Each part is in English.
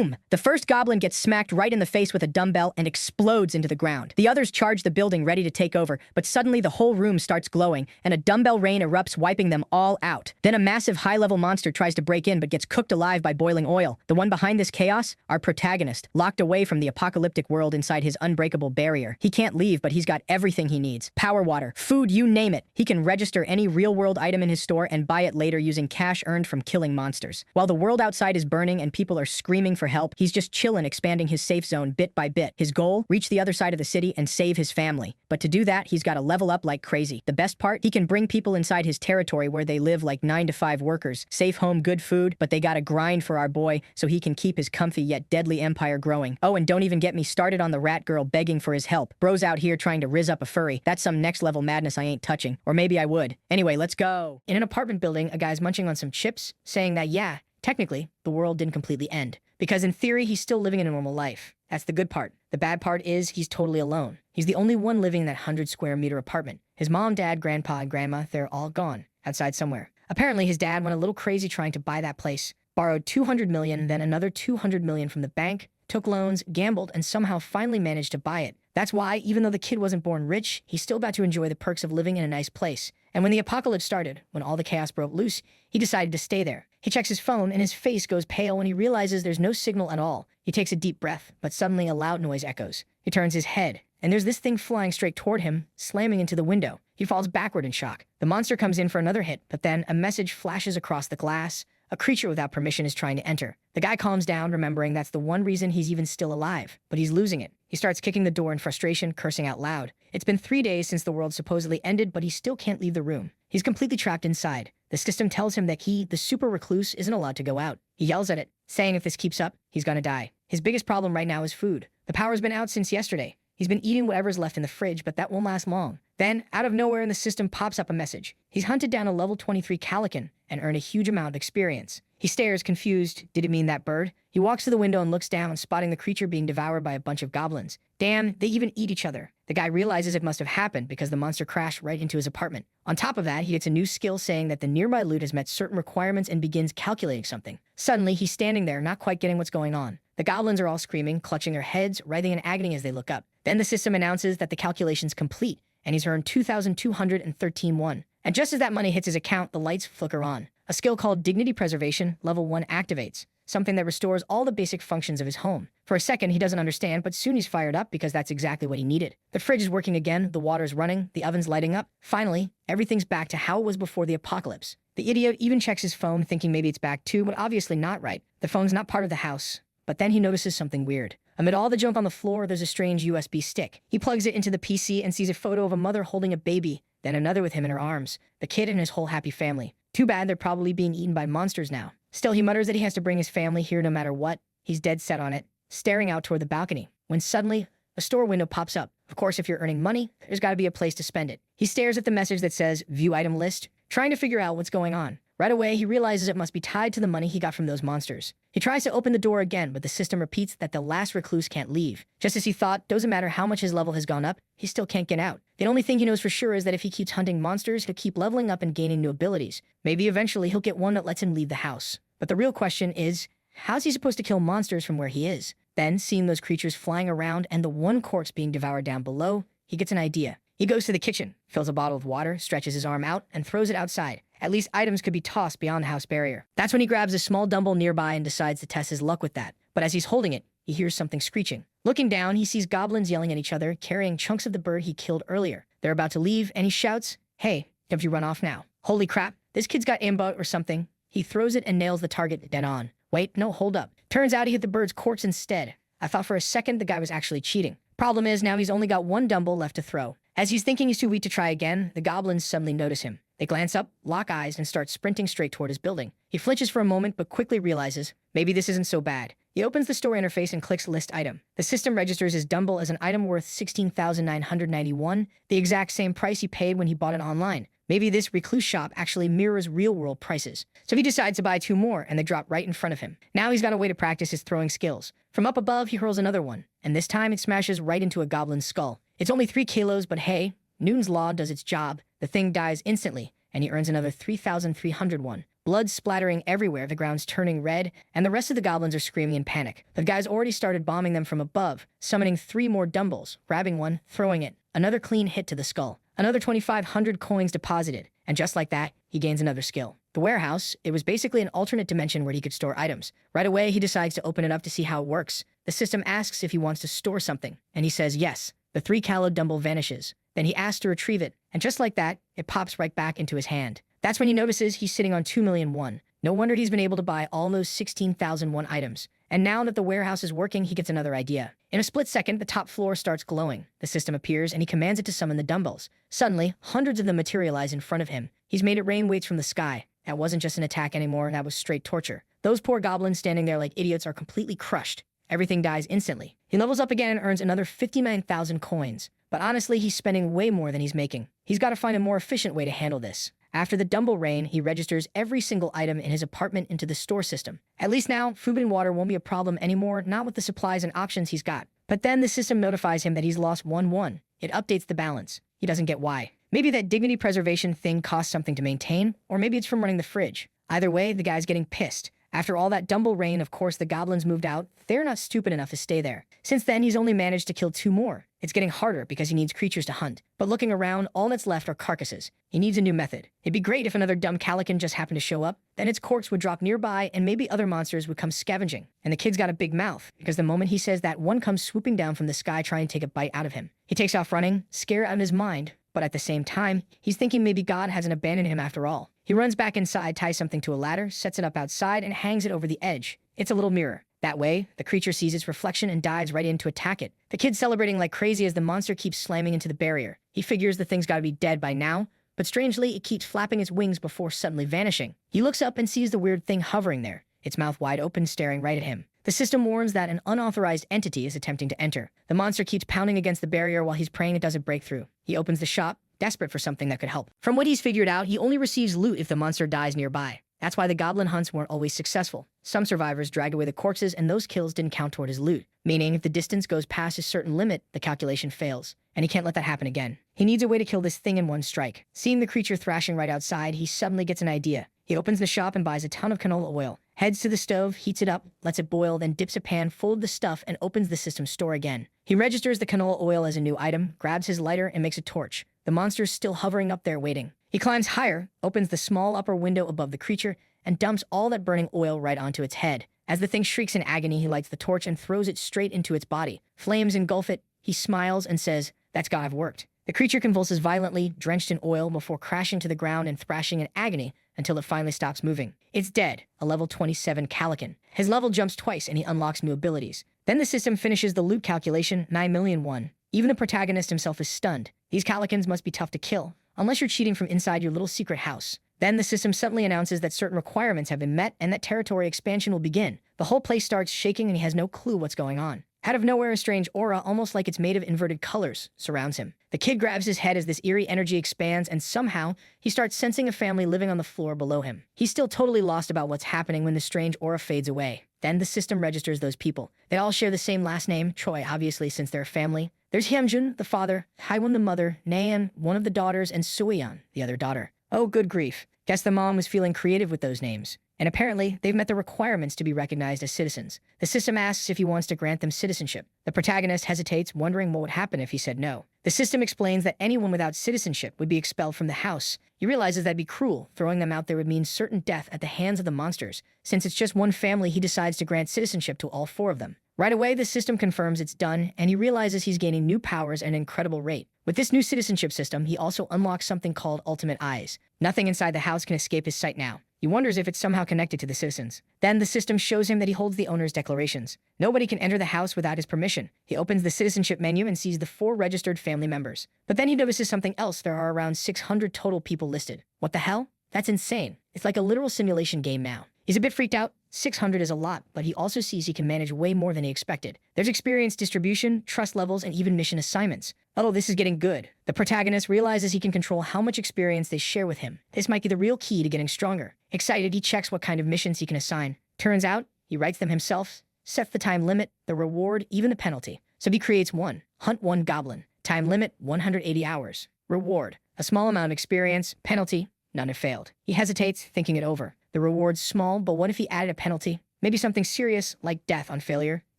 Boom! The first goblin gets smacked right in the face with a dumbbell and explodes into the ground. The others charge the building ready to take over, but suddenly the whole room starts glowing, and a dumbbell rain erupts, wiping them all out. Then a massive high-level monster tries to break in but gets cooked alive by boiling oil. The one behind this chaos? Our protagonist, locked away from the apocalyptic world inside his unbreakable barrier. He can't leave, but he's got everything he needs. Power, water, food, you name it. He can register any real-world item in his store and buy it later using cash earned from killing monsters. While the world outside is burning and people are screaming for help, he's just chillin', expanding his safe zone bit by bit. His goal? Reach the other side of the city and save his family. But to do that, he's got to level up like crazy. The best part? He can bring people inside his territory where they live like 9-to-5 workers. Safe home, good food, but they gotta grind for our boy so he can keep his comfy yet deadly empire growing. Oh, and don't even get me started on the rat girl begging for his help. Bro's out here trying to rizz up a furry. That's some next level madness I ain't touching. Or maybe I would. Anyway, let's go. In an apartment building, a guy's munching on some chips, saying that, yeah, technically, the world didn't completely end. Because in theory, he's still living a normal life. That's the good part. The bad part is he's totally alone. He's the only one living in that 100-square-meter apartment. His mom, dad, grandpa, and grandma, they're all gone, outside somewhere. Apparently, his dad went a little crazy trying to buy that place, borrowed $200 million, then another $200 million from the bank, took loans, gambled, and somehow finally managed to buy it. That's why, even though the kid wasn't born rich, he's still about to enjoy the perks of living in a nice place. And when the apocalypse started, when all the chaos broke loose, he decided to stay there. He checks his phone, and his face goes pale when he realizes there's no signal at all. He takes a deep breath, but suddenly a loud noise echoes. He turns his head, and there's this thing flying straight toward him, slamming into the window. He falls backward in shock. The monster comes in for another hit, but then a message flashes across the glass. A creature without permission is trying to enter. The guy calms down, remembering that's the one reason he's even still alive, but he's losing it. He starts kicking the door in frustration, cursing out loud. It's been 3 days since the world supposedly ended, but he still can't leave the room. He's completely trapped inside. The system tells him that he, the super recluse, isn't allowed to go out. He yells at it, saying if this keeps up, he's gonna die. His biggest problem right now is food. The power's been out since yesterday. He's been eating whatever's left in the fridge, but that won't last long. Then, out of nowhere in the system pops up a message. He's hunted down a level 23 Calican and earned a huge amount of experience. He stares, confused. Did it mean that bird? He walks to the window and looks down, spotting the creature being devoured by a bunch of goblins. Damn, they even eat each other. The guy realizes it must have happened because the monster crashed right into his apartment. On top of that, he gets a new skill saying that the nearby loot has met certain requirements and begins calculating something. Suddenly, he's standing there, not quite getting what's going on. The goblins are all screaming, clutching their heads, writhing in agony as they look up. Then the system announces that the calculation's complete, and he's earned 2,213 won. And just as that money hits his account, the lights flicker on. A skill called Dignity Preservation, level 1 activates, something that restores all the basic functions of his home. For a second, he doesn't understand, but soon he's fired up because that's exactly what he needed. The fridge is working again, the water's running, the oven's lighting up. Finally, everything's back to how it was before the apocalypse. The idiot even checks his phone, thinking maybe it's back too, but obviously not right. The phone's not part of the house. But then he notices something weird. Amid all the junk on the floor, there's a strange USB stick. He plugs it into the PC and sees a photo of a mother holding a baby, then another with him in her arms, the kid and his whole happy family. Too bad they're probably being eaten by monsters now. Still, he mutters that he has to bring his family here no matter what. He's dead set on it, staring out toward the balcony, when suddenly, a store window pops up. Of course, if you're earning money, there's gotta be a place to spend it. He stares at the message that says, View Item List, trying to figure out what's going on. Right away, he realizes it must be tied to the money he got from those monsters. He tries to open the door again, but the system repeats that the last recluse can't leave. Just as he thought, doesn't matter how much his level has gone up, he still can't get out. The only thing he knows for sure is that if he keeps hunting monsters, he'll keep leveling up and gaining new abilities. Maybe eventually he'll get one that lets him leave the house. But the real question is, how's he supposed to kill monsters from where he is? Then, seeing those creatures flying around and the one corpse being devoured down below, he gets an idea. He goes to the kitchen, fills a bottle of water, stretches his arm out, and throws it outside. At least items could be tossed beyond the house barrier. That's when he grabs a small dumbbell nearby and decides to test his luck with that. But as he's holding it, he hears something screeching. Looking down, he sees goblins yelling at each other, carrying chunks of the bird he killed earlier. They're about to leave, and he shouts, Hey, don't you run off now. Holy crap, this kid's got aimbot or something. He throws it and nails the target dead on. Wait, no, hold up. Turns out he hit the bird's corpse instead. I thought for a second the guy was actually cheating. Problem is, now he's only got one dumbbell left to throw. As he's thinking he's too weak to try again, the goblins suddenly notice him. They glance up, lock eyes, and start sprinting straight toward his building. He flinches for a moment, but quickly realizes, maybe this isn't so bad. He opens the store interface and clicks List Item. The system registers his dumbbell as an item worth 16,991, the exact same price he paid when he bought it online. Maybe this recluse shop actually mirrors real-world prices. So he decides to buy 2 more, and they drop right in front of him. Now he's got a way to practice his throwing skills. From up above, he hurls another one, and this time it smashes right into a goblin's skull. It's only 3 kilos, but hey, Newton's law does its job. The thing dies instantly, and he earns another 3,301. Blood splattering everywhere, the ground's turning red, and the rest of the goblins are screaming in panic. The guy's already started bombing them from above, summoning 3 more dumbbells, grabbing one, throwing it. Another clean hit to the skull. Another 2,500 coins deposited, and just like that, he gains another skill. The warehouse, it was basically an alternate dimension where he could store items. Right away, he decides to open it up to see how it works. The system asks if he wants to store something, and he says yes. The 3-calorie dumbbell vanishes. Then he asks to retrieve it, and just like that, it pops right back into his hand. That's when he notices he's sitting on 2,000,001. No wonder he's been able to buy all those 16,001 items. And now that the warehouse is working, he gets another idea. In a split second, the top floor starts glowing. The system appears, and he commands it to summon the dumbbells. Suddenly, hundreds of them materialize in front of him. He's made it rain weights from the sky. That wasn't just an attack anymore, that was straight torture. Those poor goblins standing there like idiots are completely crushed. Everything dies instantly. He levels up again and earns another 59,000 coins. But honestly, he's spending way more than he's making. He's got to find a more efficient way to handle this. After the dumbbell rain, he registers every single item in his apartment into the store system. At least now, food and water won't be a problem anymore, not with the supplies and options he's got. But then the system notifies him that he's lost 1-1. It updates the balance. He doesn't get why. Maybe that dignity preservation thing costs something to maintain, or maybe it's from running the fridge. Either way, the guy's getting pissed. After all that dumbbell rain, of course, the goblins moved out. They're not stupid enough to stay there. Since then, he's only managed to kill 2 more. It's getting harder because he needs creatures to hunt. But looking around, all that's left are carcasses. He needs a new method. It'd be great if another dumb calican just happened to show up. Then its corpse would drop nearby, and maybe other monsters would come scavenging. And the kid's got a big mouth, because the moment he says that, one comes swooping down from the sky trying to take a bite out of him. He takes off running, scared out of his mind. But at the same time, he's thinking maybe God hasn't abandoned him after all. He runs back inside, ties something to a ladder, sets it up outside, and hangs it over the edge. It's a little mirror. That way, the creature sees its reflection and dives right in to attack it. The kid's celebrating like crazy as the monster keeps slamming into the barrier. He figures the thing's gotta be dead by now, but strangely, it keeps flapping its wings before suddenly vanishing. He looks up and sees the weird thing hovering there, its mouth wide open, staring right at him. The system warns that an unauthorized entity is attempting to enter. The monster keeps pounding against the barrier while he's praying it doesn't break through. He opens the shop, desperate for something that could help. From what he's figured out, he only receives loot if the monster dies nearby. That's why the goblin hunts weren't always successful. Some survivors dragged away the corpses, and those kills didn't count toward his loot. Meaning, if the distance goes past a certain limit, the calculation fails. And he can't let that happen again. He needs a way to kill this thing in one strike. Seeing the creature thrashing right outside, he suddenly gets an idea. He opens the shop and buys a ton of canola oil, heads to the stove, heats it up, lets it boil, then dips a pan full of the stuff and opens the system store again. He registers the canola oil as a new item, grabs his lighter, and makes a torch. The monster's still hovering up there waiting. He climbs higher, opens the small upper window above the creature, and dumps all that burning oil right onto its head. As the thing shrieks in agony, he lights the torch and throws it straight into its body. Flames engulf it. He smiles and says, "That's gotta have worked." The creature convulses violently, drenched in oil, before crashing to the ground and thrashing in agony until it finally stops moving. It's dead, a level 27 calican. His level jumps twice and he unlocks new abilities. Then the system finishes the loot calculation, 9,000,001. Even the protagonist himself is stunned. These calicans must be tough to kill, unless you're cheating from inside your little secret house. Then the system suddenly announces that certain requirements have been met and that territory expansion will begin. The whole place starts shaking and he has no clue what's going on. Out of nowhere, a strange aura, almost like it's made of inverted colors, surrounds him. The kid grabs his head as this eerie energy expands, and somehow, he starts sensing a family living on the floor below him. He's still totally lost about what's happening when the strange aura fades away. Then the system registers those people. They all share the same last name, Choi, obviously, since they're a family. There's Hyunjun, the father, Haiwon, the mother, Naeun, one of the daughters, and Suyeon, the other daughter. Oh, good grief. Guess the mom was feeling creative with those names. And apparently, they've met the requirements to be recognized as citizens. The system asks if he wants to grant them citizenship. The protagonist hesitates, wondering what would happen if he said no. The system explains that anyone without citizenship would be expelled from the house. He realizes that'd be cruel. Throwing them out there would mean certain death at the hands of the monsters. Since it's just one family, he decides to grant citizenship to all 4 of them. Right away, the system confirms it's done, and he realizes he's gaining new powers at an incredible rate. With this new citizenship system, he also unlocks something called Ultimate Eyes. Nothing inside the house can escape his sight now. He wonders if it's somehow connected to the citizens. Then the system shows him that he holds the owner's declarations. Nobody can enter the house without his permission. He opens the citizenship menu and sees the 4 registered family members. But then he notices something else. There are around 600 total people listed. What the hell? That's insane. It's like a literal simulation game now. He's a bit freaked out. 600 is a lot, but he also sees he can manage way more than he expected. There's experience distribution, trust levels, and even mission assignments. Oh, this is getting good. The protagonist realizes he can control how much experience they share with him. This might be the real key to getting stronger. Excited, he checks what kind of missions he can assign. Turns out, he writes them himself, sets the time limit, the reward, even the penalty. So he creates one. Hunt 1 goblin. Time limit, 180 hours. Reward, a small amount of experience. Penalty, none have failed. He hesitates, thinking it over. The reward's small, but what if he added a penalty? Maybe something serious, like death on failure.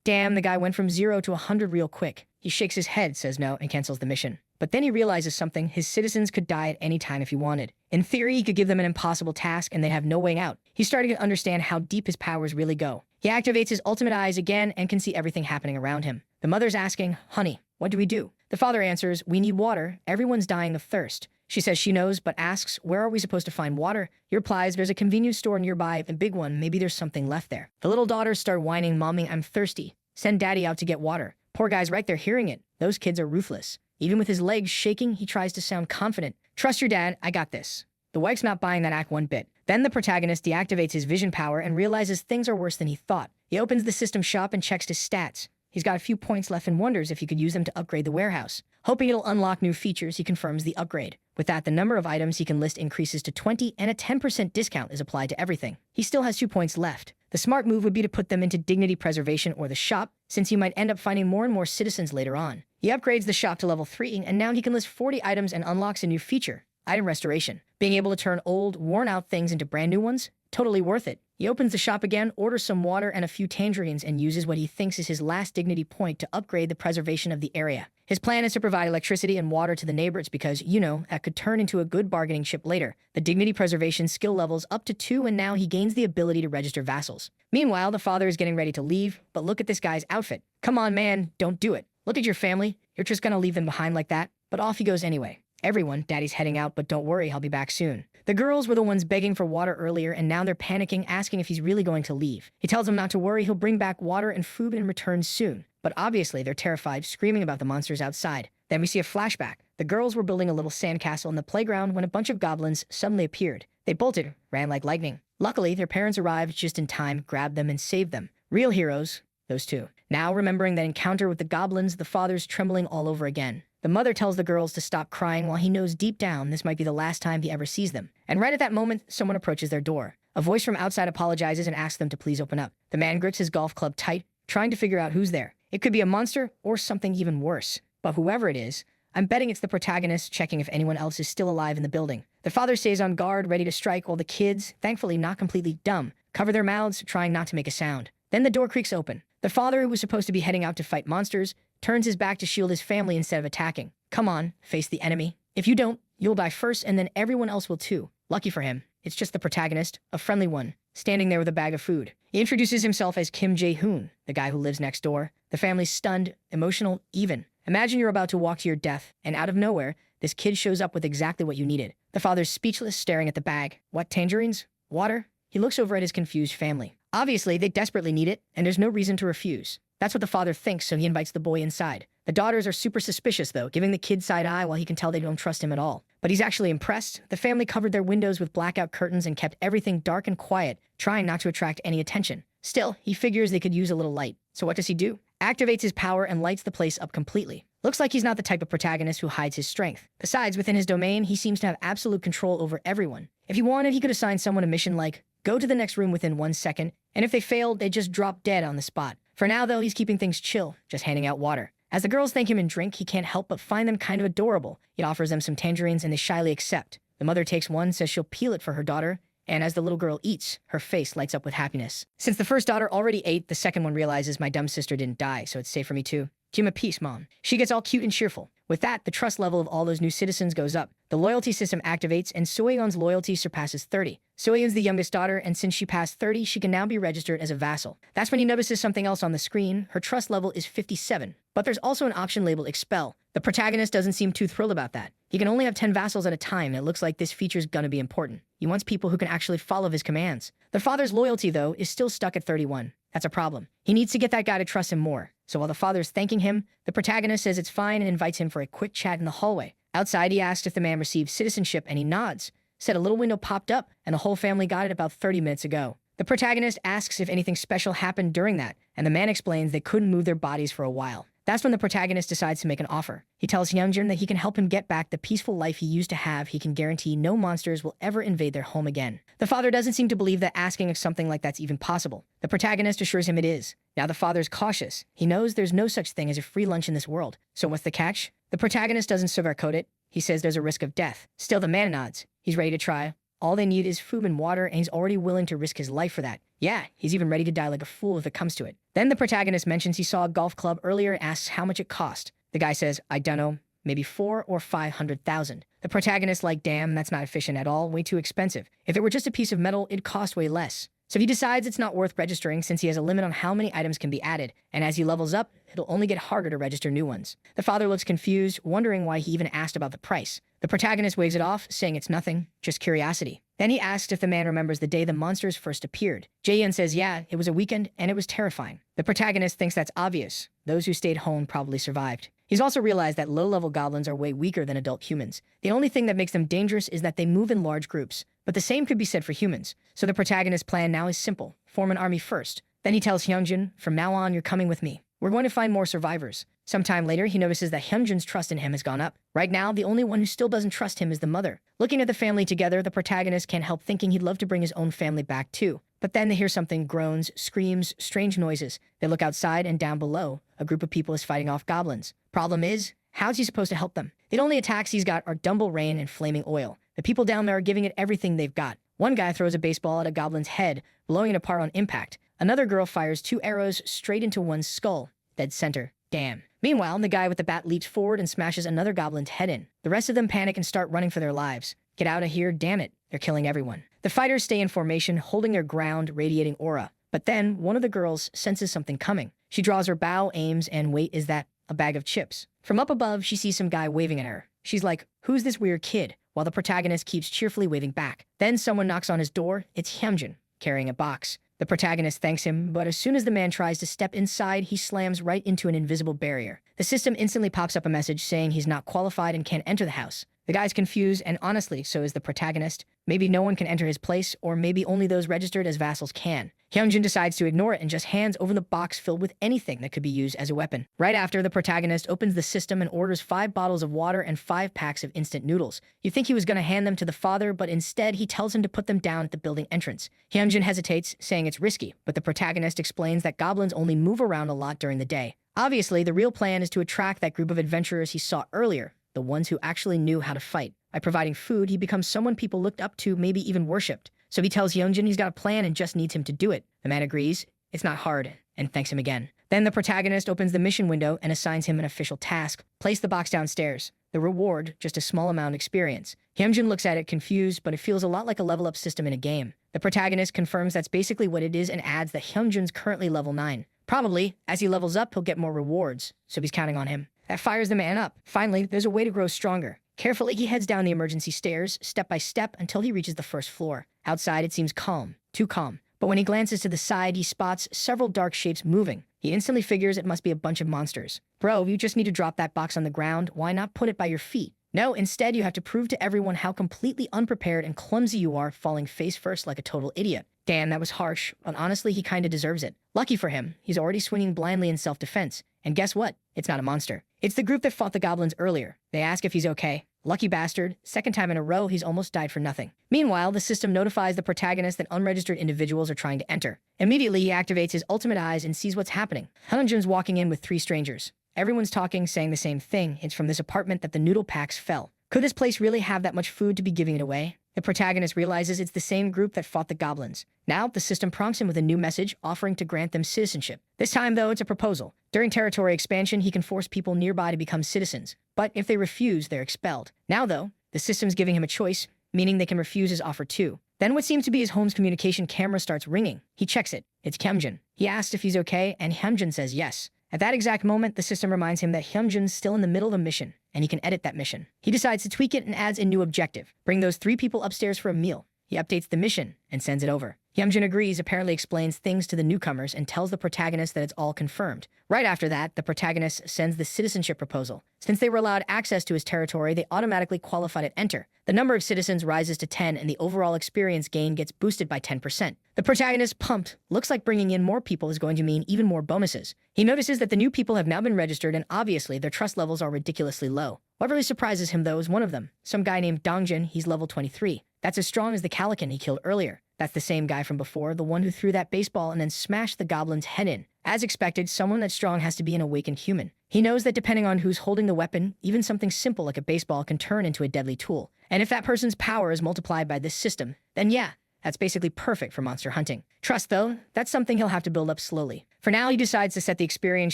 Damn, the guy went from 0 to 100 real quick. He shakes his head, says no, and cancels the mission. But then he realizes something. His citizens could die at any time if he wanted. In theory, he could give them an impossible task and they'd have no way out. He's starting to understand how deep his powers really go. He activates his ultimate eyes again and can see everything happening around him. The mother's asking, honey, what do we do? The father answers, we need water. Everyone's dying of thirst. She says she knows, but asks, where are we supposed to find water? He replies, there's a convenience store nearby, a big one. Maybe there's something left there. The little daughters start whining, Mommy, I'm thirsty. Send Daddy out to get water. Poor guy's right there hearing it. Those kids are ruthless. Even with his legs shaking, he tries to sound confident. Trust your dad, I got this. The wife's not buying that act one bit. Then the protagonist deactivates his vision power and realizes things are worse than he thought. He opens the system shop and checks his stats. He's got a few points left and wonders if he could use them to upgrade the warehouse. Hoping it'll unlock new features, he confirms the upgrade. With that, the number of items he can list increases to 20 and a 10% discount is applied to everything. He still has 2 points left. The smart move would be to put them into dignity preservation or the shop, since he might end up finding more and more citizens later on. He upgrades the shop to level 3, and now he can list 40 items and unlocks a new feature, item restoration. Being able to turn old, worn-out things into brand new ones? Totally worth it. He opens the shop again, orders some water and a few tangerines, and uses what he thinks is his last dignity point to upgrade the preservation of the area. His plan is to provide electricity and water to the neighbors because, that could turn into a good bargaining chip later. The dignity preservation skill level's up to 2, and now he gains the ability to register vassals. Meanwhile, the father is getting ready to leave, but look at this guy's outfit. Come on, man, don't do it. Look at your family. You're just gonna leave them behind like that? But off he goes anyway. Everyone, Daddy's heading out, but don't worry, I'll be back soon. The girls were the ones begging for water earlier, and now they're panicking, asking if he's really going to leave. He tells them not to worry, he'll bring back water and food and return soon. But obviously, they're terrified, screaming about the monsters outside. Then we see a flashback. The girls were building a little sandcastle in the playground when a bunch of goblins suddenly appeared. They bolted, ran like lightning. Luckily, their parents arrived just in time, grabbed them, and saved them. Real heroes, those two. Now, remembering that encounter with the goblins, the father's trembling all over again. The mother tells the girls to stop crying while he knows deep down this might be the last time he ever sees them. And right at that moment, someone approaches their door. A voice from outside apologizes and asks them to please open up. The man grips his golf club tight, trying to figure out who's there. It could be a monster or something even worse. But whoever it is, I'm betting it's the protagonist checking if anyone else is still alive in the building. The father stays on guard, ready to strike, while the kids, thankfully not completely dumb, cover their mouths, trying not to make a sound. Then the door creaks open. The father, who was supposed to be heading out to fight monsters, turns his back to shield his family instead of attacking. Come on, face the enemy. If you don't, you'll die first and then everyone else will too. Lucky for him, it's just the protagonist, a friendly one, standing there with a bag of food. He introduces himself as Kim Jae-hoon, the guy who lives next door. The family's stunned, emotional, even. Imagine you're about to walk to your death, and out of nowhere, this kid shows up with exactly what you needed. The father's speechless, staring at the bag. What, tangerines? Water? He looks over at his confused family. Obviously, they desperately need it, and there's no reason to refuse. That's what the father thinks, so he invites the boy inside. The daughters are super suspicious, though, giving the kid side eye while he can tell they don't trust him at all. But he's actually impressed. The family covered their windows with blackout curtains and kept everything dark and quiet, trying not to attract any attention. Still, he figures they could use a little light. So what does he do? Activates his power and lights the place up completely. Looks like he's not the type of protagonist who hides his strength. Besides, within his domain, he seems to have absolute control over everyone. If he wanted, he could assign someone a mission like, go to the next room within 1 second, and if they failed, they'd just drop dead on the spot. For now, though, he's keeping things chill, just handing out water. As the girls thank him and drink, he can't help but find them kind of adorable. He offers them some tangerines and they shyly accept. The mother takes one, says she'll peel it for her daughter, and as the little girl eats, her face lights up with happiness. Since the first daughter already ate, the second one realizes my dumb sister didn't die, so it's safe for me too. Give him a piece, Mom. She gets all cute and cheerful. With that, the trust level of all those new citizens goes up. The loyalty system activates, and Soyeon's loyalty surpasses 30. Soyeon's the youngest daughter, and since she passed 30, she can now be registered as a vassal. That's when he notices something else on the screen. Her trust level is 57. But there's also an option labeled Expel. The protagonist doesn't seem too thrilled about that. He can only have 10 vassals at a time, and it looks like this feature's gonna be important. He wants people who can actually follow his commands. The father's loyalty, though, is still stuck at 31. That's a problem. He needs to get that guy to trust him more. So while the father's thanking him, the protagonist says it's fine and invites him for a quick chat in the hallway. Outside, he asks if the man received citizenship, and he nods. Said a little window popped up, and the whole family got it about 30 minutes ago. The protagonist asks if anything special happened during that, and the man explains they couldn't move their bodies for a while. That's when the protagonist decides to make an offer. He tells Hyunjin that he can help him get back the peaceful life he used to have. He can guarantee no monsters will ever invade their home again. The father doesn't seem to believe that asking if something like that's even possible. The protagonist assures him it is. Now the father's cautious. He knows there's no such thing as a free lunch in this world. So what's the catch? The protagonist doesn't sugarcoat it. He says there's a risk of death. Still, the man nods. He's ready to try. All they need is food and water, and he's already willing to risk his life for that. Yeah, he's even ready to die like a fool if it comes to it. Then the protagonist mentions he saw a golf club earlier and asks how much it cost. The guy says, I dunno, maybe 4 or 500,000. The protagonist like, damn, that's not efficient at all, way too expensive. If it were just a piece of metal, it'd cost way less. So he decides it's not worth registering since he has a limit on how many items can be added, and as he levels up, it'll only get harder to register new ones. The father looks confused, wondering why he even asked about the price. The protagonist waves it off, saying it's nothing, just curiosity. Then he asks if the man remembers the day the monsters first appeared. Jae-hyun says yeah, it was a weekend and it was terrifying. The protagonist thinks that's obvious. Those who stayed home probably survived. He's also realized that low-level goblins are way weaker than adult humans. The only thing that makes them dangerous is that they move in large groups. But the same could be said for humans. So the protagonist's plan now is simple. Form an army first. Then he tells Hyunjin, from now on, you're coming with me. We're going to find more survivors. Sometime later, he notices that Hyunjin's trust in him has gone up. Right now, the only one who still doesn't trust him is the mother. Looking at the family together, the protagonist can't help thinking he'd love to bring his own family back too. But then they hear something, groans, screams, strange noises. They look outside and down below. A group of people is fighting off goblins. Problem is, how's he supposed to help them? The only attacks he's got are Dumble Rain and Flaming Oil. The people down there are giving it everything they've got. One guy throws a baseball at a goblin's head, blowing it apart on impact. Another girl fires 2 arrows straight into one's skull. Dead center. Damn. Meanwhile, the guy with the bat leaps forward and smashes another goblin's head in. The rest of them panic and start running for their lives. Get out of here, damn it. They're killing everyone. The fighters stay in formation, holding their ground, radiating aura. But then, one of the girls senses something coming. She draws her bow, aims, and wait, is that a bag of chips? From up above, she sees some guy waving at her. She's like, who's this weird kid? While the protagonist keeps cheerfully waving back. Then someone knocks on his door. It's Hyunjin, carrying a box. The protagonist thanks him, but as soon as the man tries to step inside, he slams right into an invisible barrier. The system instantly pops up a message saying he's not qualified and can't enter the house. The guy's confused, and honestly, so is the protagonist. Maybe no one can enter his place, or maybe only those registered as vassals can. Hyunjin decides to ignore it and just hands over the box filled with anything that could be used as a weapon. Right after, the protagonist opens the system and orders 5 bottles of water and 5 packs of instant noodles. You think he was going to hand them to the father, but instead he tells him to put them down at the building entrance. Hyunjin hesitates, saying it's risky, but the protagonist explains that goblins only move around a lot during the day. Obviously, the real plan is to attract that group of adventurers he saw earlier, the ones who actually knew how to fight. By providing food, he becomes someone people looked up to, maybe even worshipped. So he tells Hyunjin he's got a plan and just needs him to do it. The man agrees, it's not hard, and thanks him again. Then the protagonist opens the mission window and assigns him an official task. Place the box downstairs. The reward, just a small amount of experience. Hyunjin looks at it confused, but it feels a lot like a level-up system in a game. The protagonist confirms that's basically what it is and adds that Hyunjin's currently level 9. Probably, as he levels up, he'll get more rewards, so he's counting on him. That fires the man up. Finally, there's a way to grow stronger. Carefully, he heads down the emergency stairs, step by step, until he reaches the first floor. Outside, it seems calm. Too calm. But when he glances to the side, he spots several dark shapes moving. He instantly figures it must be a bunch of monsters. Bro, you just need to drop that box on the ground. Why not put it by your feet? No, instead, you have to prove to everyone how completely unprepared and clumsy you are, falling face first like a total idiot. Damn, that was harsh, but honestly, he kinda deserves it. Lucky for him, he's already swinging blindly in self-defense. And guess what? It's not a monster. It's the group that fought the goblins earlier. They ask if he's okay. Lucky bastard. Second time in a row, he's almost died for nothing. Meanwhile, the system notifies the protagonist that unregistered individuals are trying to enter. Immediately, he activates his ultimate eyes and sees what's happening. Hyunjin's walking in with 3 strangers. Everyone's talking, saying the same thing. It's from this apartment that the noodle packs fell. Could this place really have that much food to be giving it away? The protagonist realizes it's the same group that fought the goblins. Now, the system prompts him with a new message offering to grant them citizenship. This time, though, it's a proposal. During territory expansion, he can force people nearby to become citizens. But if they refuse, they're expelled. Now, though, the system's giving him a choice, meaning they can refuse his offer too. Then what seems to be his home's communication camera starts ringing. He checks it. It's Hyunjin. He asks if he's okay, and Hyunjin says yes. At that exact moment, the system reminds him that Hyunjin's still in the middle of a mission, and he can edit that mission. He decides to tweak it and adds a new objective. Bring those 3 people upstairs for a meal. He updates the mission and sends it over. Hyunjin agrees, apparently explains things to the newcomers, and tells the protagonist that it's all confirmed. Right after that, the protagonist sends the citizenship proposal. Since they were allowed access to his territory, they automatically qualify to enter. The number of citizens rises to 10, and the overall experience gain gets boosted by 10%. The protagonist, pumped, looks like bringing in more people is going to mean even more bonuses. He notices that the new people have now been registered, and obviously their trust levels are ridiculously low. What really surprises him, though, is one of them. Some guy named Dongjin, he's level 23. That's as strong as the Calican he killed earlier. That's the same guy from before, the one who threw that baseball and then smashed the goblin's head in. As expected, someone that strong has to be an awakened human. He knows that depending on who's holding the weapon, even something simple like a baseball can turn into a deadly tool. And if that person's power is multiplied by this system, then yeah, that's basically perfect for monster hunting. Trust, though, that's something he'll have to build up slowly. For now, he decides to set the experience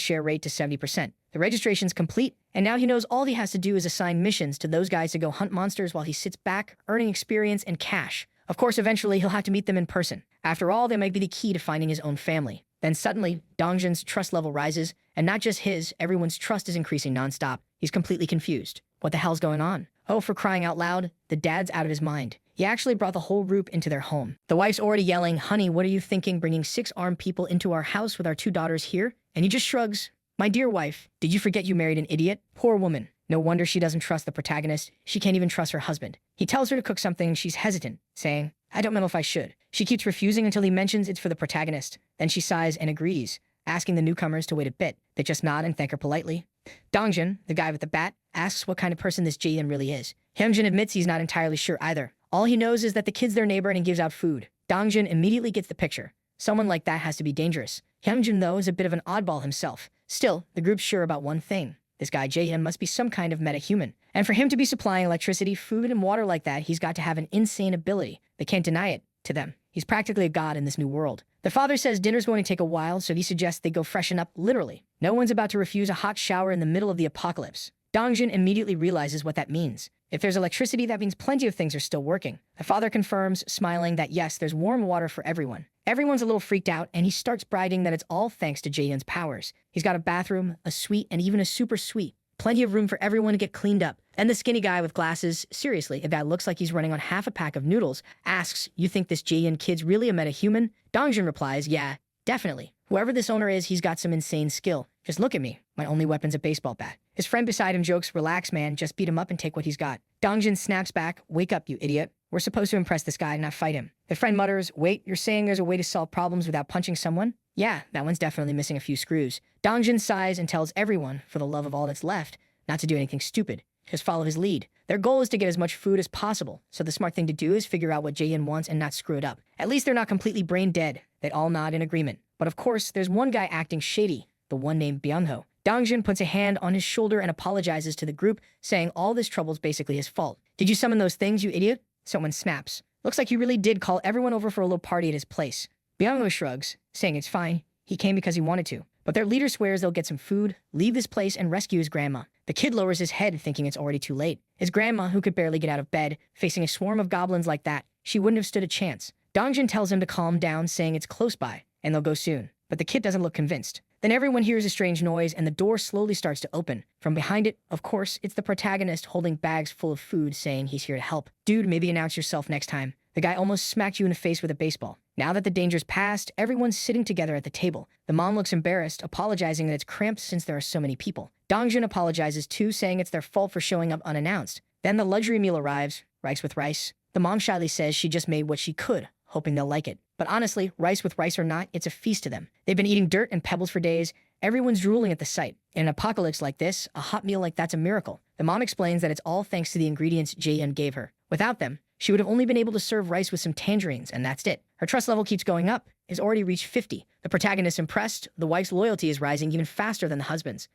share rate to 70%. The registration's complete, and now he knows all he has to do is assign missions to those guys to go hunt monsters while he sits back, earning experience and cash. Of course, eventually he'll have to meet them in person. After all, they might be the key to finding his own family. Then suddenly, Dongjin's trust level rises, and not just his, everyone's trust is increasing nonstop. He's completely confused. What the hell's going on? Oh, for crying out loud, the dad's out of his mind. He actually brought the whole group into their home. The wife's already yelling, "Honey, what are you thinking bringing 6 armed people into our house with our 2 daughters here?" And he just shrugs. "My dear wife, did you forget you married an idiot? Poor woman. No wonder she doesn't trust the protagonist. She can't even trust her husband." He tells her to cook something and she's hesitant, saying, "I don't know if I should." She keeps refusing until he mentions it's for the protagonist. Then she sighs and agrees, asking the newcomers to wait a bit. They just nod and thank her politely. Dongjin, the guy with the bat, asks what kind of person this Jaehyun really is. Hyunjin admits he's not entirely sure either. All he knows is that the kid's their neighbor and he gives out food. Dongjin immediately gets the picture. Someone like that has to be dangerous. Hyunjin, though, is a bit of an oddball himself. Still, the group's sure about one thing. This guy Jaehyun must be some kind of meta-human. And for him to be supplying electricity, food, and water like that, he's got to have an insane ability. They can't deny it to them. He's practically a god in this new world. The father says dinner's going to take a while, so he suggests they go freshen up, literally. No one's about to refuse a hot shower in the middle of the apocalypse. Dongjin immediately realizes what that means. If there's electricity, that means plenty of things are still working. The father confirms, smiling, that yes, there's warm water for everyone. Everyone's a little freaked out, and he starts bragging that it's all thanks to Jaehyun's powers. He's got a bathroom, a suite, and even a super suite. Plenty of room for everyone to get cleaned up. And the skinny guy with glasses, seriously, if that looks like he's running on half a pack of noodles, asks, "You think this Jaehyun kid's really a meta-human?" Dongjin replies, "Yeah, definitely. Whoever this owner is, he's got some insane skill. Just look at me. My only weapon's a baseball bat." His friend beside him jokes, "Relax, man, just beat him up and take what he's got." Dongjin snaps back, "Wake up, you idiot. We're supposed to impress this guy, not fight him." The friend mutters, "Wait, you're saying there's a way to solve problems without punching someone?" "Yeah, that one's definitely missing a few screws." Dongjin sighs and tells everyone, for the love of all that's left, not to do anything stupid. Just follow his lead. Their goal is to get as much food as possible, so the smart thing to do is figure out what Jaehyun wants and not screw it up. At least they're not completely brain dead. They all nod in agreement. But of course, there's one guy acting shady, the one named Byung-ho. Dongjin puts a hand on his shoulder and apologizes to the group, saying all this trouble's basically his fault. "Did you summon those things, you idiot?" Someone snaps. "Looks like you really did call everyone over for a little party at his place." Byung-ho shrugs, saying it's fine. He came because he wanted to. But their leader swears they'll get some food, leave this place, and rescue his grandma. The kid lowers his head, thinking it's already too late. His grandma, who could barely get out of bed, facing a swarm of goblins like that, she wouldn't have stood a chance. Dongjin tells him to calm down, saying it's close by, and they'll go soon. But the kid doesn't look convinced. Then everyone hears a strange noise, and the door slowly starts to open. From behind it, of course, it's the protagonist holding bags full of food, saying he's here to help. "Dude, maybe announce yourself next time." The guy almost smacked you in the face with a baseball. Now that the danger's passed, everyone's sitting together at the table. The mom looks embarrassed, apologizing that it's cramped since there are so many people. Dongjin apologizes too, saying it's their fault for showing up unannounced. Then the luxury meal arrives, rice with rice. The mom shyly says she just made what she could, hoping they'll like it. But honestly, rice with rice or not, it's a feast to them. They've been eating dirt and pebbles for days. Everyone's drooling at the sight. In an apocalypse like this, a hot meal like that's a miracle. The mom explains that it's all thanks to the ingredients Jaehyun gave her. Without them, she would have only been able to serve rice with some tangerines, and that's it. Her trust level keeps going up. It's already reached 50. The protagonist's impressed. The wife's loyalty is rising even faster than the husband's.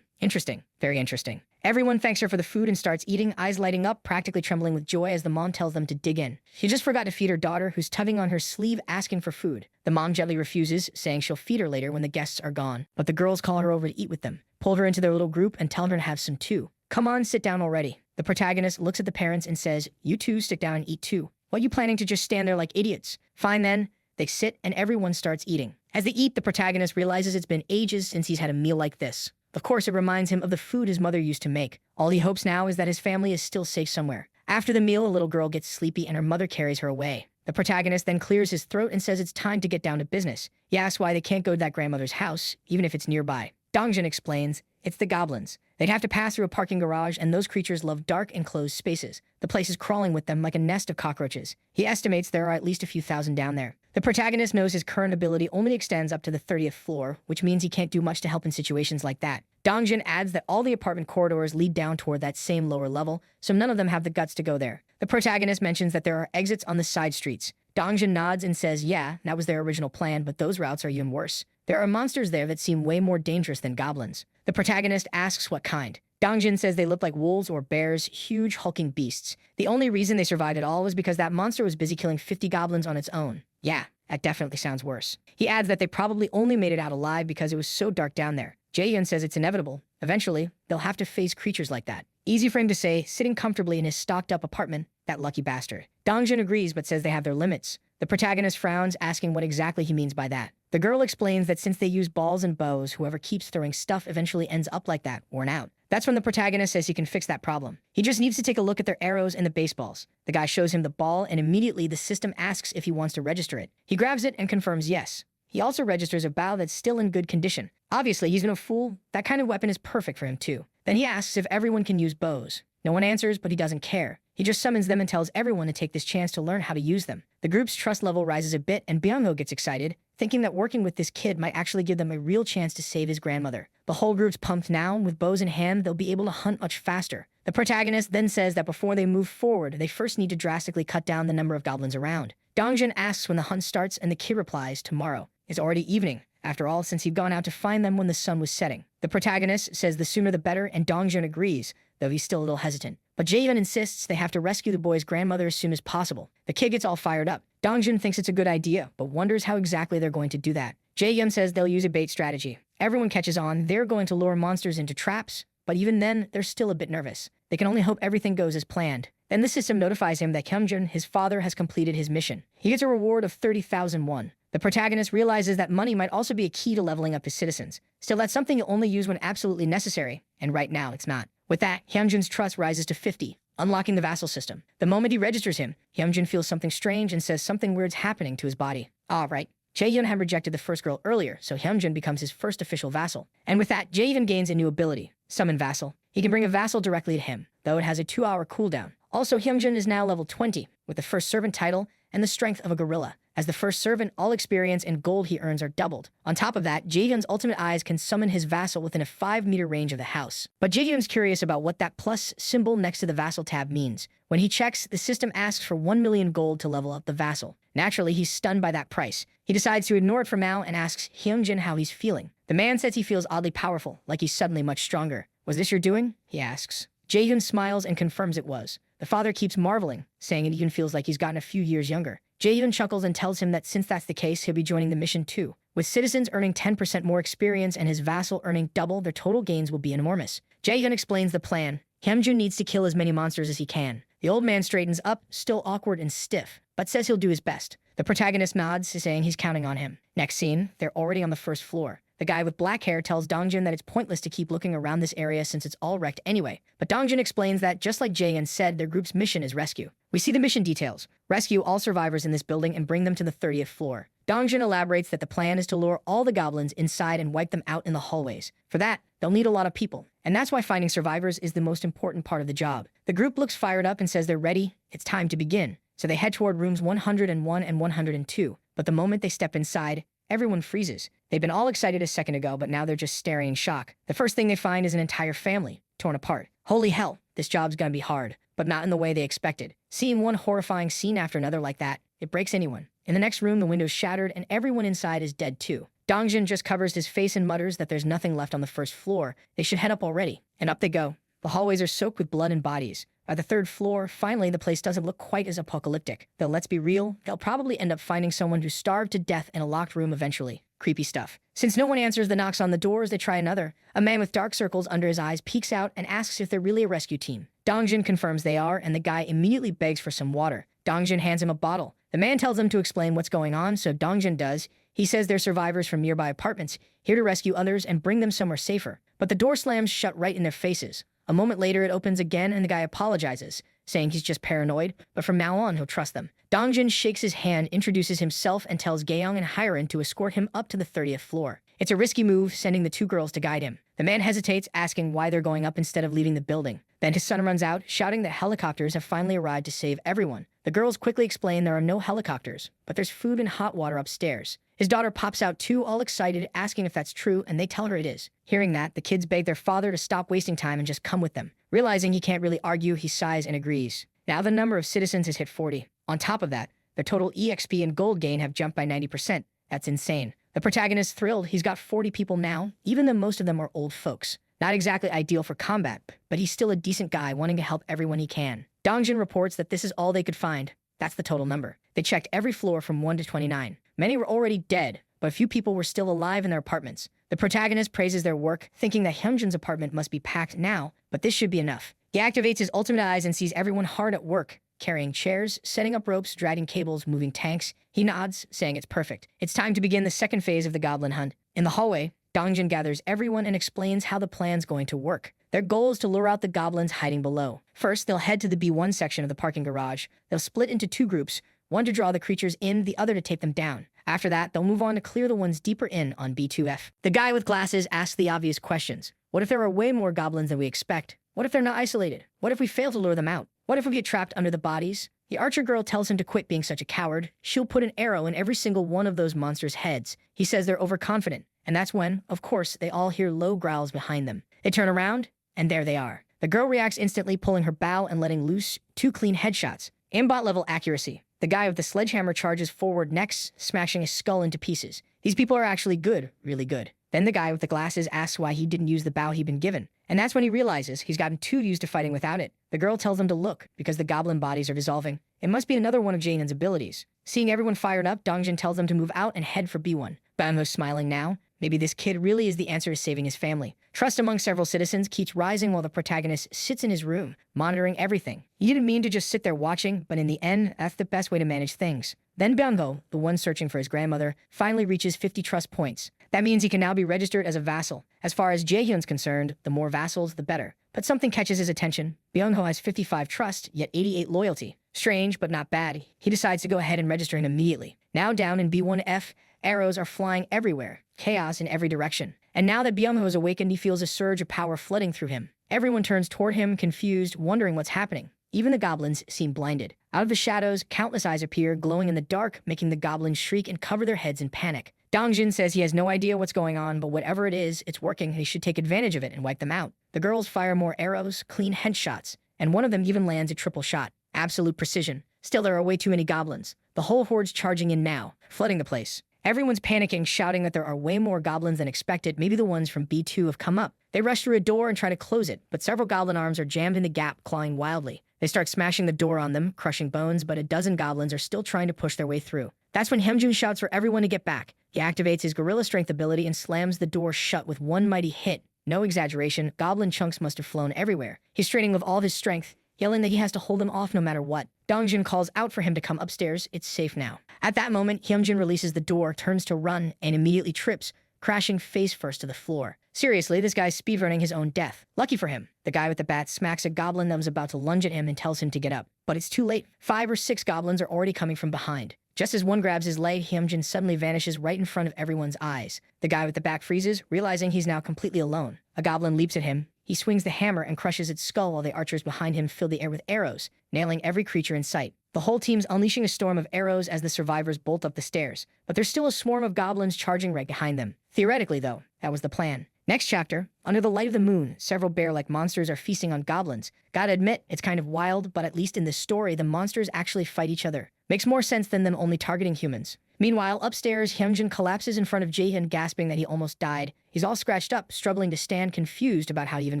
Interesting. Very interesting. Everyone thanks her for the food and starts eating, eyes lighting up, practically trembling with joy as the mom tells them to dig in. She just forgot to feed her daughter, who's tugging on her sleeve asking for food. The mom gently refuses, saying she'll feed her later when the guests are gone. But the girls call her over to eat with them, pull her into their little group, and tell her to have some too. "Come on, sit down already." The protagonist looks at the parents and says, "You two sit down and eat too. What are you planning to just stand there like idiots?" "Fine then." They sit and everyone starts eating. As they eat, the protagonist realizes it's been ages since he's had a meal like this. Of course, it reminds him of the food his mother used to make. All he hopes now is that his family is still safe somewhere. After the meal, a little girl gets sleepy and her mother carries her away. The protagonist then clears his throat and says it's time to get down to business. He asks why they can't go to that grandmother's house, even if it's nearby. Dongjin explains, it's the goblins. They'd have to pass through a parking garage, and those creatures love dark, enclosed spaces. The place is crawling with them like a nest of cockroaches. He estimates there are at least a few thousand down there. The protagonist knows his current ability only extends up to the 30th floor, which means he can't do much to help in situations like that. Dongjin adds that all the apartment corridors lead down toward that same lower level, so none of them have the guts to go there. The protagonist mentions that there are exits on the side streets. Dongjin nods and says, yeah, that was their original plan, but those routes are even worse. There are monsters there that seem way more dangerous than goblins. The protagonist asks what kind. Dongjin says they look like wolves or bears, huge hulking beasts. The only reason they survived at all was because that monster was busy killing 50 goblins on its own. Yeah, that definitely sounds worse. He adds that they probably only made it out alive because it was so dark down there. Jae-hyun says it's inevitable. Eventually, they'll have to face creatures like that. Easy for him to say, sitting comfortably in his stocked-up apartment, that lucky bastard. Dongjin agrees but says they have their limits. The protagonist frowns, asking what exactly he means by that. The girl explains that since they use balls and bows, whoever keeps throwing stuff eventually ends up like that, worn out. That's when the protagonist says he can fix that problem. He just needs to take a look at their arrows and the baseballs. The guy shows him the ball, and immediately the system asks if he wants to register it. He grabs it and confirms yes. He also registers a bow that's still in good condition. Obviously, he's no fool. That kind of weapon is perfect for him too. Then he asks if everyone can use bows. No one answers, but he doesn't care. He just summons them and tells everyone to take this chance to learn how to use them. The group's trust level rises a bit, and Byung-ho gets excited, thinking that working with this kid might actually give them a real chance to save his grandmother. The whole group's pumped now. With bows in hand, they'll be able to hunt much faster. The protagonist then says that before they move forward, they first need to drastically cut down the number of goblins around. Dongjin asks when the hunt starts, and the kid replies, tomorrow. It's already evening, after all, since he'd gone out to find them when the sun was setting. The protagonist says the sooner the better, and Dongjin agrees, though he's still a little hesitant. But Jae-hyun insists they have to rescue the boy's grandmother as soon as possible. The kid gets all fired up. Dongjin thinks it's a good idea, but wonders how exactly they're going to do that. Jae-hyun says they'll use a bait strategy. Everyone catches on. They're going to lure monsters into traps, but even then, they're still a bit nervous. They can only hope everything goes as planned. Then the system notifies him that Kyungjin, his father, has completed his mission. He gets a reward of 30,000 won. The protagonist realizes that money might also be a key to leveling up his citizens. Still, that's something you'll only use when absolutely necessary, and right now it's not. With that, Hyunjin's trust rises to 50, unlocking the vassal system. The moment he registers him, Hyunjin feels something strange and says something weird's happening to his body. Right. Jae-hyun had rejected the first girl earlier, so Hyunjin becomes his first official vassal. And with that, Jae-hyun gains a new ability, Summon Vassal. He can bring a vassal directly to him, though it has a 2-hour cooldown. Also, Hyunjin is now level 20, with the first servant title and the strength of a gorilla. As the first servant, all experience and gold he earns are doubled. On top of that, Jae-hyun's ultimate eyes can summon his vassal within a 5-meter range of the house. But Jae-hyun's curious about what that plus symbol next to the vassal tab means. When he checks, the system asks for 1 million gold to level up the vassal. Naturally, he's stunned by that price. He decides to ignore it for now and asks Hyunjin how he's feeling. The man says he feels oddly powerful, like he's suddenly much stronger. Was this your doing? He asks. Jae-hyun smiles and confirms it was. The father keeps marveling, saying it even feels like he's gotten a few years younger. Jae-hyun chuckles and tells him that since that's the case, he'll be joining the mission too. With citizens earning 10% more experience and his vassal earning double, their total gains will be enormous. Jae-hyun explains the plan. Hyunjin needs to kill as many monsters as he can. The old man straightens up, still awkward and stiff, but says he'll do his best. The protagonist nods, saying he's counting on him. Next scene, they're already on the first floor. The guy with black hair tells Dongjin that it's pointless to keep looking around this area since it's all wrecked anyway. But Dongjin explains that, just like Jae-hyun said, their group's mission is rescue. We see the mission details. Rescue all survivors in this building and bring them to the 30th floor. Dongjin elaborates that the plan is to lure all the goblins inside and wipe them out in the hallways. For that, they'll need a lot of people. And that's why finding survivors is the most important part of the job. The group looks fired up and says they're ready. It's time to begin. So they head toward rooms 101 and 102. But the moment they step inside, everyone freezes. They've been all excited a second ago, but now they're just staring in shock. The first thing they find is an entire family, torn apart. Holy hell, this job's gonna be hard, but not in the way they expected. Seeing one horrifying scene after another like that, it breaks anyone. In the next room, the window's shattered and everyone inside is dead too. Dongjin just covers his face and mutters that there's nothing left on the first floor. They should head up already. And up they go. The hallways are soaked with blood and bodies. By the 3rd floor, finally, the place doesn't look quite as apocalyptic. Though let's be real, they'll probably end up finding someone who starved to death in a locked room eventually. Creepy stuff. Since no one answers the knocks on the doors, they try another. A man with dark circles under his eyes peeks out and asks if they're really a rescue team. Dongjin confirms they are, and the guy immediately begs for some water. Dongjin hands him a bottle. The man tells him to explain what's going on, so Dongjin does. He says they're survivors from nearby apartments, here to rescue others and bring them somewhere safer. But the door slams shut right in their faces. A moment later, it opens again and the guy apologizes, saying he's just paranoid, but from now on, he'll trust them. Dongjin shakes his hand, introduces himself, and tells Gaeyoung and Hyrin to escort him up to the 30th floor. It's a risky move, sending the 2 girls to guide him. The man hesitates, asking why they're going up instead of leaving the building. Then his son runs out, shouting that helicopters have finally arrived to save everyone. The girls quickly explain there are no helicopters, but there's food and hot water upstairs. His daughter pops out too, all excited, asking if that's true, and they tell her it is. Hearing that, the kids beg their father to stop wasting time and just come with them. Realizing he can't really argue, he sighs and agrees. Now the number of citizens has hit 40. On top of that, Their total EXP and gold gain have jumped by 90%. That's insane. The protagonist's thrilled. He's got 40 people now, even though most of them are old folks. Not exactly ideal for combat, but he's still a decent guy wanting to help everyone he can. Dongjin reports that this is all they could find. That's the total number. They checked every floor from 1 to 29. Many were already dead, but a few people were still alive in their apartments. The protagonist praises their work, thinking that Hyunjin's apartment must be packed now, but this should be enough. He activates his ultimate eyes and sees everyone hard at work, carrying chairs, setting up ropes, dragging cables, moving tanks. He nods, saying it's perfect. It's time to begin the second phase of the goblin hunt. In the hallway, Dongjin gathers everyone and explains how the plan's going to work. Their goal is to lure out the goblins hiding below. First, they'll head to the B1 section of the parking garage. They'll split into 2 groups, one to draw the creatures in, the other to take them down. After that, they'll move on to clear the ones deeper in on B2F. The guy with glasses asks the obvious questions. What if there are way more goblins than we expect? What if they're not isolated? What if we fail to lure them out? What if we get trapped under the bodies? The archer girl tells him to quit being such a coward. She'll put an arrow in every single one of those monsters' heads. He says they're overconfident. And that's when, of course, they all hear low growls behind them. They turn around, and there they are. The girl reacts instantly, pulling her bow and letting loose 2 clean headshots. Aimbot-level accuracy. The guy with the sledgehammer charges forward next, smashing his skull into pieces. These people are actually good, really good. Then the guy with the glasses asks why he didn't use the bow he'd been given. And that's when he realizes he's gotten too used to fighting without it. The girl tells him to look, because the goblin bodies are dissolving. It must be another one of Jaehyun's abilities. Seeing everyone fired up, Dongjin tells them to move out and head for B1. Banho's smiling now. Maybe this kid really is the answer to saving his family. Trust among several citizens keeps rising while the protagonist sits in his room, monitoring everything. He didn't mean to just sit there watching, but in the end, that's the best way to manage things. Then Banho, the one searching for his grandmother, finally reaches 50 trust points. That means he can now be registered as a vassal. As far as Jaehyun's concerned, the more vassals, the better. But something catches his attention. Byung-ho has 55 trust, yet 88 loyalty. Strange, but not bad. He decides to go ahead and register him immediately. Now down in B1F, arrows are flying everywhere. Chaos in every direction. And now that Byung-ho is awakened, he feels a surge of power flooding through him. Everyone turns toward him, confused, wondering what's happening. Even the goblins seem blinded. Out of the shadows, countless eyes appear, glowing in the dark, making the goblins shriek and cover their heads in panic. Dongjin says he has no idea what's going on, but whatever it is, it's working. He should take advantage of it and wipe them out. The girls fire more arrows, clean headshots, and one of them even lands a triple shot. Absolute precision. Still, there are way too many goblins. The whole horde's charging in now, flooding the place. Everyone's panicking, shouting that there are way more goblins than expected. Maybe the ones from B2 have come up. They rush through a door and try to close it, but several goblin arms are jammed in the gap, clawing wildly. They start smashing the door on them, crushing bones, but a dozen goblins are still trying to push their way through. That's when Hyunjin shouts for everyone to get back. He activates his gorilla strength ability and slams the door shut with one mighty hit. No exaggeration, goblin chunks must have flown everywhere. He's straining with all of his strength, yelling that he has to hold them off no matter what. Dongjin calls out for him to come upstairs. It's safe now. At that moment, Hyunjin releases the door, turns to run, and immediately trips, crashing face first to the floor. Seriously, this guy's speedrunning his own death. Lucky for him, the guy with the bat smacks a goblin that was about to lunge at him and tells him to get up. But it's too late. 5 or 6 goblins are already coming from behind. Just as one grabs his leg, Hyunjin suddenly vanishes right in front of everyone's eyes. The guy with the bat freezes, realizing he's now completely alone. A goblin leaps at him. He swings the hammer and crushes its skull while the archers behind him fill the air with arrows, nailing every creature in sight. The whole team's unleashing a storm of arrows as the survivors bolt up the stairs, but there's still a swarm of goblins charging right behind them. Theoretically, though, that was the plan. Next chapter, under the light of the moon, several bear-like monsters are feasting on goblins. Gotta admit, it's kind of wild, but at least in this story, the monsters actually fight each other. Makes more sense than them only targeting humans. Meanwhile, upstairs, Hyunjin collapses in front of Jaehyun, gasping that he almost died. He's all scratched up, struggling to stand, confused about how he even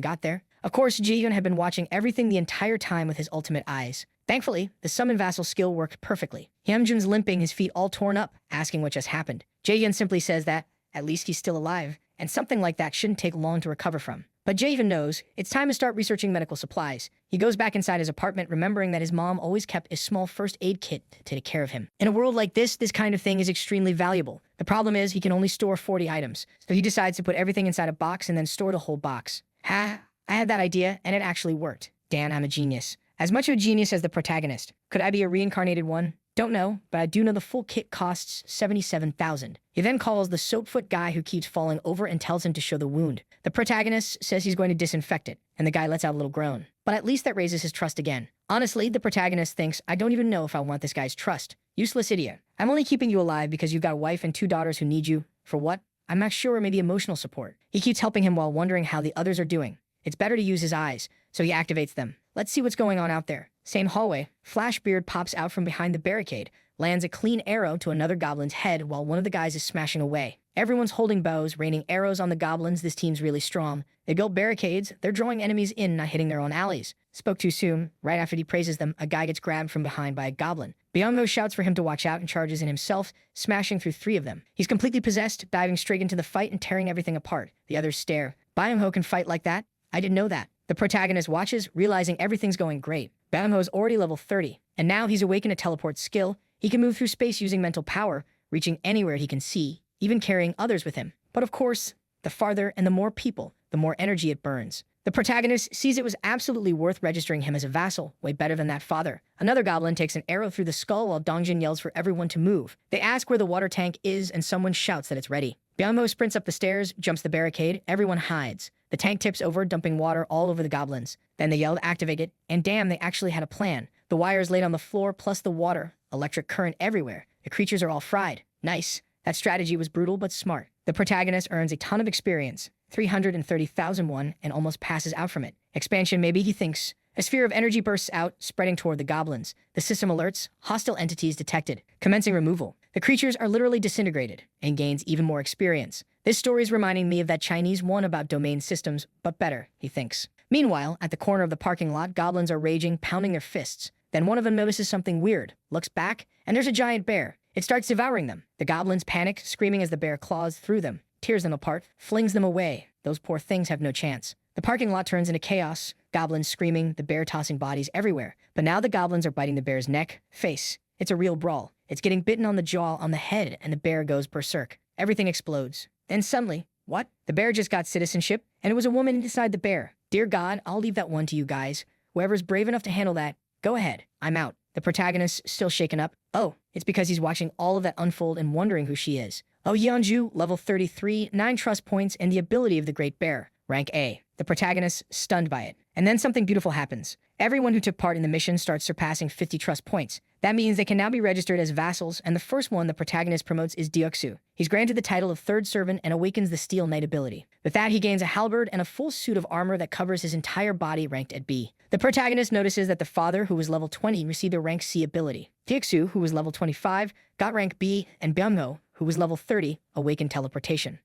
got there. Of course, Jaehyun had been watching everything the entire time with his ultimate eyes. Thankfully, the summon vassal skill worked perfectly. Hyunjin's limping, his feet all torn up, asking what just happened. Jaehyun simply says that, at least he's still alive, and something like that shouldn't take long to recover from. But Jaehyun knows it's time to start researching medical supplies. He goes back inside his apartment, remembering that his mom always kept a small first aid kit to take care of him. In a world like this kind of thing is extremely valuable. The problem is he can only store 40 items, so he decides to put everything inside a box and then store the whole box. I had that idea, and it actually worked. Dan, I'm a genius. As much of a genius as the protagonist. Could I be a reincarnated one? Don't know, but I do know the full kit costs $77,000. He then calls the soapfoot guy who keeps falling over and tells him to show the wound. The protagonist says he's going to disinfect it, and the guy lets out a little groan. But at least that raises his trust again. Honestly, the protagonist thinks, I don't even know if I want this guy's trust. Useless idiot. I'm only keeping you alive because you've got a wife and 2 daughters who need you. For what? I'm not sure, maybe emotional support. He keeps helping him while wondering how the others are doing. It's better to use his eyes, so he activates them. Let's see what's going on out there. Same hallway, Flashbeard pops out from behind the barricade, lands a clean arrow to another goblin's head while one of the guys is smashing away. Everyone's holding bows, raining arrows on the goblins. This team's really strong. They built barricades. They're drawing enemies in, not hitting their own allies. Spoke too soon. Right after he praises them, a guy gets grabbed from behind by a goblin. Byung-ho shouts for him to watch out and charges in himself, smashing through 3 of them. He's completely possessed, diving straight into the fight and tearing everything apart. The others stare. Byung-ho can fight like that? I didn't know that. The protagonist watches, realizing everything's going great. Byung-ho's already level 30, and now he's awakened a teleport skill. He can move through space using mental power, reaching anywhere he can see, even carrying others with him. But of course, the farther and the more people, the more energy it burns. The protagonist sees it was absolutely worth registering him as a vassal, way better than that father. Another goblin takes an arrow through the skull while Dongjin yells for everyone to move. They ask where the water tank is and someone shouts that it's ready. Byung-ho sprints up the stairs, jumps the barricade, everyone hides. The tank tips over, dumping water all over the goblins. Then they yell to activate it, and damn, they actually had a plan. The wires laid on the floor plus the water, electric current everywhere. The creatures are all fried. Nice. That strategy was brutal but smart. The protagonist earns a ton of experience, 330,000 won, and almost passes out from it. Expansion maybe, he thinks. A sphere of energy bursts out, spreading toward the goblins. The system alerts, hostile entities detected, commencing removal. The creatures are literally disintegrated, and gains even more experience. This story is reminding me of that Chinese one about domain systems, but better, he thinks. Meanwhile, at the corner of the parking lot, goblins are raging, pounding their fists. Then one of them notices something weird, looks back, and there's a giant bear. It starts devouring them. The goblins panic, screaming as the bear claws through them, tears them apart, flings them away. Those poor things have no chance. The parking lot turns into chaos, goblins screaming, the bear tossing bodies everywhere. But now the goblins are biting the bear's neck, face. It's a real brawl. It's getting bitten on the jaw, on the head, and the bear goes berserk. Everything explodes. Then suddenly, what? The bear just got citizenship, and it was a woman inside the bear. Dear God, I'll leave that one to you guys. Whoever's brave enough to handle that, go ahead. I'm out. The protagonist still shaken up. Oh, it's because he's watching all of that unfold and wondering who she is. Oh, Yeonju, level 33, 9 trust points, and the ability of the Great Bear. Rank A. The protagonist stunned by it. And then something beautiful happens. Everyone who took part in the mission starts surpassing 50 trust points. That means they can now be registered as vassals, and the first one the protagonist promotes is Deoksu. He's granted the title of Third Servant and awakens the Steel Knight ability. With that, he gains a halberd and a full suit of armor that covers his entire body, ranked at B. The protagonist notices that the father, who was level 20, received a rank C ability. Deoksu, who was level 25, got rank B, and Byung-ho, who was level 30, awakened teleportation.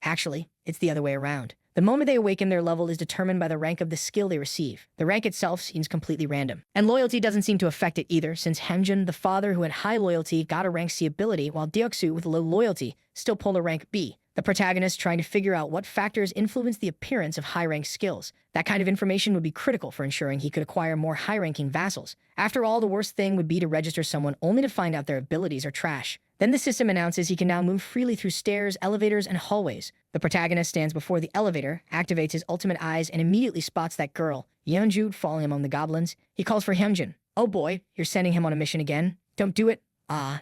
Actually, it's the other way around. The moment they awaken, their level is determined by the rank of the skill they receive. The rank itself seems completely random. And loyalty doesn't seem to affect it either, since Hyunjin, the father who had high loyalty, got a rank C ability, while Deoksu, with low loyalty, still pulled a rank B. The protagonist trying to figure out what factors influence the appearance of high-rank skills. That kind of information would be critical for ensuring he could acquire more high-ranking vassals. After all, the worst thing would be to register someone only to find out their abilities are trash. Then the system announces he can now move freely through stairs, elevators, and hallways. The protagonist stands before the elevator, activates his ultimate eyes, and immediately spots that girl, Yeonju, falling among the goblins. He calls for Hyunjin. Oh boy, you're sending him on a mission again? Don't do it.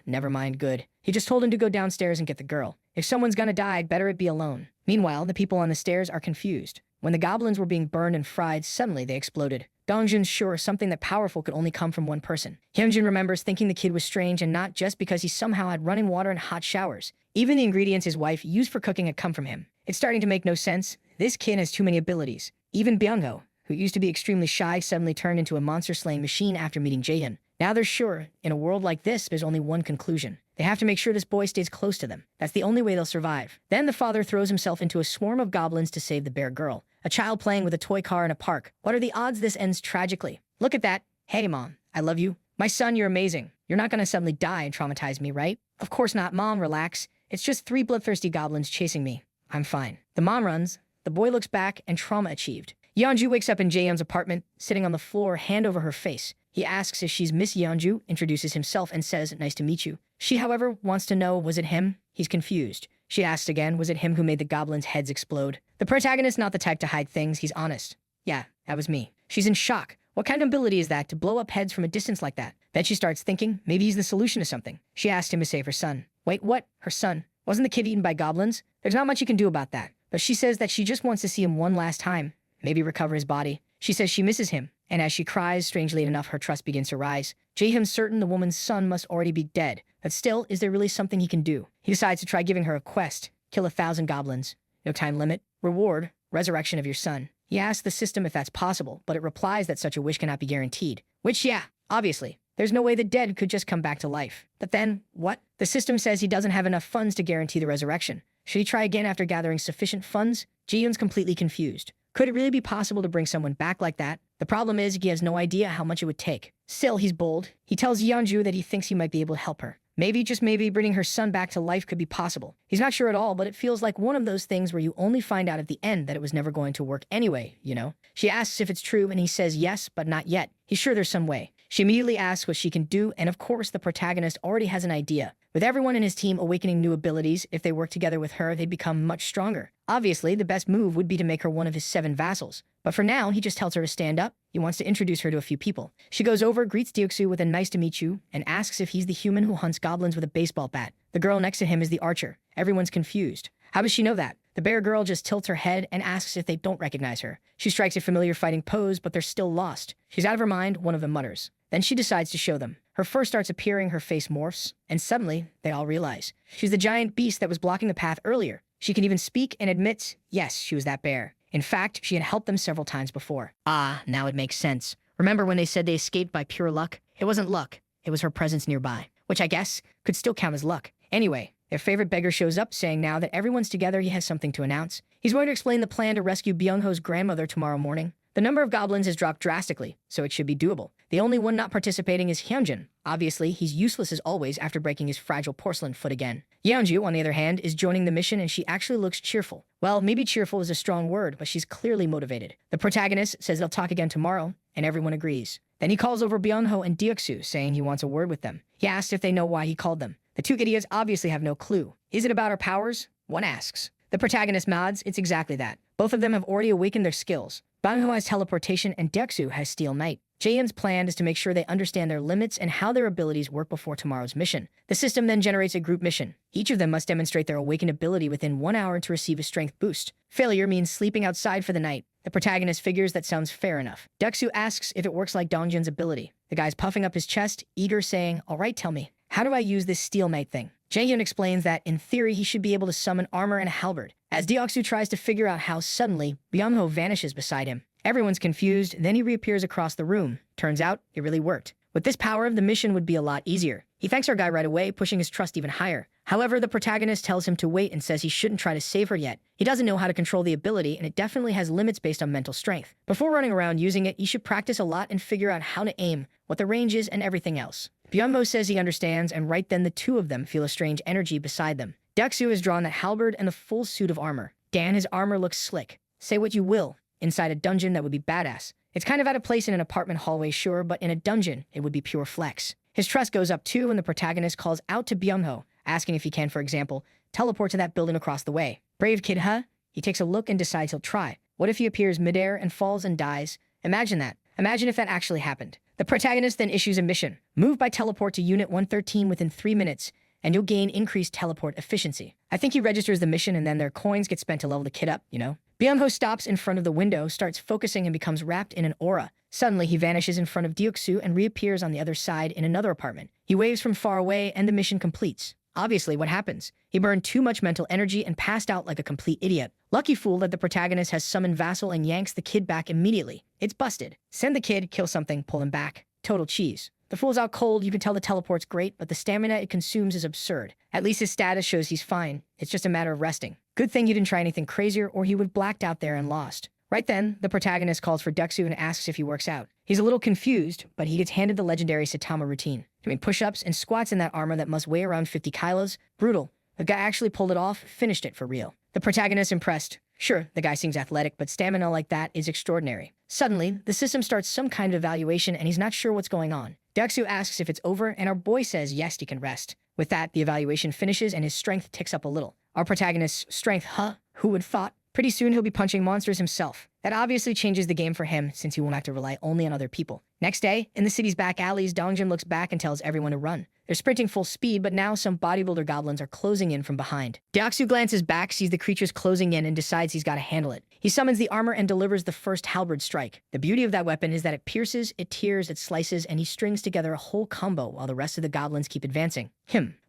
Never mind, good. He just told him to go downstairs and get the girl. If someone's gonna die, better it be alone. Meanwhile, the people on the stairs are confused. When the goblins were being burned and fried, suddenly they exploded. Dongjin's sure something that powerful could only come from one person. Hyunjin remembers thinking the kid was strange, and not just because he somehow had running water and hot showers. Even the ingredients his wife used for cooking had come from him. It's starting to make no sense. This kid has too many abilities. Even Byung-ho, who used to be extremely shy, suddenly turned into a monster-slaying machine after meeting Jaehyun. Now they're sure, in a world like this, there's only one conclusion. They have to make sure this boy stays close to them. That's the only way they'll survive. Then the father throws himself into a swarm of goblins to save the bear girl. A child playing with a toy car in a park. What are the odds this ends tragically? Look at that. Hey, Mom. I love you. My son, you're amazing. You're not gonna suddenly die and traumatize me, right? Of course not, Mom. Relax. It's just 3 bloodthirsty goblins chasing me. I'm fine. The mom runs. The boy looks back, and trauma achieved. Yeonju wakes up in Jaehyun's apartment, sitting on the floor, hand over her face. He asks if she's Miss Yeonju, introduces himself, and says, nice to meet you. She, however, wants to know, was it him? He's confused. She asks again, was it him who made the goblins' heads explode? The protagonist's not the type to hide things, he's honest. Yeah, that was me. She's in shock. What kind of ability is that, to blow up heads from a distance like that? Then she starts thinking, maybe he's the solution to something. She asked him to save her son. Wait, what? Her son? Wasn't the kid eaten by goblins? There's not much you can do about that. But she says that she just wants to see him one last time. Maybe recover his body. She says she misses him. And as she cries, strangely enough, her trust begins to rise. Jaehyun's certain the woman's son must already be dead. But still, is there really something he can do? He decides to try giving her a quest. Kill 1,000 goblins. No time limit. Reward, resurrection of your son. He asks the system if that's possible, but it replies that such a wish cannot be guaranteed. Which, yeah, obviously. There's no way the dead could just come back to life. But then, what? The system says he doesn't have enough funds to guarantee the resurrection. Should he try again after gathering sufficient funds? Ji-yoon's completely confused. Could it really be possible to bring someone back like that? The problem is he has no idea how much it would take. Still, he's bold. He tells Yeonju that he thinks he might be able to help her. Maybe, just maybe, bringing her son back to life could be possible. He's not sure at all, but it feels like one of those things where you only find out at the end that it was never going to work anyway, you know? She asks if it's true, and he says yes, but not yet. He's sure there's some way. She immediately asks what she can do, and of course, the protagonist already has an idea. With everyone in his team awakening new abilities, if they work together with her, they'd become much stronger. Obviously, the best move would be to make her one of his 7 vassals. But for now, he just tells her to stand up. He wants to introduce her to a few people. She goes over, greets Deoksu with a nice to meet you, and asks if he's the human who hunts goblins with a baseball bat. The girl next to him is the archer. Everyone's confused. How does she know that? The bear girl just tilts her head and asks if they don't recognize her. She strikes a familiar fighting pose, but they're still lost. She's out of her mind, one of them mutters. Then she decides to show them. Her fur starts appearing, her face morphs, and suddenly, they all realize. She's the giant beast that was blocking the path earlier. She can even speak and admits, yes, she was that bear. In fact, she had helped them several times before. Ah, now it makes sense. Remember when they said they escaped by pure luck? It wasn't luck. It was her presence nearby, which I guess could still count as luck. Anyway, their favorite beggar shows up, saying now that everyone's together, he has something to announce. He's going to explain the plan to rescue Byung-ho's grandmother tomorrow morning. The number of goblins has dropped drastically, so it should be doable. The only one not participating is Hyunjin. Obviously, he's useless as always after breaking his fragile porcelain foot again. Yeonju, on the other hand, is joining the mission and she actually looks cheerful. Well, maybe cheerful is a strong word, but she's clearly motivated. The protagonist says they'll talk again tomorrow, and everyone agrees. Then he calls over Byung-ho and Deoksu, saying he wants a word with them. He asks if they know why he called them. The 2 idiots obviously have no clue. Is it about her powers? One asks. The protagonist nods. It's exactly that. Both of them have already awakened their skills. Byung-ho has teleportation and Deoksu has Steel Knight. Jaehyun's plan is to make sure they understand their limits and how their abilities work before tomorrow's mission. The system then generates a group mission. Each of them must demonstrate their awakened ability within 1 hour to receive a strength boost. Failure means sleeping outside for the night. The protagonist figures that sounds fair enough. Deoksu asks if it works like Dongjin's ability. The guy's puffing up his chest, eager, saying, all right, tell me, how do I use this Steel Knight thing? Jaehyun explains that, in theory, he should be able to summon armor and a halberd. As Deoksu tries to figure out how, suddenly, Byung-ho vanishes beside him. Everyone's confused, then he reappears across the room. Turns out, it really worked. With this power, the mission would be a lot easier. He thanks our guy right away, pushing his trust even higher. However, the protagonist tells him to wait and says he shouldn't try to save her yet. He doesn't know how to control the ability, and it definitely has limits based on mental strength. Before running around using it, you should practice a lot and figure out how to aim, what the range is, and everything else. Byung-ho says he understands, and right then the 2 of them feel a strange energy beside them. Deoksu has drawn the halberd and the full suit of armor. Dan, his armor looks slick. Say what you will. Inside a dungeon, that would be badass. It's kind of out of place in an apartment hallway, sure, but in a dungeon, it would be pure flex. His trust goes up too when the protagonist calls out to Byung-ho, asking if he can, for example, teleport to that building across the way. Brave kid, huh? He takes a look and decides he'll try. What if he appears midair and falls and dies? Imagine that. Imagine if that actually happened. The protagonist then issues a mission. Move by teleport to Unit 113 within 3 minutes, and you'll gain increased teleport efficiency. I think he registers the mission and then their coins get spent to level the kid up, you know? Byung-ho stops in front of the window, starts focusing and becomes wrapped in an aura. Suddenly, he vanishes in front of Deoksu and reappears on the other side in another apartment. He waves from far away and the mission completes. Obviously, what happens? He burned too much mental energy and passed out like a complete idiot. Lucky fool that the protagonist has summoned Vassal and yanks the kid back immediately. It's busted. Send the kid, kill something, pull him back. Total cheese. The fool's out cold, you can tell the teleport's great, but the stamina it consumes is absurd. At least his status shows he's fine. It's just a matter of resting. Good thing you didn't try anything crazier or he would have blacked out there and lost. Right then, the protagonist calls for Deoksu and asks if he works out. He's a little confused, but he gets handed the legendary Saitama routine. Doing push-ups and squats in that armor that must weigh around 50 kilos. Brutal. The guy actually pulled it off, finished it for real. The protagonist impressed. Sure, the guy seems athletic, but stamina like that is extraordinary. Suddenly, the system starts some kind of evaluation and he's not sure what's going on. Deoksu asks if it's over and our boy says yes, he can rest. With that, the evaluation finishes and his strength ticks up a little. Our protagonist's strength, huh? Who would thought? Pretty soon he'll be punching monsters himself. That obviously changes the game for him since he won't have to rely only on other people. Next day, in the city's back alleys, Dongjin looks back and tells everyone to run. They're sprinting full speed, but now some bodybuilder goblins are closing in from behind. Deoksu glances back, sees the creatures closing in, and decides he's got to handle it. He summons the armor and delivers the first halberd strike. The beauty of that weapon is that it pierces, it tears, it slices, and he strings together a whole combo while the rest of the goblins keep advancing.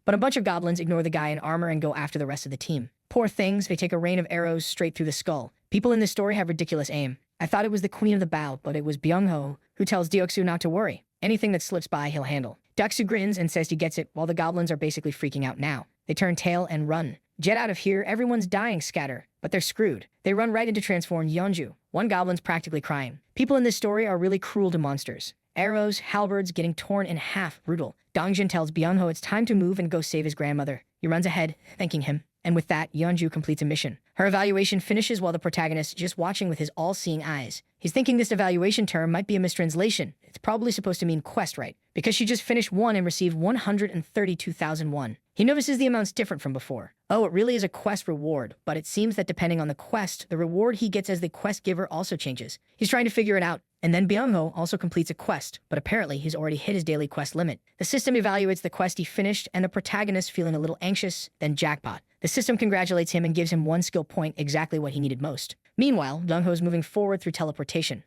But a bunch of goblins ignore the guy in armor and go after the rest of the team. Poor things, they take a rain of arrows straight through the skull. People in this story have ridiculous aim. I thought it was the queen of the bow, but it was Byung-ho, who tells Deoksu not to worry. Anything that slips by, he'll handle. Deok-soo grins and says he gets it, while the goblins are basically freaking out now. They turn tail and run. Jet out of here, everyone's dying scatter, but they're screwed. They run right into transformed Yeonju. One goblin's practically crying. People in this story are really cruel to monsters. Arrows, halberds getting torn in half, brutal. Dongjin tells Byung-ho it's time to move and go save his grandmother. He runs ahead, thanking him. And with that, Yeonju completes a mission. Her evaluation finishes while the protagonist is just watching with his all-seeing eyes. He's thinking this evaluation term might be a mistranslation. It's probably supposed to mean quest, right? Because she just finished one and received 132,001. He notices the amount's different from before. Oh, it really is a quest reward, but it seems that depending on the quest, the reward he gets as the quest giver also changes. He's trying to figure it out. And then Byung-ho also completes a quest, but apparently he's already hit his daily quest limit. The system evaluates the quest he finished, and the protagonist feeling a little anxious, then jackpot. The system congratulates him and gives him one skill point, exactly what he needed most. Meanwhile, Byung-ho is moving forward through teleportation.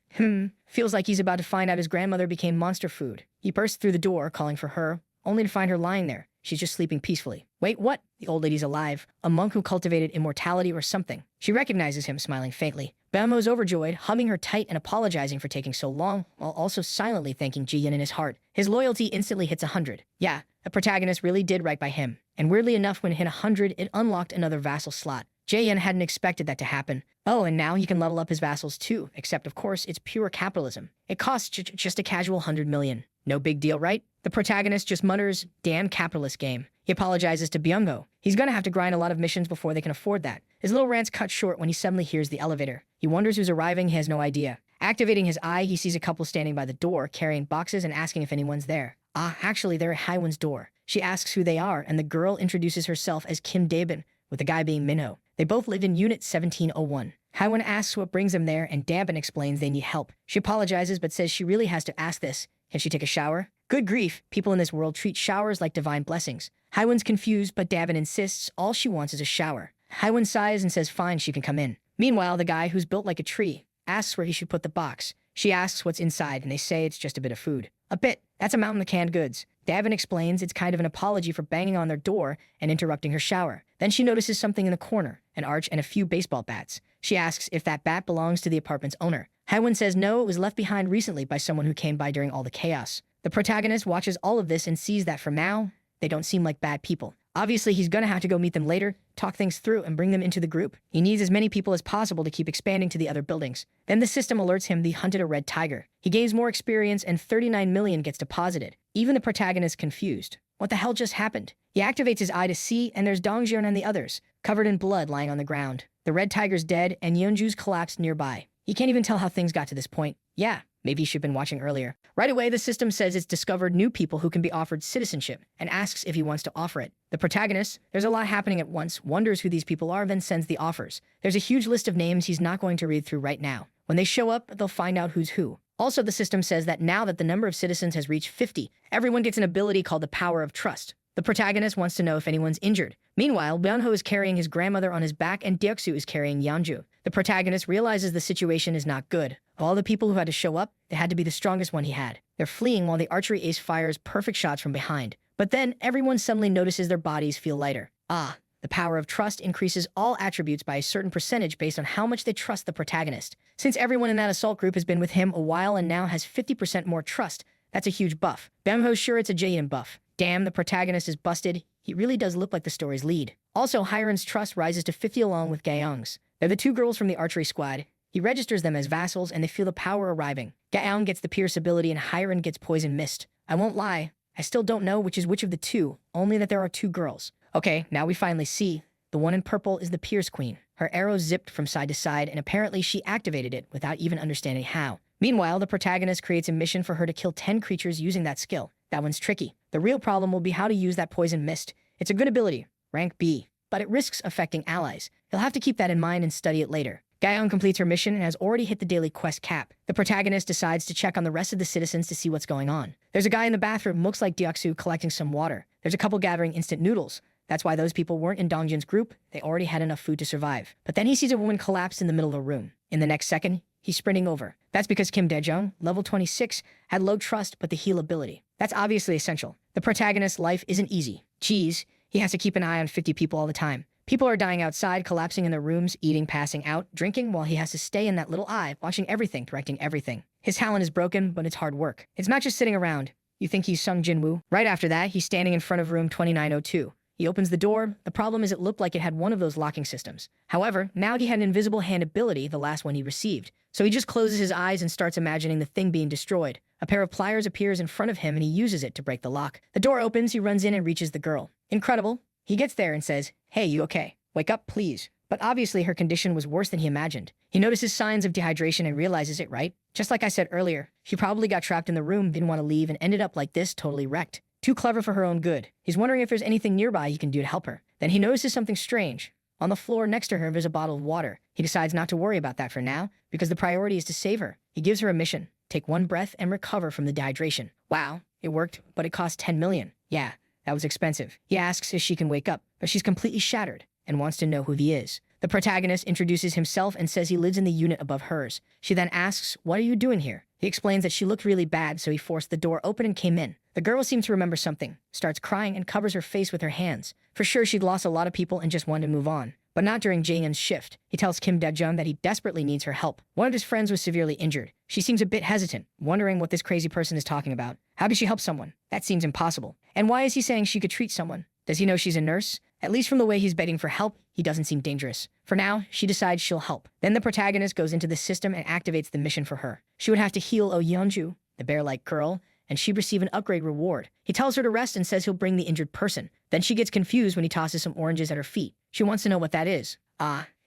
Feels like he's about to find out his grandmother became monster food. He bursts through the door, calling for her, only to find her lying there. She's just sleeping peacefully. Wait, what? The old lady's alive. A monk who cultivated immortality or something. She recognizes him, smiling faintly. Byung-ho's overjoyed, hugging her tight and apologizing for taking so long, while also silently thanking Ji-yeon in his heart. His loyalty instantly hits 100. Yeah, the protagonist really did right by him. And weirdly enough, when it hit 100, it unlocked another vassal slot. Ji-yeon hadn't expected that to happen. Oh, and now he can level up his vassals too, except of course, it's pure capitalism. It costs just a casual 100 million. No big deal, right? The protagonist just mutters, damn capitalist game. He apologizes to Byung-ho. He's gonna have to grind a lot of missions before they can afford that. His little rant's cut short when he suddenly hears the elevator. He wonders who's arriving, he has no idea. Activating his eye, he sees a couple standing by the door, carrying boxes and asking if anyone's there. Actually, they're at Haiwon's door. She asks who they are, and the girl introduces herself as Kim Daebin, with the guy being Minho. They both lived in Unit 1701. Haiwon asks what brings them there, and Daebin explains they need help. She apologizes, but says she really has to ask this. Can she take a shower? Good grief, people in this world treat showers like divine blessings. Haiwon's confused, but Daebin insists all she wants is a shower. Haiwon sighs and says fine, she can come in. Meanwhile, the guy, who's built like a tree, asks where he should put the box. She asks what's inside, and they say it's just a bit of food. A bit? That's a mountain of canned goods. Daebin explains it's kind of an apology for banging on their door and interrupting her shower. Then she notices something in the corner, an arch and a few baseball bats. She asks if that bat belongs to the apartment's owner. Haiwon says no, it was left behind recently by someone who came by during all the chaos. The protagonist watches all of this and sees that for now, they don't seem like bad people. Obviously, he's gonna have to go meet them later, talk things through, and bring them into the group. He needs as many people as possible to keep expanding to the other buildings. Then the system alerts him they hunted a red tiger. He gains more experience and 39 million gets deposited. Even the protagonist confused. What the hell just happened? He activates his eye to see, and there's Dongjin and the others, covered in blood lying on the ground. The red tiger's dead, and Yeonju's collapsed nearby. He can't even tell how things got to this point. Yeah, maybe he should have been watching earlier. Right away, the system says it's discovered new people who can be offered citizenship, and asks if he wants to offer it. The protagonist, there's a lot happening at once, wonders who these people are, then sends the offers. There's a huge list of names he's not going to read through right now. When they show up, they'll find out who's who. Also, the system says that now that the number of citizens has reached 50, everyone gets an ability called the Power of Trust. The protagonist wants to know if anyone's injured. Meanwhile, Byung-ho is carrying his grandmother on his back, and Deok-soo is carrying Yeonju. The protagonist realizes the situation is not good. Of all the people who had to show up, it had to be the strongest one he had. They're fleeing while the archery ace fires perfect shots from behind. But then, everyone suddenly notices their bodies feel lighter. The power of trust increases all attributes by a certain percentage based on how much they trust the protagonist. Since everyone in that assault group has been with him a while and now has 50% more trust, that's a huge buff. Byung-ho's sure it's a Jaein buff. Damn, the protagonist is busted. He really does look like the story's lead. Also, Hiren's trust rises to 50 along with Gaeung's. They're the two girls from the archery squad. He registers them as vassals, and they feel the power arriving. Gaeung gets the pierce ability, and Hiren gets poison mist. I won't lie, I still don't know which is which of the two, only that there are two girls. Okay, now we finally see. The one in purple is the Pierce Queen. Her arrow zipped from side to side, and apparently she activated it without even understanding how. Meanwhile, the protagonist creates a mission for her to kill 10 creatures using that skill. That one's tricky. The real problem will be how to use that poison mist. It's a good ability, rank B, but it risks affecting allies. He'll have to keep that in mind and study it later. Gaeung completes her mission and has already hit the daily quest cap. The protagonist decides to check on the rest of the citizens to see what's going on. There's a guy in the bathroom, looks like Deok-soo, collecting some water. There's a couple gathering instant noodles. That's why those people weren't in Dongjin's group. They already had enough food to survive. But then he sees a woman collapse in the middle of the room. In the next second, he's sprinting over. That's because Kim Dae-jung, level 26, had low trust but the heal ability. That's obviously essential. The protagonist's life isn't easy. Geez, he has to keep an eye on 50 people all the time. People are dying outside, collapsing in their rooms, eating, passing out, drinking, while he has to stay in that little eye, watching everything, directing everything. His talent is broken, but it's hard work. It's not just sitting around. You think he's Sung Jin-woo? Right after that, he's standing in front of room 2902. He opens the door. The problem is it looked like it had one of those locking systems. However, now he had an invisible hand ability, the last one he received. So he just closes his eyes and starts imagining the thing being destroyed. A pair of pliers appears in front of him and he uses it to break the lock. The door opens, he runs in and reaches the girl. Incredible. He gets there and says, "Hey, you okay? Wake up, please." But obviously her condition was worse than he imagined. He notices signs of dehydration and realizes it, right? Just like I said earlier, she probably got trapped in the room, didn't want to leave, and ended up like this, totally wrecked. Too clever for her own good. He's wondering if there's anything nearby he can do to help her. Then he notices something strange. On the floor next to her, there's a bottle of water. He decides not to worry about that for now, because the priority is to save her. He gives her a mission. Take one breath and recover from the dehydration. Wow, it worked, but it cost 10 million. Yeah, that was expensive. He asks if she can wake up, but she's completely shattered and wants to know who he is. The protagonist introduces himself and says he lives in the unit above hers. She then asks, "What are you doing here?" He explains that she looked really bad, so he forced the door open and came in. The girl seems to remember something, starts crying and covers her face with her hands. For sure she'd lost a lot of people and just wanted to move on. But not during Jae-hyun's shift. He tells Kim Dae-jung that he desperately needs her help. One of his friends was severely injured. She seems a bit hesitant, wondering what this crazy person is talking about. How could she help someone? That seems impossible. And why is he saying she could treat someone? Does he know she's a nurse? At least from the way he's begging for help, he doesn't seem dangerous. For now, she decides she'll help. Then the protagonist goes into the system and activates the mission for her. She would have to heal Oh Yeonju, the bear-like girl, and she'd receive an upgrade reward. He tells her to rest and says he'll bring the injured person. Then she gets confused when he tosses some oranges at her feet. She wants to know what that is.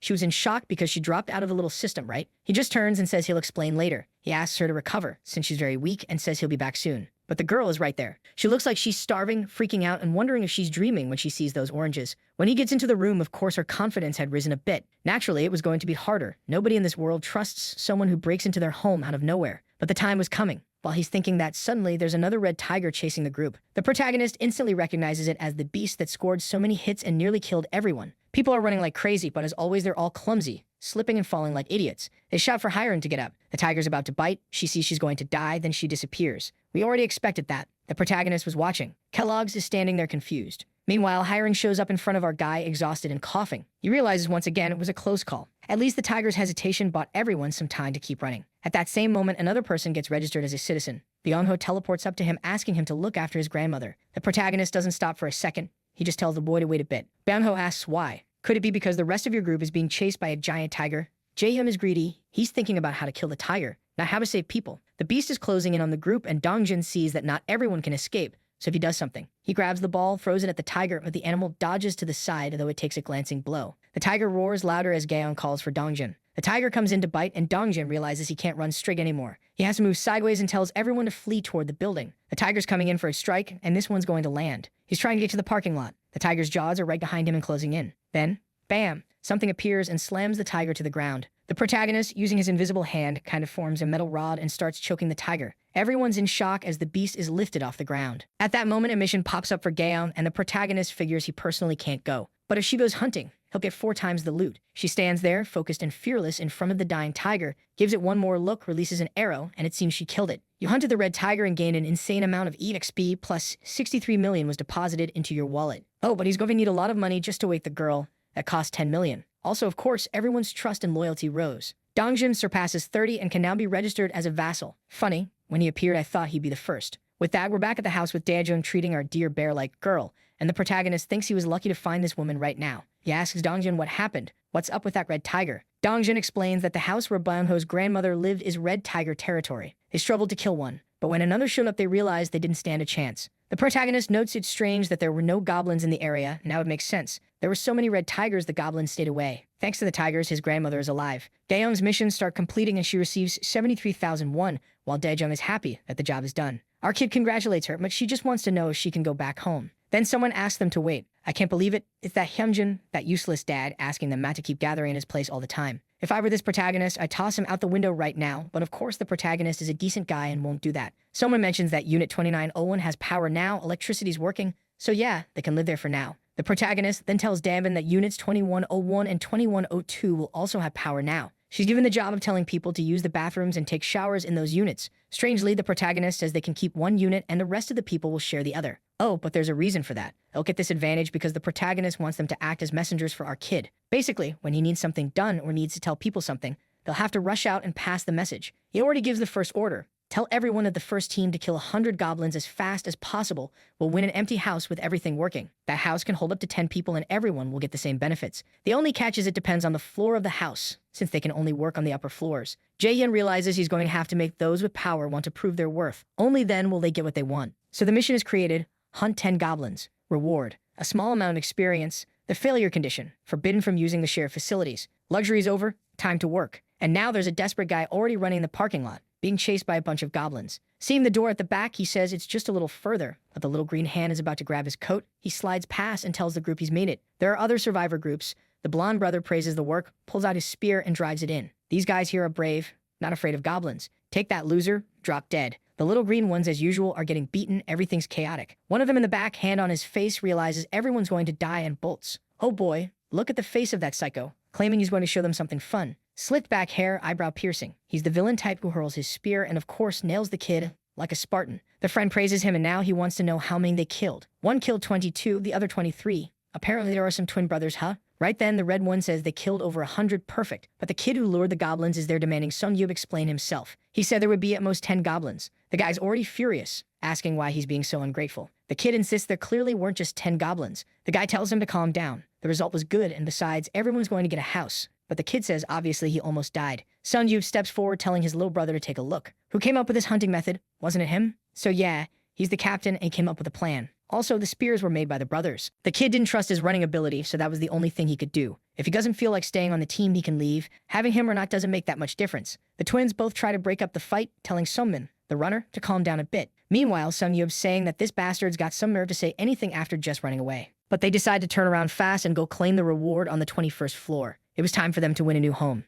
She was in shock because she dropped out of the little system, right? He just turns and says he'll explain later. He asks her to recover, since she's very weak, and says he'll be back soon. But the girl is right there. She looks like she's starving, freaking out, and wondering if she's dreaming when she sees those oranges. When he gets into the room, of course, her confidence had risen a bit. Naturally, it was going to be harder. Nobody in this world trusts someone who breaks into their home out of nowhere. But the time was coming. While he's thinking that, suddenly there's another red tiger chasing the group. The protagonist instantly recognizes it as the beast that scored so many hits and nearly killed everyone. People are running like crazy, but as always, they're all clumsy, slipping and falling like idiots. They shout for Hiren to get up. The tiger's about to bite. She sees she's going to die, then she disappears. We already expected that. The protagonist was watching. Kellogg's is standing there confused. Meanwhile, Hiren shows up in front of our guy, exhausted and coughing. He realizes once again it was a close call. At least the tiger's hesitation bought everyone some time to keep running. At that same moment, another person gets registered as a citizen. Byung-ho teleports up to him, asking him to look after his grandmother. The protagonist doesn't stop for a second. He just tells the boy to wait a bit. Byung-ho asks why. Could it be because the rest of your group is being chased by a giant tiger? Jae-hyun is greedy. He's thinking about how to kill the tiger, not how to save people. The beast is closing in on the group, and Dongjin sees that not everyone can escape, so if he does something. He grabs the ball, throws it at the tiger, but the animal dodges to the side, though it takes a glancing blow. The tiger roars louder as Gaeon calls for Dongjin. The tiger comes in to bite, and Dongjin realizes he can't run straight anymore. He has to move sideways and tells everyone to flee toward the building. The tiger's coming in for a strike, and this one's going to land. He's trying to get to the parking lot. The tiger's jaws are right behind him and closing in. Then, bam! Something appears and slams the tiger to the ground. The protagonist, using his invisible hand, kind of forms a metal rod and starts choking the tiger. Everyone's in shock as the beast is lifted off the ground. At that moment, a mission pops up for Gaeon, and the protagonist figures he personally can't go. But if she goes hunting, he'll get 4 times the loot. She stands there, focused and fearless, in front of the dying tiger, gives it one more look, releases an arrow, and it seems she killed it. You hunted the red tiger and gained an insane amount of EXP, plus 63 million was deposited into your wallet. Oh, but he's going to need a lot of money just to wake the girl. That cost 10 million. Also, of course, everyone's trust and loyalty rose. Dongjin surpasses 30 and can now be registered as a vassal. Funny, when he appeared, I thought he'd be the first. With that, we're back at the house with Dae-jung treating our dear bear-like girl, and the protagonist thinks he was lucky to find this woman right now. He asks Dongjin what happened. What's up with that red tiger? Dongjin explains that the house where Byung-ho's grandmother lived is red tiger territory. They struggled to kill one, but when another showed up, they realized they didn't stand a chance. The protagonist notes it's strange that there were no goblins in the area. Now it makes sense. There were so many red tigers, the goblins stayed away. Thanks to the tigers, his grandmother is alive. Dae-young's missions start completing and she receives 73,001, while Dae-jung is happy that the job is done. Our kid congratulates her, but she just wants to know if she can go back home. Then someone asks them to wait. I can't believe it. It's that Hyunjin, that useless dad, asking them not to keep gathering in his place all the time. If I were this protagonist, I'd toss him out the window right now, but of course the protagonist is a decent guy and won't do that. Someone mentions that Unit 2901 has power now, electricity's working, so yeah, they can live there for now. The protagonist then tells Danvin that Units 2101 and 2102 will also have power now. She's given the job of telling people to use the bathrooms and take showers in those units. Strangely, the protagonist says they can keep one unit and the rest of the people will share the other. Oh, but there's a reason for that. They'll get this advantage because the protagonist wants them to act as messengers for our kid. Basically, when he needs something done or needs to tell people something, they'll have to rush out and pass the message. He already gives the first order. Tell everyone that the first team to kill 100 goblins as fast as possible will win an empty house with everything working. That house can hold up to 10 people and everyone will get the same benefits. The only catch is it depends on the floor of the house, since they can only work on the upper floors. Jae-hyun realizes he's going to have to make those with power want to prove their worth. Only then will they get what they want. So the mission is created: hunt 10 goblins. Reward: a small amount of experience. The failure condition: forbidden from using the shared facilities. Luxury is over, time to work. And now there's a desperate guy already running the parking lot, being chased by a bunch of goblins. Seeing the door at the back, he says it's just a little further, but the little green hand is about to grab his coat. He slides past and tells the group he's made it. There are other survivor groups. The blonde brother praises the work, pulls out his spear, and drives it in. These guys here are brave, not afraid of goblins. Take that, loser. Drop dead. The little green ones, as usual, are getting beaten. Everything's chaotic. One of them in the back, hand on his face, realizes everyone's going to die and bolts. Oh boy, look at the face of that psycho, claiming he's going to show them something fun. Slicked back hair, eyebrow piercing. He's the villain type who hurls his spear and of course nails the kid like a Spartan. The friend praises him and now he wants to know how many they killed. One killed 22, the other 23. Apparently there are some twin brothers, huh? Right then, the red one says they killed over 100 perfect, but the kid who lured the goblins is there demanding Sung-yup explain himself. He said there would be at most 10 goblins. The guy's already furious, asking why he's being so ungrateful. The kid insists there clearly weren't just 10 goblins. The guy tells him to calm down. The result was good, and besides, everyone's going to get a house. But the kid says obviously he almost died. Sung-yup steps forward telling his little brother to take a look. Who came up with this hunting method? Wasn't it him? So yeah, he's the captain and came up with a plan. Also, the spears were made by the brothers. The kid didn't trust his running ability, so that was the only thing he could do. If he doesn't feel like staying on the team, he can leave. Having him or not doesn't make that much difference. The twins both try to break up the fight, telling Sungmin, the runner, to calm down a bit. Meanwhile, Sung-yup saying that this bastard's got some nerve to say anything after just running away. But they decide to turn around fast and go claim the reward on the 21st floor. It was time for them to win a new home.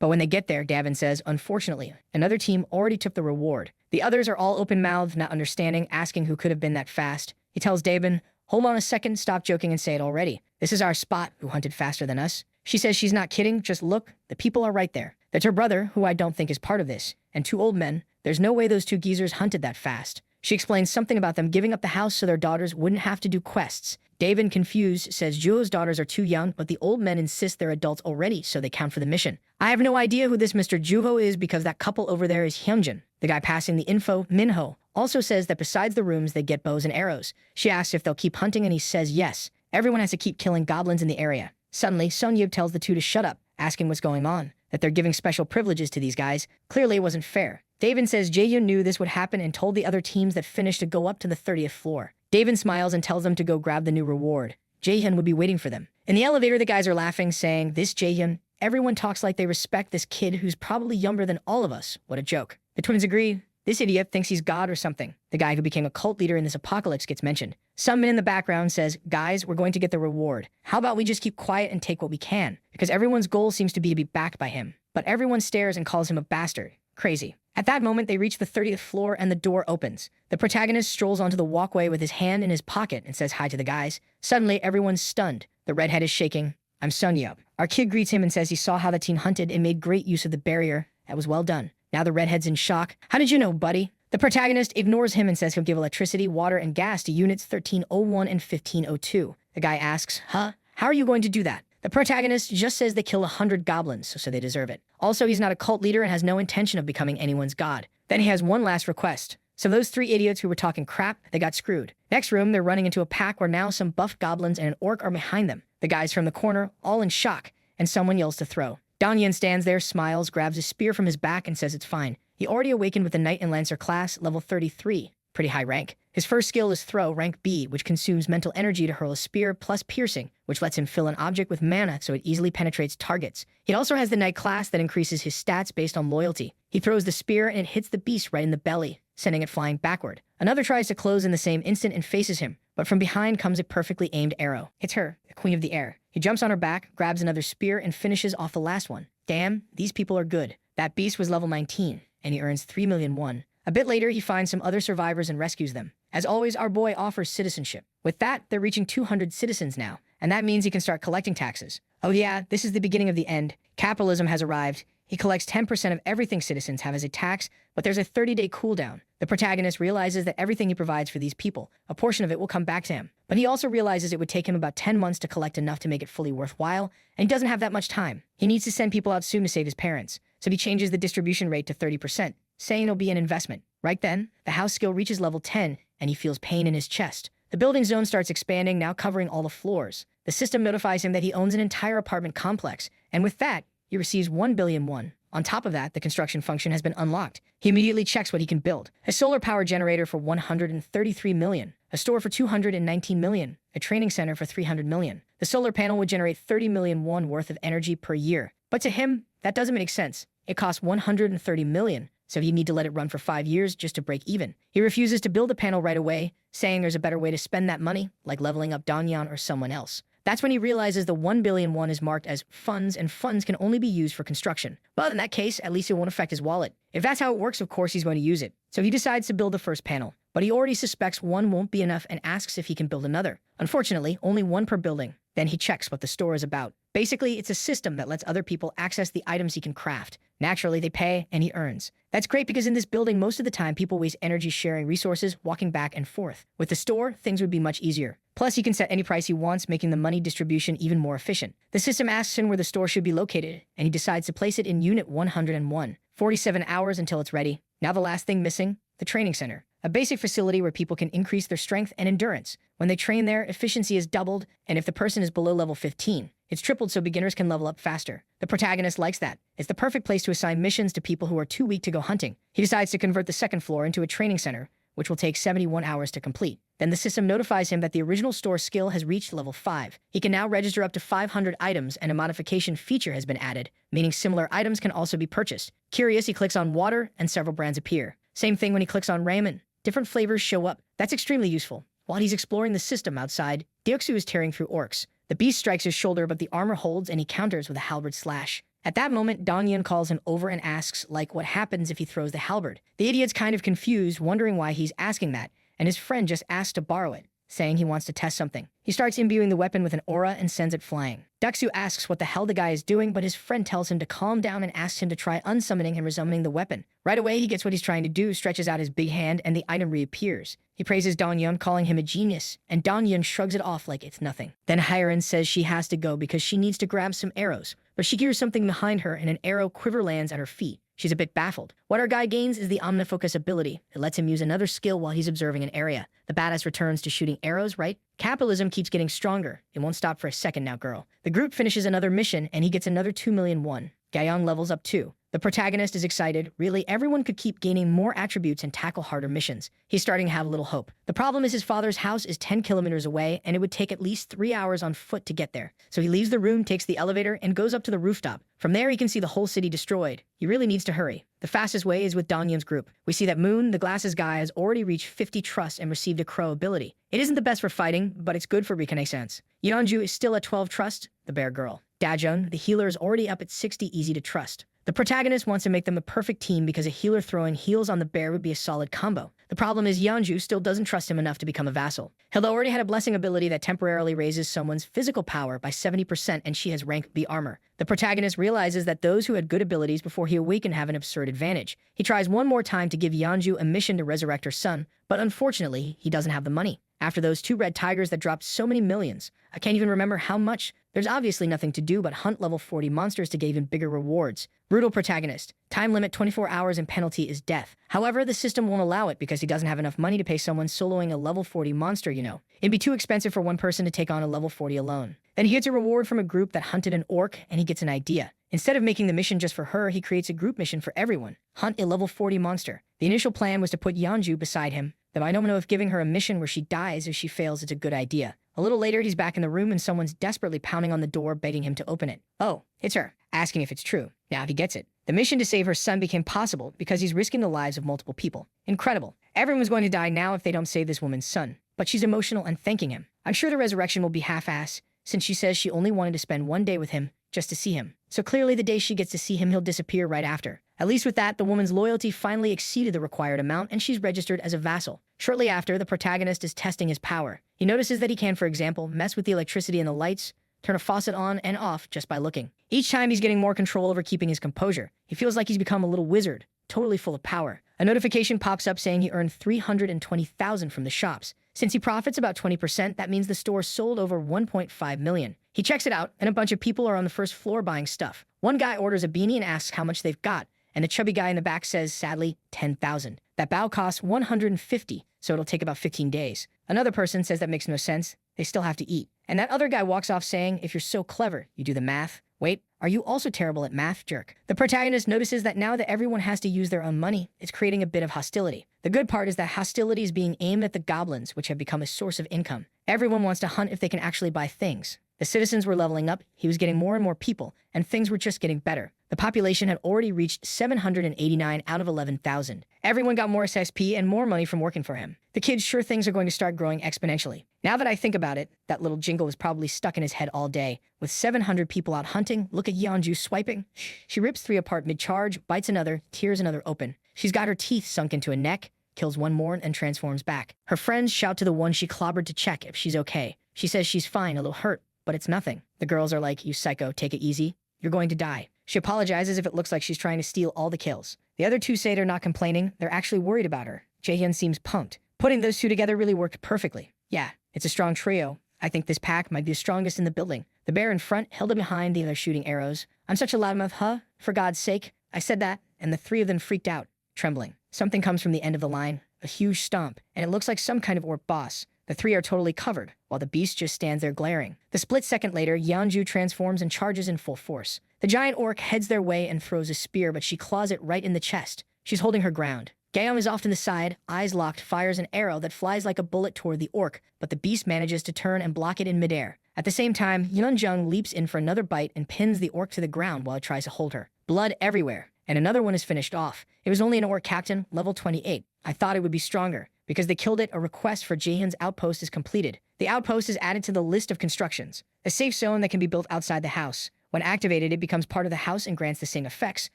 But when they get there, Davin says, unfortunately, another team already took the reward. The others are all open-mouthed, not understanding, asking who could have been that fast. He tells Davin, hold on a second, stop joking and say it already. This is our Spot, who hunted faster than us. She says she's not kidding, just look, the people are right there. That's her brother, who I don't think is part of this, and 2 old men. There's no way those 2 geezers hunted that fast. She explains something about them giving up the house so their daughters wouldn't have to do quests. Davin, confused, says Juho's daughters are too young, but the old men insist they're adults already, so they count for the mission. I have no idea who this Mr. Juho is because that couple over there is Hyunjin. The guy passing the info, Minho, also says that besides the rooms, they get bows and arrows. She asks if they'll keep hunting and he says yes. Everyone has to keep killing goblins in the area. Suddenly, Sung-yup tells the 2 to shut up, asking what's going on, that they're giving special privileges to these guys. Clearly it wasn't fair. Davin says Jae-hyun knew this would happen and told the other teams that finished to go up to the 30th floor. Davin smiles and tells them to go grab the new reward. Jae-hyun would be waiting for them. In the elevator, the guys are laughing, saying, this Jae-hyun, everyone talks like they respect this kid who's probably younger than all of us. What a joke. The twins agree. This idiot thinks he's God or something. The guy who became a cult leader in this apocalypse gets mentioned. Someone in the background says, guys, we're going to get the reward. How about we just keep quiet and take what we can? Because everyone's goal seems to be backed by him. But everyone stares and calls him a bastard. Crazy. At that moment, they reach the 30th floor and the door opens. The protagonist strolls onto the walkway with his hand in his pocket and says hi to the guys. Suddenly, everyone's stunned. The redhead is shaking. I'm Sung-yup. Our kid greets him and says he saw how the team hunted and made great use of the barrier. That was well done. Now the redhead's in shock. How did you know, buddy? The protagonist ignores him and says he'll give electricity, water, and gas to units 1301 and 1502. The guy asks, huh? How are you going to do that? The protagonist just says they kill 100 goblins, so they deserve it. Also, he's not a cult leader and has no intention of becoming anyone's god. Then he has one last request. So those 3 idiots who were talking crap, they got screwed. Next room, they're running into a pack where now some buff goblins and an orc are behind them. The guys from the corner, all in shock, and someone yells to throw. Donghyun stands there, smiles, grabs a spear from his back, and says it's fine. He already awakened with the Knight and Lancer class, level 33. Pretty high rank. His first skill is Throw, rank B, which consumes mental energy to hurl a spear, plus Piercing, which lets him fill an object with mana so it easily penetrates targets. He also has the Knight class that increases his stats based on loyalty. He throws the spear and it hits the beast right in the belly, sending it flying backward. Another tries to close in the same instant and faces him, but from behind comes a perfectly aimed arrow. It's her, the Queen of the Air. He jumps on her back, grabs another spear, and finishes off the last one. Damn, these people are good. That beast was level 19, and he earns 3 million won. A bit later, he finds some other survivors and rescues them. As always, our boy offers citizenship. With that, they're reaching 200 citizens now, and that means he can start collecting taxes. Oh yeah, this is the beginning of the end. Capitalism has arrived. He collects 10% of everything citizens have as a tax, but there's a 30-day cooldown. The protagonist realizes that everything he provides for these people, a portion of it will come back to him. But he also realizes it would take him about 10 months to collect enough to make it fully worthwhile, and he doesn't have that much time. He needs to send people out soon to save his parents, so he changes the distribution rate to 30%, saying it'll be an investment. Right then, the house skill reaches level 10, and he feels pain in his chest. The building zone starts expanding, now covering all the floors. The system notifies him that he owns an entire apartment complex, and with that, he receives 1 billion won. On top of that, the construction function has been unlocked. He immediately checks what he can build. A solar power generator for 133 million, a store for 219 million, a training center for 300 million. The solar panel would generate 30 million won worth of energy per year. But to him, that doesn't make sense. It costs 130 million, so you need to let it run for 5 years just to break even. He refuses to build the panel right away, saying there's a better way to spend that money, like leveling up Danyan or someone else. That's when he realizes the 1 billion won is marked as funds, and funds can only be used for construction. But in that case, at least it won't affect his wallet. If that's how it works, of course he's going to use it. So he decides to build the first panel. But he already suspects one won't be enough and asks if he can build another. Unfortunately, only one per building. Then he checks what the store is about. Basically, it's a system that lets other people access the items he can craft. Naturally, they pay and he earns. That's great because in this building, most of the time, people waste energy sharing resources, walking back and forth. With the store, things would be much easier. Plus, he can set any price he wants, making the money distribution even more efficient. The system asks him where the store should be located, and he decides to place it in Unit 101. 47 hours until it's ready. Now the last thing missing, the training center. A basic facility where people can increase their strength and endurance. When they train there, efficiency is doubled, and if the person is below level 15, it's tripled so beginners can level up faster. The protagonist likes that. It's the perfect place to assign missions to people who are too weak to go hunting. He decides to convert the second floor into a training center, which will take 71 hours to complete. Then the system notifies him that the original store skill has reached level 5. He can now register up to 500 items, and a modification feature has been added, meaning similar items can also be purchased. Curious, he clicks on water, and several brands appear. Same thing when he clicks on ramen. Different flavors show up. That's extremely useful. While he's exploring the system outside, Deoksu is tearing through orcs. The beast strikes his shoulder, but the armor holds and he counters with a halberd slash. At that moment, Dongyan calls him over and asks, what happens if he throws the halberd? The idiot's kind of confused, wondering why he's asking that, and his friend just asks to borrow it, saying he wants to test something. He starts imbuing the weapon with an aura and sends it flying. Deoksu asks what the hell the guy is doing, but his friend tells him to calm down and asks him to try unsummoning and resummoning the weapon. Right away, he gets what he's trying to do, stretches out his big hand, and the item reappears. He praises Dongyan, calling him a genius, and Dongyan shrugs it off like it's nothing. Then Hiren says she has to go because she needs to grab some arrows, but she hears something behind her and an arrow quiver lands at her feet. She's a bit baffled. What our guy gains is the Omnifocus ability. It lets him use another skill while he's observing an area. The badass returns to shooting arrows, right? Capitalism keeps getting stronger. It won't stop for a second now, girl. The group finishes another mission, and he gets another 2 million won. Gaiyong levels up too. The protagonist is excited. Really, everyone could keep gaining more attributes and tackle harder missions. He's starting to have a little hope. The problem is his father's house is 10 kilometers away, and it would take at least 3 hours on foot to get there. So he leaves the room, takes the elevator, and goes up to the rooftop. From there, he can see the whole city destroyed. He really needs to hurry. The fastest way is with Dongyan's group. We see that Moon, the glasses guy, has already reached 50 trust and received a crow ability. It isn't the best for fighting, but it's good for reconnaissance. Yeonju is still at 12 trust, the bear girl. Dajun, the healer, is already up at 60 easy to trust. The protagonist wants to make them a perfect team because a healer throwing heals on the bear would be a solid combo. The problem is Yeonju still doesn't trust him enough to become a vassal. Hilda already had a blessing ability that temporarily raises someone's physical power by 70%, and she has rank B armor. The protagonist realizes that those who had good abilities before he awakened have an absurd advantage. He tries one more time to give Yeonju a mission to resurrect her son, but unfortunately, he doesn't have the money. After those 2 red tigers that dropped so many millions, I can't even remember how much. There's obviously nothing to do but hunt level 40 monsters to get even bigger rewards. Brutal protagonist. Time limit 24 hours and penalty is death. However, the system won't allow it because he doesn't have enough money to pay someone soloing a level 40 monster, It'd be too expensive for one person to take on a level 40 alone. Then he gets a reward from a group that hunted an orc, and he gets an idea. Instead of making the mission just for her, he creates a group mission for everyone. Hunt a level 40 monster. The initial plan was to put Yeonju beside him, though I don't know if giving her a mission where she dies if she fails is a good idea. A little later, he's back in the room and someone's desperately pounding on the door, begging him to open it. Oh, it's her, asking if it's true. Now he gets it. The mission to save her son became possible because he's risking the lives of multiple people. Incredible. Everyone's going to die now if they don't save this woman's son. But she's emotional and thanking him. I'm sure the resurrection will be half-ass, since she says she only wanted to spend 1 day with him just to see him. So clearly the day she gets to see him, he'll disappear right after. At least with that, the woman's loyalty finally exceeded the required amount and she's registered as a vassal. Shortly after, the protagonist is testing his power. He notices that he can, for example, mess with the electricity and the lights, turn a faucet on and off just by looking. Each time he's getting more control over keeping his composure. He feels like he's become a little wizard, totally full of power. A notification pops up saying he earned $320,000 from the shops. Since he profits about 20%, that means the store sold over 1.5 million. He checks it out, and a bunch of people are on the first floor buying stuff. One guy orders a beanie and asks how much they've got, and the chubby guy in the back says, sadly, 10,000. That bow costs 150, so it'll take about 15 days. Another person says that makes no sense. They still have to eat. And that other guy walks off saying, if you're so clever, you do the math. Wait, are you also terrible at math, jerk? The protagonist notices that now that everyone has to use their own money, it's creating a bit of hostility. The good part is that hostility is being aimed at the goblins, which have become a source of income. Everyone wants to hunt if they can actually buy things. The citizens were leveling up, he was getting more and more people, and things were just getting better. The population had already reached 789 out of 11,000. Everyone got more SSP and more money from working for him. The kid's sure things are going to start growing exponentially. Now that I think about it, that little jingle is probably stuck in his head all day. With 700 people out hunting, look at Yeonju swiping. She rips 3 apart mid-charge, bites another, tears another open. She's got her teeth sunk into a neck, kills one more, and transforms back. Her friends shout to the one she clobbered to check if she's okay. She says she's fine, a little hurt, but it's nothing. The girls are like, you psycho, take it easy. You're going to die. She apologizes if it looks like she's trying to steal all the kills. The other two say they're not complaining, they're actually worried about her. Jaehyun seems pumped. Putting those two together really worked perfectly. Yeah, it's a strong trio. I think this pack might be the strongest in the building. The bear in front held it behind the other shooting arrows. I'm such a loudmouth, huh? For God's sake. I said that, and the 3 of them freaked out, trembling. Something comes from the end of the line, a huge stomp, and it looks like some kind of orc boss. The 3 are totally covered, while the beast just stands there glaring. The split second later, Yeonju transforms and charges in full force. The giant orc heads their way and throws a spear, but she claws it right in the chest. She's holding her ground. Gaeum is off to the side, eyes locked, fires an arrow that flies like a bullet toward the orc, but the beast manages to turn and block it in midair. At the same time, Yeonjung leaps in for another bite and pins the orc to the ground while it tries to hold her. Blood everywhere, and another one is finished off. It was only an orc captain, level 28. I thought it would be stronger. Because they killed it, a request for Jaehyun's outpost is completed. The outpost is added to the list of constructions. A safe zone that can be built outside the house. When activated, it becomes part of the house and grants the same effects,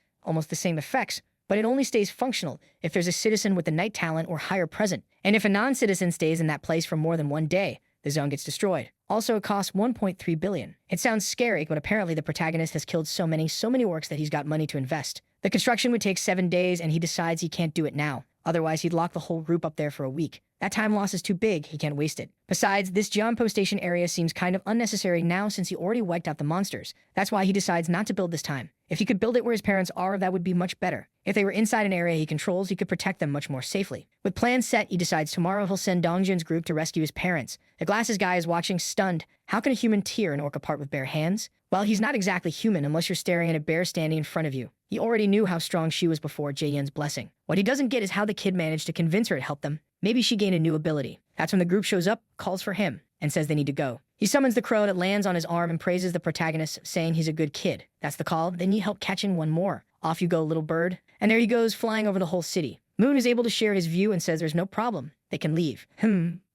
almost the same effects, but it only stays functional if there's a citizen with a night talent or higher present. And if a non-citizen stays in that place for more than 1 day, the zone gets destroyed. Also, it costs 1.3 billion. It sounds scary, but apparently the protagonist has killed so many orcs that he's got money to invest. The construction would take 7 days, and he decides he can't do it now. Otherwise, he'd lock the whole group up there for a week. That time loss is too big, he can't waste it. Besides, this Jeonpo Station area seems kind of unnecessary now since he already wiped out the monsters. That's why he decides not to build this time. If he could build it where his parents are, that would be much better. If they were inside an area he controls, he could protect them much more safely. With plans set, he decides tomorrow he'll send Dongjin's group to rescue his parents. The glasses guy is watching, stunned. How can a human tear an orc apart with bare hands? Well, he's not exactly human unless you're staring at a bear standing in front of you. He already knew how strong she was before Jaehyun's blessing. What he doesn't get is how the kid managed to convince her to help them. Maybe she gained a new ability. That's when the group shows up, calls for him, and says they need to go. He summons the crow and it lands on his arm and praises the protagonist, saying he's a good kid. That's the call. They need help catching one more. Off you go, little bird. And there he goes, flying over the whole city. Moon is able to share his view and says there's no problem. They can leave.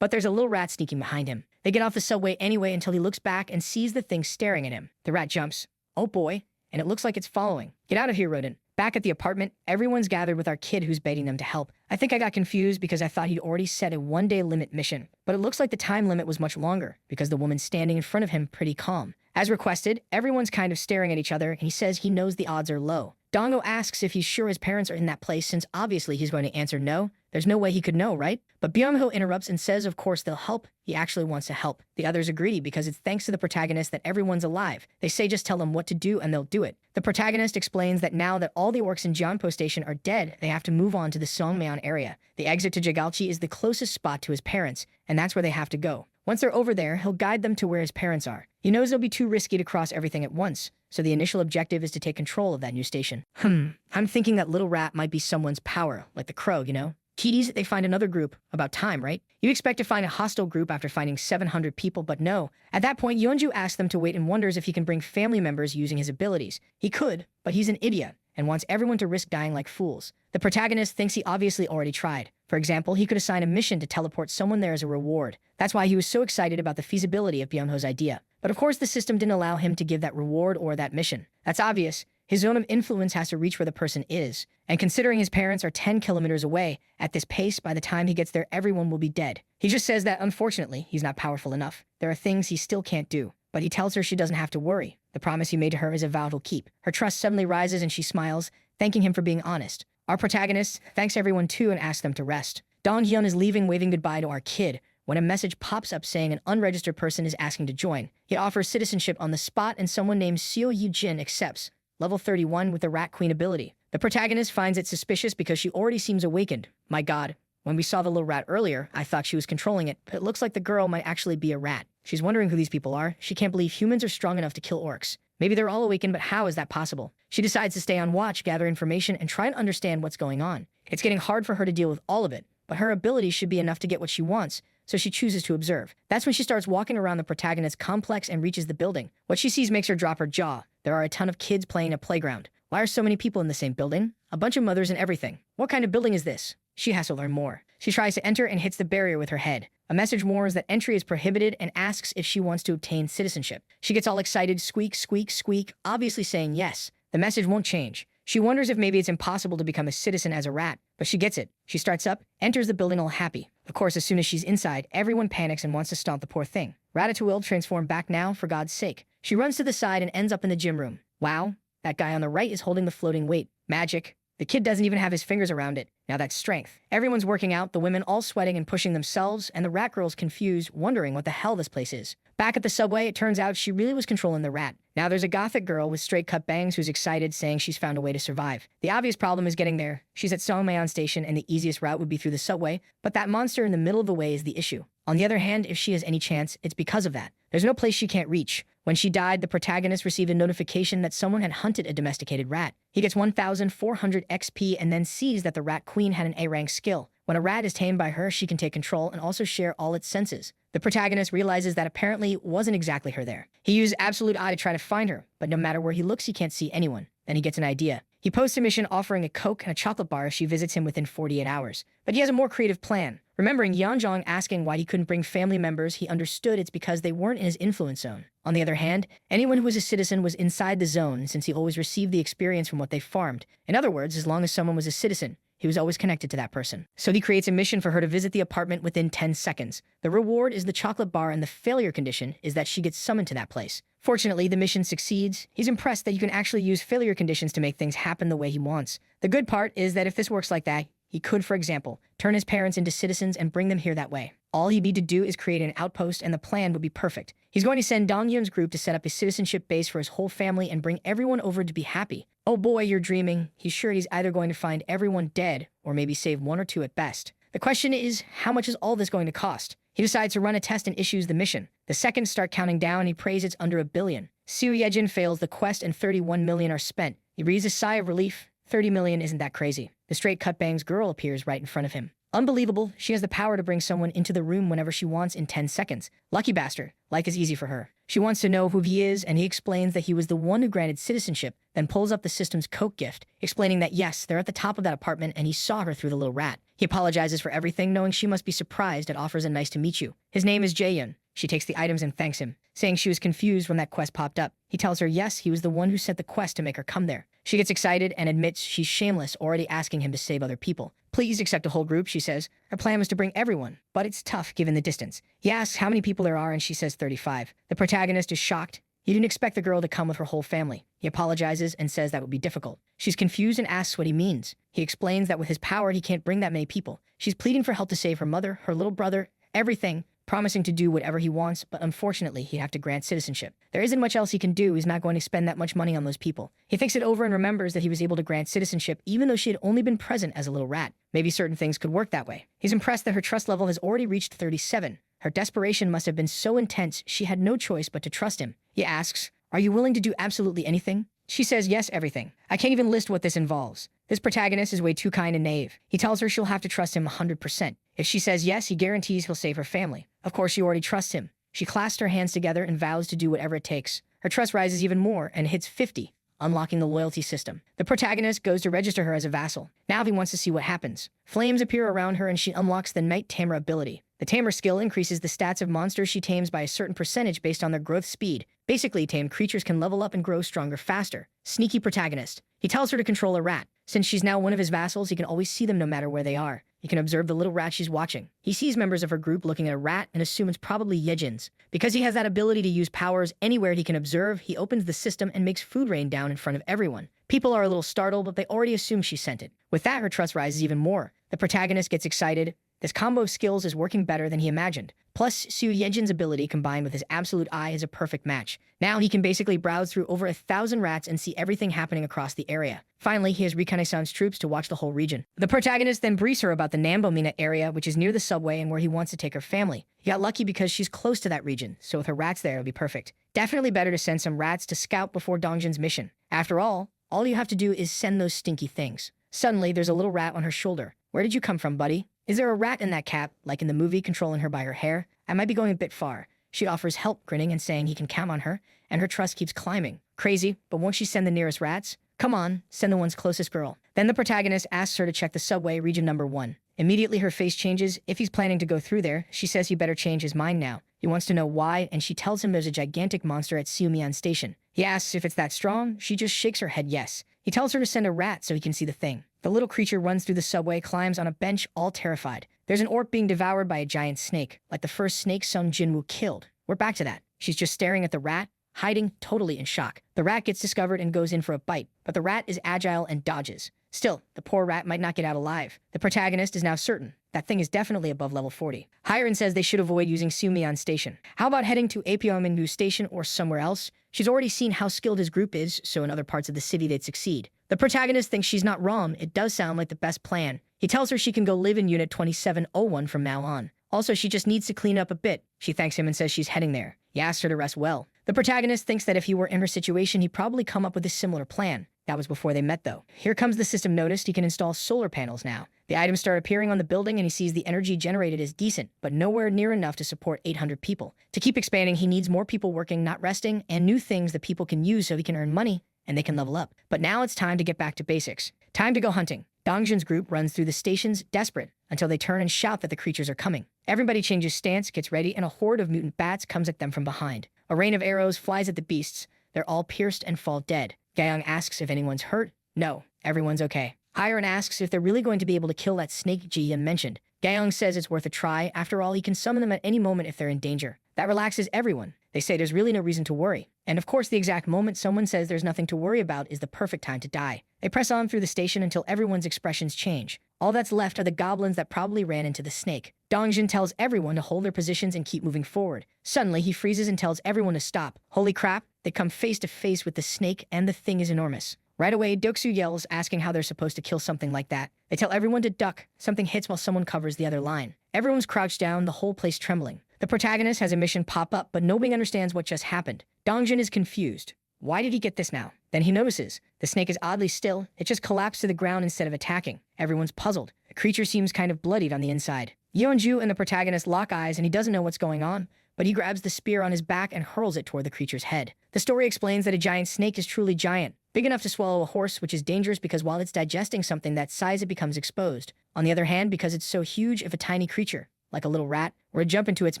But there's a little rat sneaking behind him. They get off the subway anyway until he looks back and sees the thing staring at him. The rat jumps. Oh boy. And it looks like it's following. Get out of here, rodent. Back at the apartment, everyone's gathered with our kid who's begging them to help. I think I got confused because I thought he'd already set a 1-day limit mission. But it looks like the time limit was much longer because the woman's standing in front of him pretty calm. As requested, everyone's kind of staring at each other and he says he knows the odds are low. Dongo asks if he's sure his parents are in that place since obviously he's going to answer no. There's no way he could know, right? But Byung-ho interrupts and says of course they'll help. He actually wants to help. The others are greedy because it's thanks to the protagonist that everyone's alive. They say just tell them what to do and they'll do it. The protagonist explains that now that all the orcs in Jeonpo Station are dead, they have to move on to the Songmyeon area. The exit to Jagalchi is the closest spot to his parents, and that's where they have to go. Once they're over there, he'll guide them to where his parents are. He knows it'll be too risky to cross everything at once, so the initial objective is to take control of that new station. I'm thinking that little rat might be someone's power, like the crow, you know? Kiddies, they find another group. About time, right? You expect to find a hostile group after finding 700 people, but no. At that point, Yeonju asks them to wait and wonders if he can bring family members using his abilities. He could, but he's an idiot and wants everyone to risk dying like fools. The protagonist thinks he obviously already tried. For example, he could assign a mission to teleport someone there as a reward. That's why he was so excited about the feasibility of Byung-ho's idea. But of course the system didn't allow him to give that reward or that mission. That's obvious. His zone of influence has to reach where the person is. And considering his parents are 10 kilometers away, at this pace, by the time he gets there, everyone will be dead. He just says that, unfortunately, he's not powerful enough. There are things he still can't do. But he tells her she doesn't have to worry. The promise he made to her is a vow he'll keep. Her trust suddenly rises and she smiles, thanking him for being honest. Our protagonist thanks everyone too and asks them to rest. Dong-hyun is leaving, waving goodbye to our kid, when a message pops up saying an unregistered person is asking to join. He offers citizenship on the spot and someone named Seo Yoo-jin accepts. Level 31 with the Rat Queen ability. The protagonist finds it suspicious because she already seems awakened. My god, when we saw the little rat earlier, I thought she was controlling it, but it looks like the girl might actually be a rat. She's wondering who these people are. She can't believe humans are strong enough to kill orcs. Maybe they're all awakened, but how is that possible? She decides to stay on watch, gather information, and try and understand what's going on. It's getting hard for her to deal with all of it, but her abilities should be enough to get what she wants, so she chooses to observe. That's when she starts walking around the protagonist's complex and reaches the building. What she sees makes her drop her jaw. There are a ton of kids playing a playground. Why are so many people in the same building? A bunch of mothers and everything. What kind of building is this? She has to learn more. She tries to enter and hits the barrier with her head. A message warns that entry is prohibited and asks if she wants to obtain citizenship. She gets all excited, squeak, squeak, squeak, obviously saying yes. The message won't change. She wonders if maybe it's impossible to become a citizen as a rat, but she gets it. She starts up, enters the building all happy. Of course, as soon as she's inside, everyone panics and wants to stomp the poor thing. Ratatouille transformed back now, for God's sake. She runs to the side and ends up in the gym room. Wow, that guy on the right is holding the floating weight. Magic. The kid doesn't even have his fingers around it. Now that's strength. Everyone's working out, the women all sweating and pushing themselves, and the rat girl's confused, wondering what the hell this place is. Back at the subway, it turns out she really was controlling the rat. Now there's a gothic girl with straight cut bangs who's excited, saying she's found a way to survive. The obvious problem is getting there. She's at Seongmaeon Station and the easiest route would be through the subway, but that monster in the middle of the way is the issue. On the other hand, if she has any chance, it's because of that. There's no place she can't reach. When she died, the protagonist received a notification that someone had hunted a domesticated rat. He gets 1,400 XP and then sees that the Rat Queen had an A-rank skill. When a rat is tamed by her, she can take control and also share all its senses. The protagonist realizes that apparently it wasn't exactly her there. He used Absolute Eye to try to find her, but no matter where he looks, he can't see anyone. Then he gets an idea. He posts a mission offering a Coke and a chocolate bar if she visits him within 48 hours. But he has a more creative plan. Remembering Yeonjong asking why he couldn't bring family members, he understood it's because they weren't in his influence zone. On the other hand, anyone who was a citizen was inside the zone since he always received the experience from what they farmed. In other words, as long as someone was a citizen, he was always connected to that person. So he creates a mission for her to visit the apartment within 10 seconds. The reward is the chocolate bar and the failure condition is that she gets summoned to that place. Fortunately, the mission succeeds. He's impressed that you can actually use failure conditions to make things happen the way he wants. The good part is that if this works like that, he could, for example, turn his parents into citizens and bring them here that way. All he'd need to do is create an outpost and the plan would be perfect. He's going to send Dong-hyun's group to set up a citizenship base for his whole family and bring everyone over to be happy. Oh boy, you're dreaming. He's sure he's either going to find everyone dead or maybe save one or two at best. The question is, how much is all this going to cost? He decides to run a test and issues the mission. The seconds start counting down and he prays it's under 1 billion. Seo Ye-jin fails the quest and 31 million are spent. He breathes a sigh of relief. 30 million isn't that crazy. The straight cut bangs girl appears right in front of him. Unbelievable, she has the power to bring someone into the room whenever she wants in 10 seconds. Lucky bastard, life is easy for her. She wants to know who he is, and he explains that he was the one who granted citizenship, then pulls up the system's Coke gift, explaining that yes, they're at the top of that apartment and he saw her through the little rat. He apologizes for everything, knowing she must be surprised and offers a nice to meet you. His name is Jaehyun. She takes the items and thanks him, saying she was confused when that quest popped up. He tells her yes, he was the one who sent the quest to make her come there. She gets excited and admits she's shameless, already asking him to save other people. Please accept a whole group, she says. Her plan was to bring everyone, but it's tough given the distance. He asks how many people there are and she says 35. The protagonist is shocked. He didn't expect the girl to come with her whole family. He apologizes and says that would be difficult. She's confused and asks what he means. He explains that with his power, he can't bring that many people. She's pleading for help to save her mother, her little brother, everything, promising to do whatever he wants, but unfortunately, he'd have to grant citizenship. There isn't much else he can do. He's not going to spend that much money on those people. He thinks it over and remembers that he was able to grant citizenship even though she had only been present as a little rat. Maybe certain things could work that way. He's impressed that her trust level has already reached 37. Her desperation must have been so intense she had no choice but to trust him. He asks, "Are you willing to do absolutely anything?" She says yes, everything. I can't even list what this involves. This protagonist is way too kind and naive. He tells her she'll have to trust him 100%. If she says yes, he guarantees he'll save her family. Of course, she already trusts him. She clasps her hands together and vows to do whatever it takes. Her trust rises even more and hits 50, unlocking the loyalty system. The protagonist goes to register her as a vassal. Now he wants to see what happens. Flames appear around her and she unlocks the Night Tamer ability. The tamer skill increases the stats of monsters she tames by a certain percentage based on their growth speed. Basically, tamed creatures can level up and grow stronger faster. Sneaky protagonist. He tells her to control a rat. Since she's now one of his vassals, he can always see them no matter where they are. He can observe the little rat she's watching. He sees members of her group looking at a rat and assumes it's probably Yejin's. Because he has that ability to use powers anywhere he can observe, he opens the system and makes food rain down in front of everyone. People are a little startled, but they already assume she sent it. With that, her trust rises even more. The protagonist gets excited. This combo of skills is working better than he imagined. Plus, Su Yejin's ability combined with his absolute eye is a perfect match. Now he can basically browse through over 1,000 rats and see everything happening across the area. Finally, he has reconnaissance troops to watch the whole region. The protagonist then briefs her about the Nambomina area, which is near the subway and where he wants to take her family. He got lucky because she's close to that region, so with her rats there, it'll be perfect. Definitely better to send some rats to scout before Dongjin's mission. After all you have to do is send those stinky things. Suddenly, there's a little rat on her shoulder. Where did you come from, buddy? Is there a rat in that cap, like in the movie, controlling her by her hair? I might be going a bit far. She offers help, grinning and saying he can count on her, and her trust keeps climbing. Crazy, but won't she send the nearest rats? Come on, send the one's closest girl. Then the protagonist asks her to check the subway, region number 1. Immediately her face changes. If he's planning to go through there, she says he better change his mind now. He wants to know why, and she tells him there's a gigantic monster at Siumian Station. He asks if it's that strong. She just shakes her head yes. He tells her to send a rat so he can see the thing. The little creature runs through the subway, climbs on a bench, all terrified. There's an orc being devoured by a giant snake, like the first snake Sung Jinwoo killed. We're back to that. She's just staring at the rat, hiding, totally in shock. The rat gets discovered and goes in for a bite, but the rat is agile and dodges. Still, the poor rat might not get out alive. The protagonist is now certain. That thing is definitely above level 40. Hiren says they should avoid using Siumian Station. How about heading to Apyeongmingu Station or somewhere else? She's already seen how skilled his group is, so in other parts of the city they'd succeed. The protagonist thinks she's not wrong. It does sound like the best plan. He tells her she can go live in Unit 2701 from now on. Also, she just needs to clean up a bit. She thanks him and says she's heading there. He asks her to rest well. The protagonist thinks that if he were in her situation, he'd probably come up with a similar plan. That was before they met, though. Here comes the system notice. He can install solar panels now. The items start appearing on the building, and he sees the energy generated is decent, but nowhere near enough to support 800 people. To keep expanding, he needs more people working, not resting, and new things that people can use so he can earn money and they can level up. But now it's time to get back to basics. Time to go hunting. Dongjin's group runs through the stations, desperate, until they turn and shout that the creatures are coming. Everybody changes stance, gets ready, and a horde of mutant bats comes at them from behind. A rain of arrows flies at the beasts. They're all pierced and fall dead. Gaeyoung asks if anyone's hurt. No, everyone's okay. Hiren asks if they're really going to be able to kill that snake Ji-Yun mentioned. Gaeyoung says it's worth a try. After all, he can summon them at any moment if they're in danger. That relaxes everyone. They say there's really no reason to worry. And of course, the exact moment someone says there's nothing to worry about is the perfect time to die. They press on through the station until everyone's expressions change. All that's left are the goblins that probably ran into the snake. Dongjin tells everyone to hold their positions and keep moving forward. Suddenly, he freezes and tells everyone to stop. Holy crap, they come face to face with the snake, and the thing is enormous. Right away, Doksu yells, asking how they're supposed to kill something like that. They tell everyone to duck. Something hits while someone covers the other line. Everyone's crouched down, the whole place trembling. The protagonist has a mission pop up, but nobody understands what just happened. Dongjin is confused. Why did he get this now? Then he notices. The snake is oddly still. It just collapsed to the ground instead of attacking. Everyone's puzzled. The creature seems kind of bloodied on the inside. Yeonju and the protagonist lock eyes, and he doesn't know what's going on, but he grabs the spear on his back and hurls it toward the creature's head. The story explains that a giant snake is truly giant, big enough to swallow a horse, which is dangerous because while it's digesting something that size, it becomes exposed. On the other hand, because it's so huge, if a tiny creature, like a little rat, were to jump into its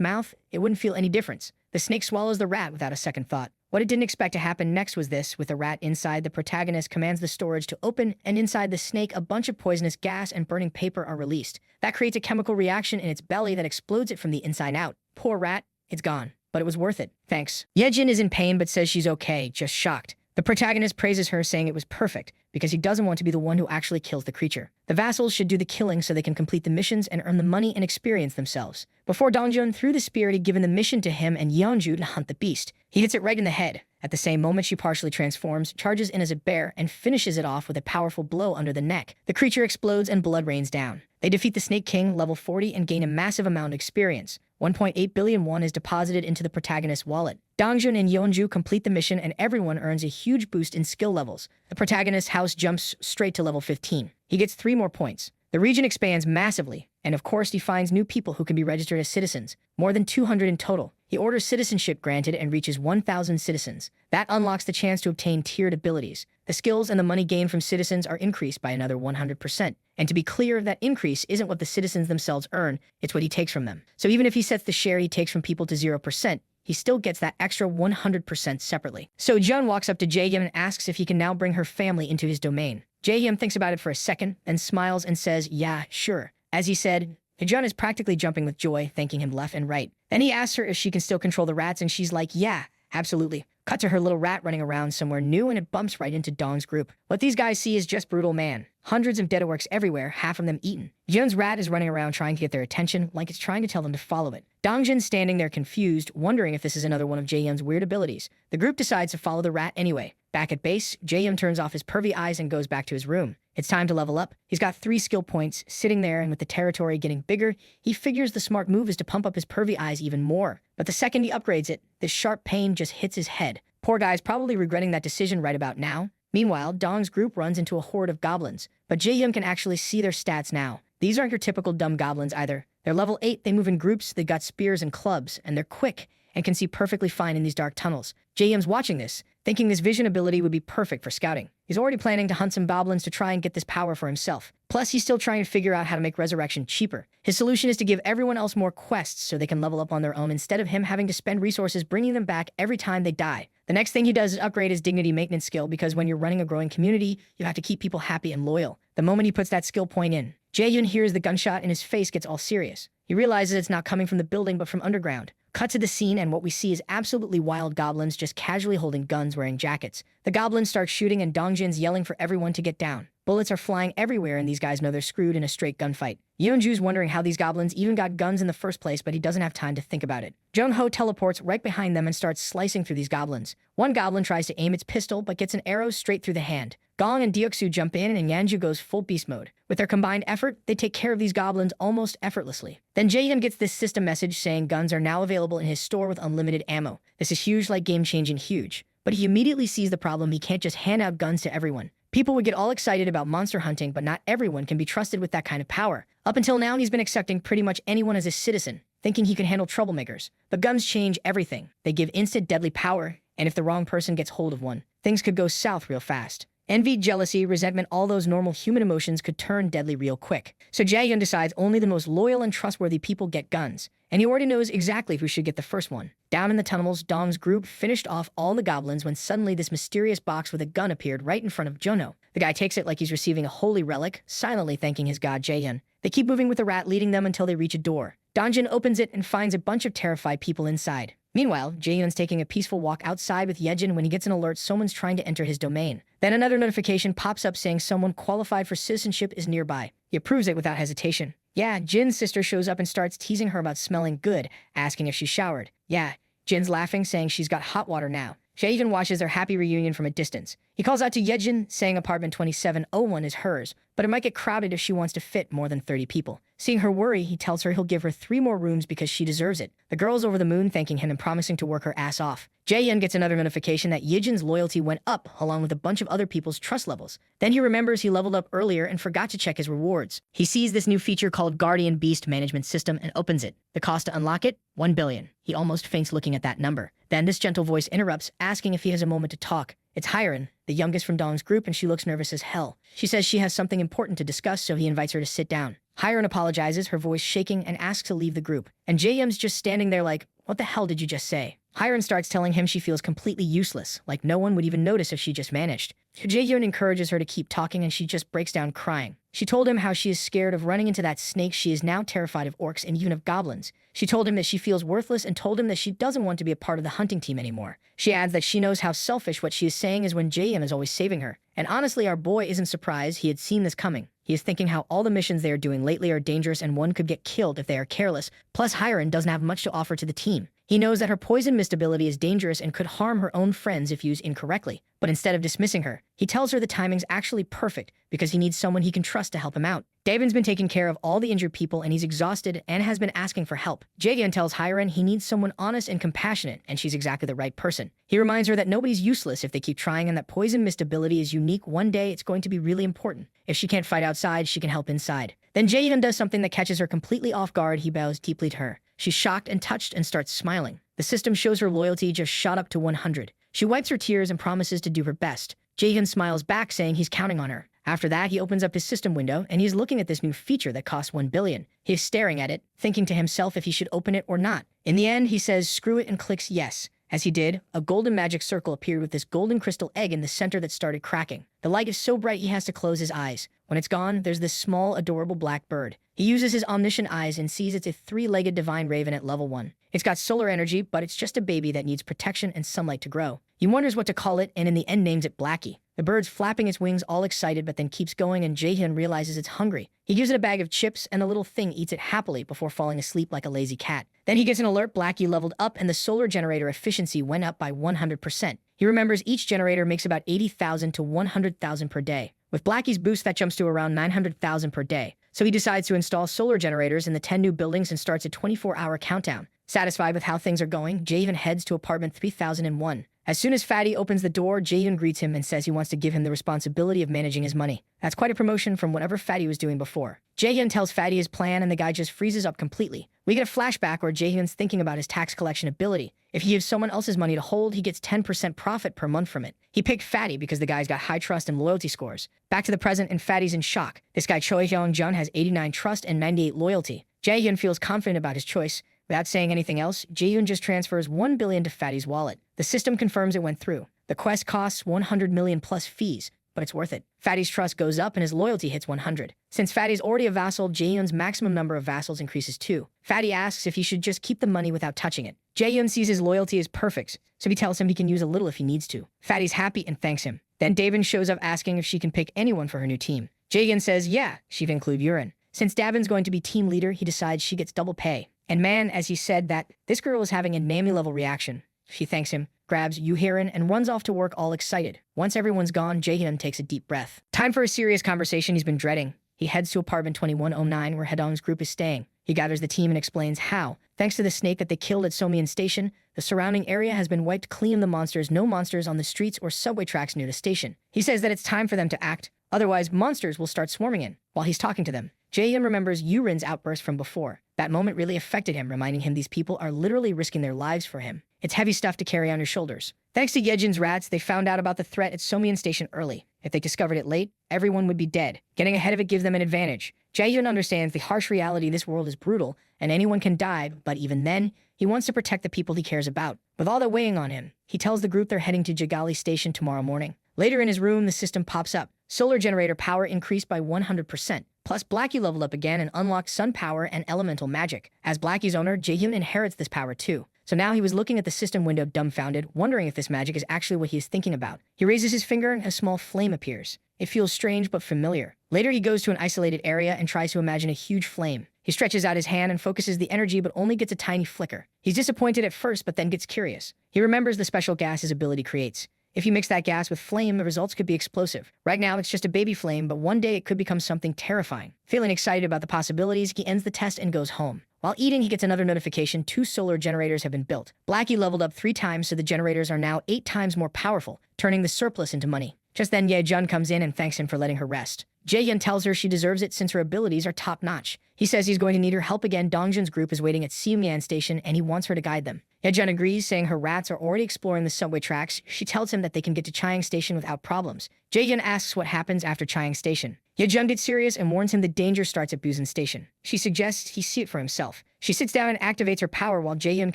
mouth, it wouldn't feel any difference. The snake swallows the rat without a second thought. What it didn't expect to happen next was this. With the rat inside, the protagonist commands the storage to open, and inside the snake, a bunch of poisonous gas and burning paper are released. That creates a chemical reaction in its belly that explodes it from the inside out. Poor rat, it's gone. But it was worth it. Thanks. Yejin is in pain but says she's okay, just shocked. The protagonist praises her, saying it was perfect, because he doesn't want to be the one who actually kills the creature. The vassals should do the killing so they can complete the missions and earn the money and experience themselves. Before Dongjun threw the spear, he'd given the mission to him and Yeonju to hunt the beast. He hits it right in the head. At the same moment, she partially transforms, charges in as a bear, and finishes it off with a powerful blow under the neck. The creature explodes and blood rains down. They defeat the Snake King, level 40, and gain a massive amount of experience. 1.8 billion won is deposited into the protagonist's wallet. Dongjun and Yeonju complete the mission, and everyone earns a huge boost in skill levels. The protagonist's house jumps straight to level 15. He gets 3 more points. The region expands massively, and of course he finds new people who can be registered as citizens, more than 200 in total. He orders citizenship granted and reaches 1,000 citizens. That unlocks the chance to obtain tiered abilities. The skills and the money gained from citizens are increased by another 100%. And to be clear, that increase isn't what the citizens themselves earn, it's what he takes from them. So even if he sets the share he takes from people to 0%, he still gets that extra 100% separately. So Jun walks up to Jaehyun and asks if he can now bring her family into his domain. Jaehyun thinks about it for a second, then smiles and says, yeah, sure. As he said, Jun is practically jumping with joy, thanking him left and right. Then he asks her if she can still control the rats, and she's like, yeah, absolutely. Cut to her little rat running around somewhere new, and it bumps right into Dong's group. What these guys see is just brutal man. Hundreds of dead orcs everywhere, half of them eaten. Jun's rat is running around trying to get their attention, like it's trying to tell them to follow it. Dongjin's standing there confused, wondering if this is another one of Jaehyun's weird abilities. The group decides to follow the rat anyway. Back at base, Jaehyun turns off his pervy eyes and goes back to his room. It's time to level up. He's got 3 skill points, sitting there, and with the territory getting bigger, he figures the smart move is to pump up his pervy eyes even more. But the second he upgrades it, this sharp pain just hits his head. Poor guy's probably regretting that decision right about now. Meanwhile, Dong's group runs into a horde of goblins, but Jaehyun can actually see their stats now. These aren't your typical dumb goblins either. They're level 8, they move in groups, they got spears and clubs, and they're quick and can see perfectly fine in these dark tunnels. Jaehyun's watching this, thinking this vision ability would be perfect for scouting. He's already planning to hunt some goblins to try and get this power for himself. Plus, he's still trying to figure out how to make resurrection cheaper. His solution is to give everyone else more quests so they can level up on their own instead of him having to spend resources bringing them back every time they die. The next thing he does is upgrade his dignity maintenance skill, because when you're running a growing community, you have to keep people happy and loyal. The moment he puts that skill point in, Jaehyun hears the gunshot and his face gets all serious. He realizes it's not coming from the building but from underground. Cut to the scene, and what we see is absolutely wild goblins just casually holding guns wearing jackets. The goblins start shooting and Dongjin's yelling for everyone to get down. Bullets are flying everywhere and these guys know they're screwed in a straight gunfight. Yeonju's wondering how these goblins even got guns in the first place, but he doesn't have time to think about it. Jongho teleports right behind them and starts slicing through these goblins. One goblin tries to aim its pistol but gets an arrow straight through the hand. Gong and Deoksu jump in and Yanju goes full beast mode. With their combined effort, they take care of these goblins almost effortlessly. Then Jaehyun gets this system message saying guns are now available in his store with unlimited ammo. This is huge, like game-changing huge. But he immediately sees the problem. He can't just hand out guns to everyone. People would get all excited about monster hunting, but not everyone can be trusted with that kind of power. Up until now, he's been accepting pretty much anyone as a citizen, thinking he can handle troublemakers. But guns change everything. They give instant deadly power, and if the wrong person gets hold of one, things could go south real fast. Envy, jealousy, resentment, all those normal human emotions could turn deadly real quick. So Jaehyun decides only the most loyal and trustworthy people get guns, and he already knows exactly who should get the first one. Down in the tunnels, Dong's group finished off all the goblins when suddenly this mysterious box with a gun appeared right in front of Jono. The guy takes it like he's receiving a holy relic, silently thanking his god Jaehyun. They keep moving with the rat leading them until they reach a door. Dongjin opens it and finds a bunch of terrified people inside. Meanwhile, Jaehyun's taking a peaceful walk outside with Yejin when he gets an alert someone's trying to enter his domain. Then another notification pops up saying someone qualified for citizenship is nearby. He approves it without hesitation. Yeah, Jin's sister shows up and starts teasing her about smelling good, asking if she showered. Yeah, Jin's laughing, saying she's got hot water now. Jaehyun watches their happy reunion from a distance. He calls out to Yejin, saying apartment 2701 is hers, but it might get crowded if she wants to fit more than 30 people. Seeing her worry, he tells her he'll give her 3 more rooms because she deserves it. The girl's over the moon, thanking him and promising to work her ass off. Jaehyun gets another notification that Yejin's loyalty went up, along with a bunch of other people's trust levels. Then he remembers he leveled up earlier and forgot to check his rewards. He sees this new feature called Guardian Beast Management System and opens it. The cost to unlock it? 1 billion. He almost faints looking at that number. Then this gentle voice interrupts, asking if he has a moment to talk. It's Hyren, the youngest from Dong's group, and she looks nervous as hell. She says she has something important to discuss, so he invites her to sit down. Hyren apologizes, her voice shaking, and asks to leave the group. And Jaehyun's just standing there like, what the hell did you just say? Hyren starts telling him she feels completely useless, like no one would even notice if she just vanished. Jaehyun encourages her to keep talking and she just breaks down crying. She told him how she is scared of running into that snake. She is now terrified of orcs and even of goblins. She told him that she feels worthless and told him that she doesn't want to be a part of the hunting team anymore. She adds that she knows how selfish what she is saying is when Jaehyun is always saving her. And honestly, our boy isn't surprised. He had seen this coming. He is thinking how all the missions they are doing lately are dangerous and one could get killed if they are careless. Plus, Hyren doesn't have much to offer to the team. He knows that her poison mist ability is dangerous and could harm her own friends if used incorrectly. But instead of dismissing her, he tells her the timing's actually perfect because he needs someone he can trust to help him out. Davin's been taking care of all the injured people and he's exhausted and has been asking for help. Jaehyun tells Hyren he needs someone honest and compassionate, and she's exactly the right person. He reminds her that nobody's useless if they keep trying and that poison mist ability is unique. One day it's going to be really important. If she can't fight outside, she can help inside. Then Jaehyun does something that catches her completely off guard. He bows deeply to her. She's shocked and touched and starts smiling. The system shows her loyalty just shot up to 100. She wipes her tears and promises to do her best. Jaehyun smiles back, saying he's counting on her. After that, he opens up his system window, and he's looking at this new feature that costs 1 billion. He is staring at it, thinking to himself if he should open it or not. In the end, he says screw it and clicks yes. As he did, a golden magic circle appeared with this golden crystal egg in the center that started cracking. The light is so bright he has to close his eyes. When it's gone, there's this small, adorable black bird. He uses his omniscient eyes and sees it's a 3-legged divine raven at level 1. It's got solar energy, but it's just a baby that needs protection and sunlight to grow. He wonders what to call it, and in the end names it Blackie. The bird's flapping its wings all excited, but then keeps going, and Jaehyun realizes it's hungry. He gives it a bag of chips, and the little thing eats it happily before falling asleep like a lazy cat. Then he gets an alert: Blackie leveled up, and the solar generator efficiency went up by 100%. He remembers each generator makes about 80,000 to 100,000 per day. With Blackie's boost, that jumps to around 900,000 per day. So he decides to install solar generators in the 10 new buildings and starts a 24-hour countdown. Satisfied with how things are going, Jaehyun heads to apartment 3001. As soon as Fatty opens the door, Jaehyun greets him and says he wants to give him the responsibility of managing his money. That's quite a promotion from whatever Fatty was doing before. Jaehyun tells Fatty his plan, and the guy just freezes up completely. We get a flashback where Jaehyun's thinking about his tax collection ability. If he gives someone else's money to hold, he gets 10% profit per month from it. He picked Fatty because the guy's got high trust and loyalty scores. Back to the present, and Fatty's in shock. This guy Choi Hyung-jun has 89 trust and 98 loyalty. Jaehyun feels confident about his choice. Without saying anything else, Jaehyun just transfers 1 billion to Fatty's wallet. The system confirms it went through. The quest costs 100 million plus fees, but it's worth it. Fatty's trust goes up and his loyalty hits 100. Since Fatty's already a vassal, Jaehyun's maximum number of vassals increases too. Fatty asks if he should just keep the money without touching it. Jaehyun sees his loyalty is perfect, so he tells him he can use a little if he needs to. Fatty's happy and thanks him. Then Davin shows up asking if she can pick anyone for her new team. Jaehyun says yeah, she'd include Yurin. Since Davin's going to be team leader, he decides she gets double pay. And man, as he said that, this girl is having a Nami-level reaction. She thanks him, grabs Yuhirin, and runs off to work all excited. Once everyone's gone, Jaehyun takes a deep breath. Time for a serious conversation he's been dreading. He heads to apartment 2109 where Hedong's group is staying. He gathers the team and explains how, thanks to the snake that they killed at Somian Station, the surrounding area has been wiped clean of the monsters. No monsters on the streets or subway tracks near the station. He says that it's time for them to act, otherwise monsters will start swarming in. While he's talking to them, Jaehyun remembers Yurin's outburst from before. That moment really affected him, reminding him these people are literally risking their lives for him. It's heavy stuff to carry on your shoulders. Thanks to Yejin's rats, they found out about the threat at Somian Station early. If they discovered it late, everyone would be dead. Getting ahead of it gives them an advantage. Jaehyun understands the harsh reality this world is brutal, and anyone can die, but even then, he wants to protect the people he cares about. With all that weighing on him, he tells the group they're heading to Jagali Station tomorrow morning. Later in his room, the system pops up. Solar generator power increased by 100%. Plus, Blackie leveled up again and unlocked sun power and elemental magic. As Blackie's owner, Jaehyun inherits this power too. So now he was looking at the system window dumbfounded, wondering if this magic is actually what he is thinking about. He raises his finger and a small flame appears. It feels strange but familiar. Later he goes to an isolated area and tries to imagine a huge flame. He stretches out his hand and focuses the energy but only gets a tiny flicker. He's disappointed at first but then gets curious. He remembers the special gas his ability creates. If you mix that gas with flame, the results could be explosive. Right now, it's just a baby flame, but one day it could become something terrifying. Feeling excited about the possibilities, he ends the test and goes home. While eating, he gets another notification: 2 solar generators have been built. Blackie leveled up 3 times, so the generators are now 8 times more powerful, turning the surplus into money. Just then, Yejun comes in and thanks him for letting her rest. Jaehyun tells her she deserves it since her abilities are top-notch. He says he's going to need her help again. Dongjun's group is waiting at Seumyan Station, and he wants her to guide them. Yejun agrees, saying her rats are already exploring the subway tracks. She tells him that they can get to Chiang Station without problems. Jaehyun asks what happens after Chiang Station. Yejun gets serious and warns him the danger starts at Busan Station. She suggests he see it for himself. She sits down and activates her power while Jaehyun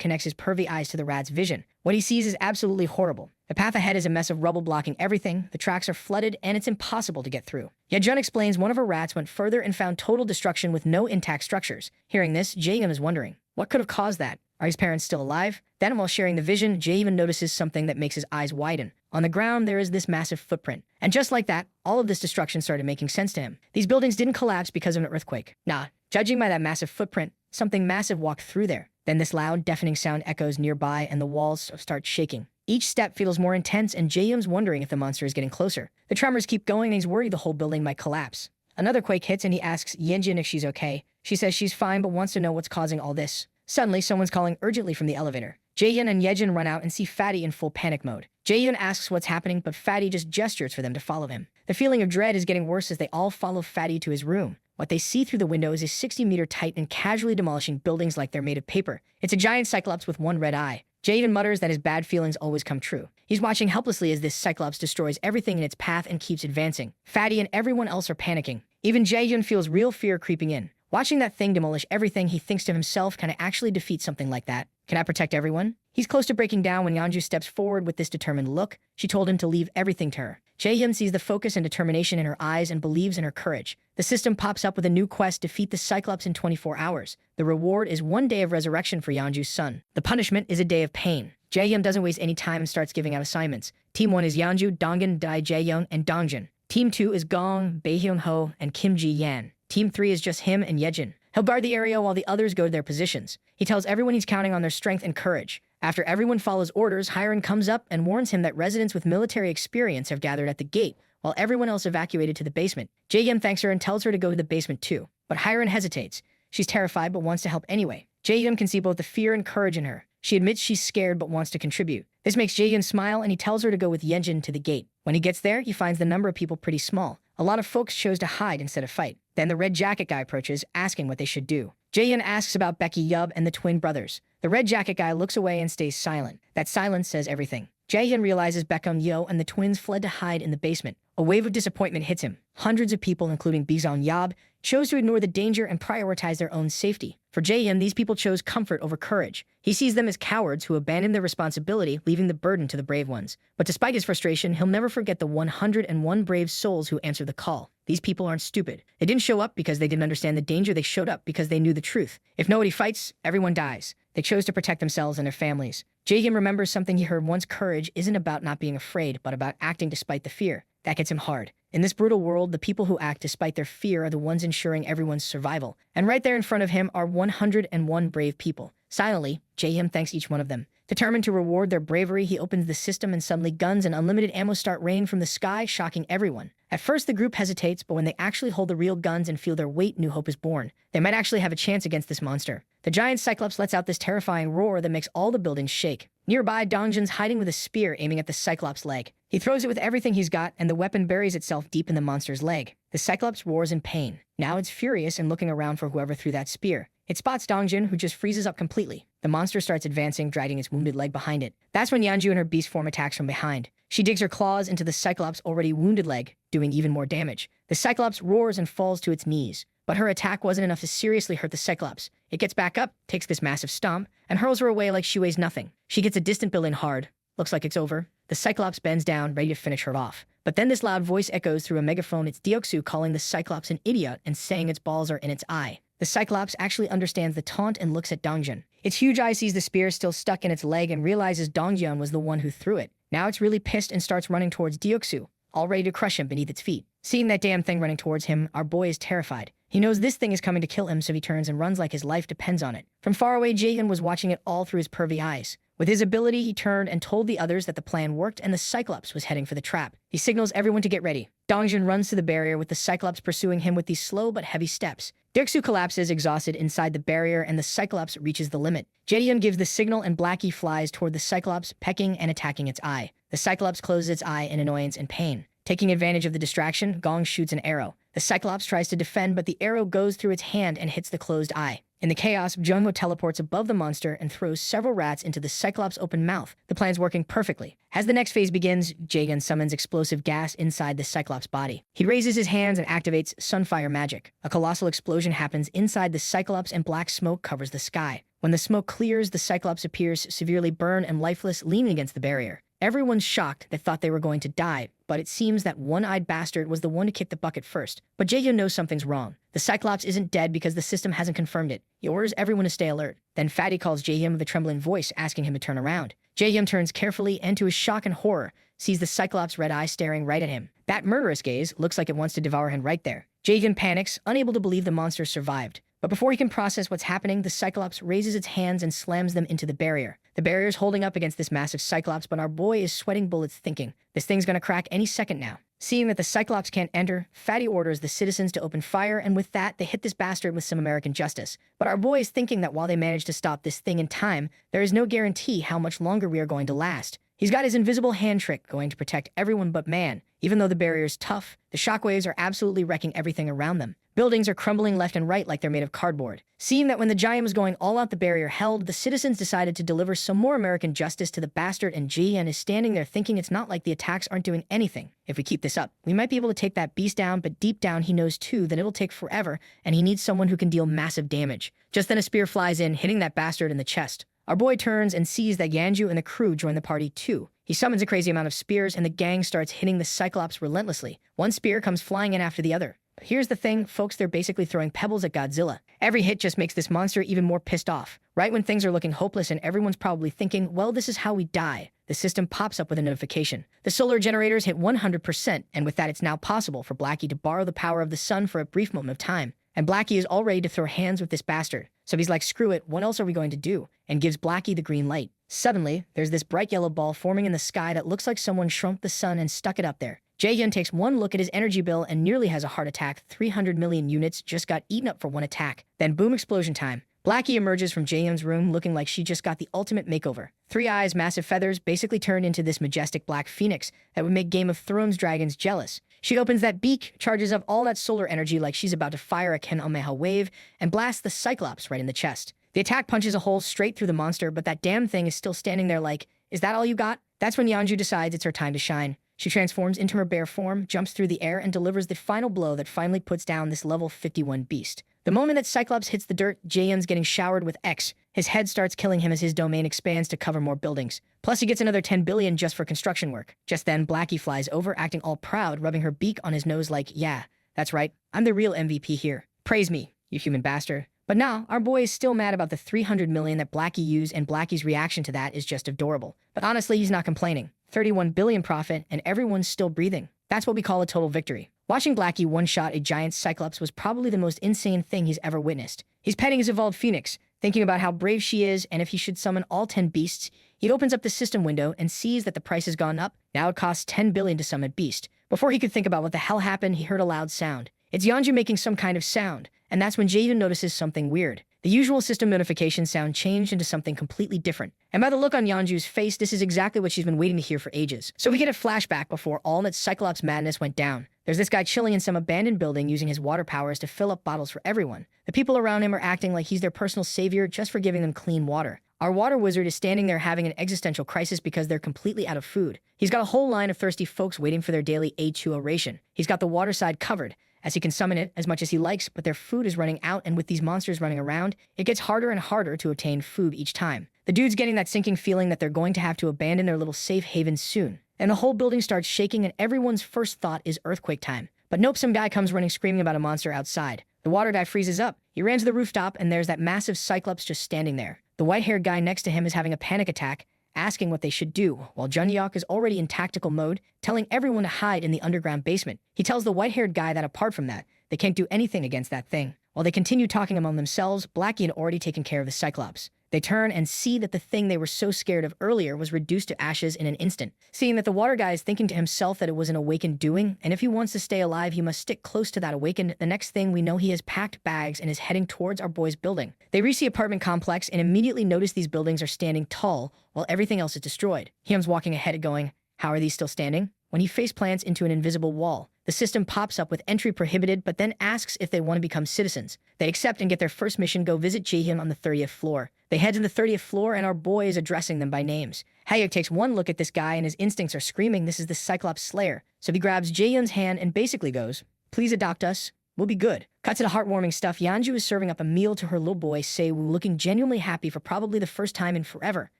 connects his pervy eyes to the rat's vision. What he sees is absolutely horrible. The path ahead is a mess of rubble blocking everything, the tracks are flooded, and it's impossible to get through. Yejun explains one of her rats went further and found total destruction with no intact structures. Hearing this, Jaehyun is wondering, what could have caused that? Are his parents still alive? Then, while sharing the vision, Jaehyun notices something that makes his eyes widen. On the ground, there is this massive footprint. And just like that, all of this destruction started making sense to him. These buildings didn't collapse because of an earthquake. Nah, judging by that massive footprint, something massive walked through there. Then this loud, deafening sound echoes nearby and the walls start shaking. Each step feels more intense, and Jaehyun's wondering if the monster is getting closer. The tremors keep going and he's worried the whole building might collapse. Another quake hits and he asks Yenjin if she's okay. She says she's fine but wants to know what's causing all this. Suddenly, someone's calling urgently from the elevator. Jaehyun and Yejin run out and see Fatty in full panic mode. Jaehyun asks what's happening, but Fatty just gestures for them to follow him. The feeling of dread is getting worse as they all follow Fatty to his room. What they see through the window is a 60-meter tight and casually demolishing buildings like they're made of paper. It's a giant cyclops with one red eye. Jaden mutters that his bad feelings always come true. He's watching helplessly as this Cyclops destroys everything in its path and keeps advancing. Fatty and everyone else are panicking. Even Jaehyun feels real fear creeping in. Watching that thing demolish everything, he thinks to himself, can I actually defeat something like that? Can I protect everyone? He's close to breaking down when Yeonju steps forward with this determined look. She told him to leave everything to her. Jaehyun sees the focus and determination in her eyes and believes in her courage. The system pops up with a new quest: defeat the Cyclops in 24 hours. The reward is 1 day of resurrection for Yeonju's son. The punishment is a day of pain. Jaehyun doesn't waste any time and starts giving out assignments. Team 1 is Yeonju, Donghyun, Dae Jaeyoung, and Dongjin. Team 2 is Gong, Baehyung-ho, and Kim Ji-yan. Team 3 is just him and Yejin. He'll guard the area while the others go to their positions. He tells everyone he's counting on their strength and courage. After everyone follows orders, Hiren comes up and warns him that residents with military experience have gathered at the gate, while everyone else evacuated to the basement. Jaehyun thanks her and tells her to go to the basement too. But Hiren hesitates. She's terrified but wants to help anyway. Jaehyun can see both the fear and courage in her. She admits she's scared but wants to contribute. This makes Jaehyun smile and he tells her to go with Yejin to the gate. When he gets there, he finds the number of people pretty small. A lot of folks chose to hide instead of fight. Then the red jacket guy approaches, asking what they should do. Jaehyun asks about Becky Yub and the twin brothers. The red jacket guy looks away and stays silent. That silence says everything. Jaehyun realizes Beckham Yo and the twins fled to hide in the basement. A wave of disappointment hits him. Hundreds of people, including Bizong Yob, chose to ignore the danger and prioritize their own safety. For Jaehyun, these people chose comfort over courage. He sees them as cowards who abandon their responsibility, leaving the burden to the brave ones. But despite his frustration, he'll never forget the 101 brave souls who answered the call. These people aren't stupid. They didn't show up because they didn't understand the danger. They showed up because they knew the truth. If nobody fights, everyone dies. They chose to protect themselves and their families. Jaehyun remembers something he heard once: courage isn't about not being afraid, but about acting despite the fear. That gets him hard. In this brutal world, the people who act despite their fear are the ones ensuring everyone's survival. And right there in front of him are 101 brave people. Silently, Jaehyun thanks each one of them. Determined to reward their bravery, he opens the system and suddenly guns and unlimited ammo start raining from the sky, shocking everyone. At first, the group hesitates, but when they actually hold the real guns and feel their weight, new hope is born. They might actually have a chance against this monster. The giant Cyclops lets out this terrifying roar that makes all the buildings shake. Nearby, Dongjin's hiding with a spear aiming at the Cyclops' leg. He throws it with everything he's got, and the weapon buries itself deep in the monster's leg. The Cyclops roars in pain. Now it's furious and looking around for whoever threw that spear. It spots Dongjin, who just freezes up completely. The monster starts advancing, dragging its wounded leg behind it. That's when Yeonju and her beast form attacks from behind. She digs her claws into the Cyclops' already wounded leg, doing even more damage. The Cyclops roars and falls to its knees. But her attack wasn't enough to seriously hurt the Cyclops. It gets back up, takes this massive stomp, and hurls her away like she weighs nothing. She gets a distant building hard. Looks like it's over. The Cyclops bends down, ready to finish her off. But then this loud voice echoes through a megaphone. It's Deoksu calling the Cyclops an idiot and saying its balls are in its eye. The Cyclops actually understands the taunt and looks at Dongjin. Its huge eye sees the spear still stuck in its leg and realizes Dongjin was the one who threw it. Now it's really pissed and starts running towards Deoksu, all ready to crush him beneath its feet. Seeing that damn thing running towards him, our boy is terrified. He knows this thing is coming to kill him, so he turns and runs like his life depends on it. From far away, Jaehyun was watching it all through his pervy eyes. With his ability, he turned and told the others that the plan worked and the Cyclops was heading for the trap. He signals everyone to get ready. Dongjin runs to the barrier with the Cyclops pursuing him with these slow but heavy steps. Deoksu collapses exhausted inside the barrier and the Cyclops reaches the limit. Jaehyun gives the signal and Blackie flies toward the Cyclops, pecking and attacking its eye. The Cyclops closes its eye in annoyance and pain. Taking advantage of the distraction, Gong shoots an arrow. The Cyclops tries to defend, but the arrow goes through its hand and hits the closed eye. In the chaos, Jungho teleports above the monster and throws several rats into the Cyclops' open mouth. The plan's working perfectly. As the next phase begins, Jaehyun summons explosive gas inside the Cyclops' body. He raises his hands and activates Sunfire magic. A colossal explosion happens inside the Cyclops and black smoke covers the sky. When the smoke clears, the Cyclops appears severely burned and lifeless, leaning against the barrier. Everyone's shocked. They thought they were going to die, but it seems that one-eyed bastard was the one to kick the bucket first. But Jaehyun knows something's wrong. The Cyclops isn't dead because the system hasn't confirmed it. He orders everyone to stay alert. Then Fatty calls Jaehyun with a trembling voice, asking him to turn around. Jaehyun turns carefully and, to his shock and horror, sees the Cyclops' red eye staring right at him. That murderous gaze looks like it wants to devour him right there. Jaehyun panics, unable to believe the monster survived. But before he can process what's happening, the Cyclops raises its hands and slams them into the barrier. The barrier's holding up against this massive Cyclops, but our boy is sweating bullets thinking, this thing's gonna crack any second now. Seeing that the Cyclops can't enter, Fatty orders the citizens to open fire, and with that, they hit this bastard with some American justice. But our boy is thinking that while they manage to stop this thing in time, there is no guarantee how much longer we are going to last. He's got his invisible hand trick going to protect everyone but man. Even though the barrier's tough, the shockwaves are absolutely wrecking everything around them. Buildings are crumbling left and right like they're made of cardboard. Seeing that when the giant was going all out, the barrier held, the citizens decided to deliver some more American justice to the bastard, and Jihyun is standing there thinking it's not like the attacks aren't doing anything. If we keep this up, we might be able to take that beast down, but deep down he knows too that it'll take forever, and he needs someone who can deal massive damage. Just then a spear flies in, hitting that bastard in the chest. Our boy turns and sees that Yanju and the crew join the party too. He summons a crazy amount of spears, and the gang starts hitting the Cyclops relentlessly. One spear comes flying in after the other. But here's the thing, folks, they're basically throwing pebbles at Godzilla. Every hit just makes this monster even more pissed off. Right when things are looking hopeless and everyone's probably thinking, well, this is how we die, the system pops up with a notification. The solar generators hit 100%, and with that it's now possible for Blackie to borrow the power of the sun for a brief moment of time. And Blackie is all ready to throw hands with this bastard. So he's like, screw it, what else are we going to do? And gives Blackie the green light. Suddenly, there's this bright yellow ball forming in the sky that looks like someone shrunk the sun and stuck it up there. Jaehyun takes one look at his energy bill and nearly has a heart attack. 300 million units just got eaten up for one attack. Then boom, explosion time. Blackie emerges from Jaehyun's room looking like she just got the ultimate makeover. 3 eyes, massive feathers, basically turned into this majestic black phoenix that would make Game of Thrones dragons jealous. She opens that beak, charges up all that solar energy like she's about to fire a Kamehameha wave, and blasts the Cyclops right in the chest. The attack punches a hole straight through the monster, but that damn thing is still standing there like, is that all you got? That's when Yanju decides it's her time to shine. She transforms into her bear form, jumps through the air, and delivers the final blow that finally puts down this level 51 beast. The moment that Cyclops hits the dirt, Jaehyun's getting showered with X. His head starts killing him as his domain expands to cover more buildings. Plus he gets another 10 billion just for construction work. Just then, Blackie flies over, acting all proud, rubbing her beak on his nose like, yeah, that's right, I'm the real MVP here. Praise me, you human bastard. But now, our boy is still mad about the 300 million that Blackie used, and Blackie's reaction to that is just adorable. But honestly, he's not complaining. 31 billion profit, and everyone's still breathing. That's what we call a total victory. Watching Blackie one-shot a giant Cyclops was probably the most insane thing he's ever witnessed. He's petting his evolved phoenix, thinking about how brave she is, and if he should summon all 10 beasts. He opens up the system window and sees that the price has gone up. Now it costs 10 billion to summon beast. Before he could think about what the hell happened, he heard a loud sound. It's Yanju making some kind of sound, and that's when Jaehyun notices something weird. The usual system notification sound changed into something completely different. And by the look on Yanju's face, this is exactly what she's been waiting to hear for ages. So we get a flashback before all that Cyclops madness went down. There's this guy chilling in some abandoned building using his water powers to fill up bottles for everyone. The people around him are acting like he's their personal savior just for giving them clean water. Our water wizard is standing there having an existential crisis because they're completely out of food. He's got a whole line of thirsty folks waiting for their daily A2O ration. He's got the water side covered, as he can summon it as much as he likes, but their food is running out, and with these monsters running around, it gets harder and harder to obtain food each time. The dude's getting that sinking feeling that they're going to have to abandon their little safe haven soon. And the whole building starts shaking, and everyone's first thought is earthquake time. But nope, some guy comes running screaming about a monster outside. The water guy freezes up. He ran to the rooftop, and there's that massive Cyclops just standing there. The white-haired guy next to him is having a panic attack, asking what they should do, while Junhyuk is already in tactical mode, telling everyone to hide in the underground basement. He tells the white-haired guy that apart from that, they can't do anything against that thing. While they continue talking among themselves, Blackie had already taken care of the Cyclops. They turn and see that the thing they were so scared of earlier was reduced to ashes in an instant. Seeing that the water guy is thinking to himself that it was an awakened doing, and if he wants to stay alive, he must stick close to that awakened, the next thing we know he has packed bags and is heading towards our boy's building. They reach the apartment complex and immediately notice these buildings are standing tall while everything else is destroyed. Hyun's walking ahead going, how are these still standing? When he face plants into an invisible wall, the system pops up with entry prohibited, but then asks if they want to become citizens. They accept and get their first mission, go visit Jaehyun on the 30th floor. They head to the 30th floor, and our boy is addressing them by names. Haeyuk takes one look at this guy, and his instincts are screaming this is the Cyclops Slayer. So he grabs Jaehyun's hand and basically goes, please adopt us. We'll be good. Cut to the heartwarming stuff. Yanju is serving up a meal to her little boy, Seiwoo, looking genuinely happy for probably the first time in forever.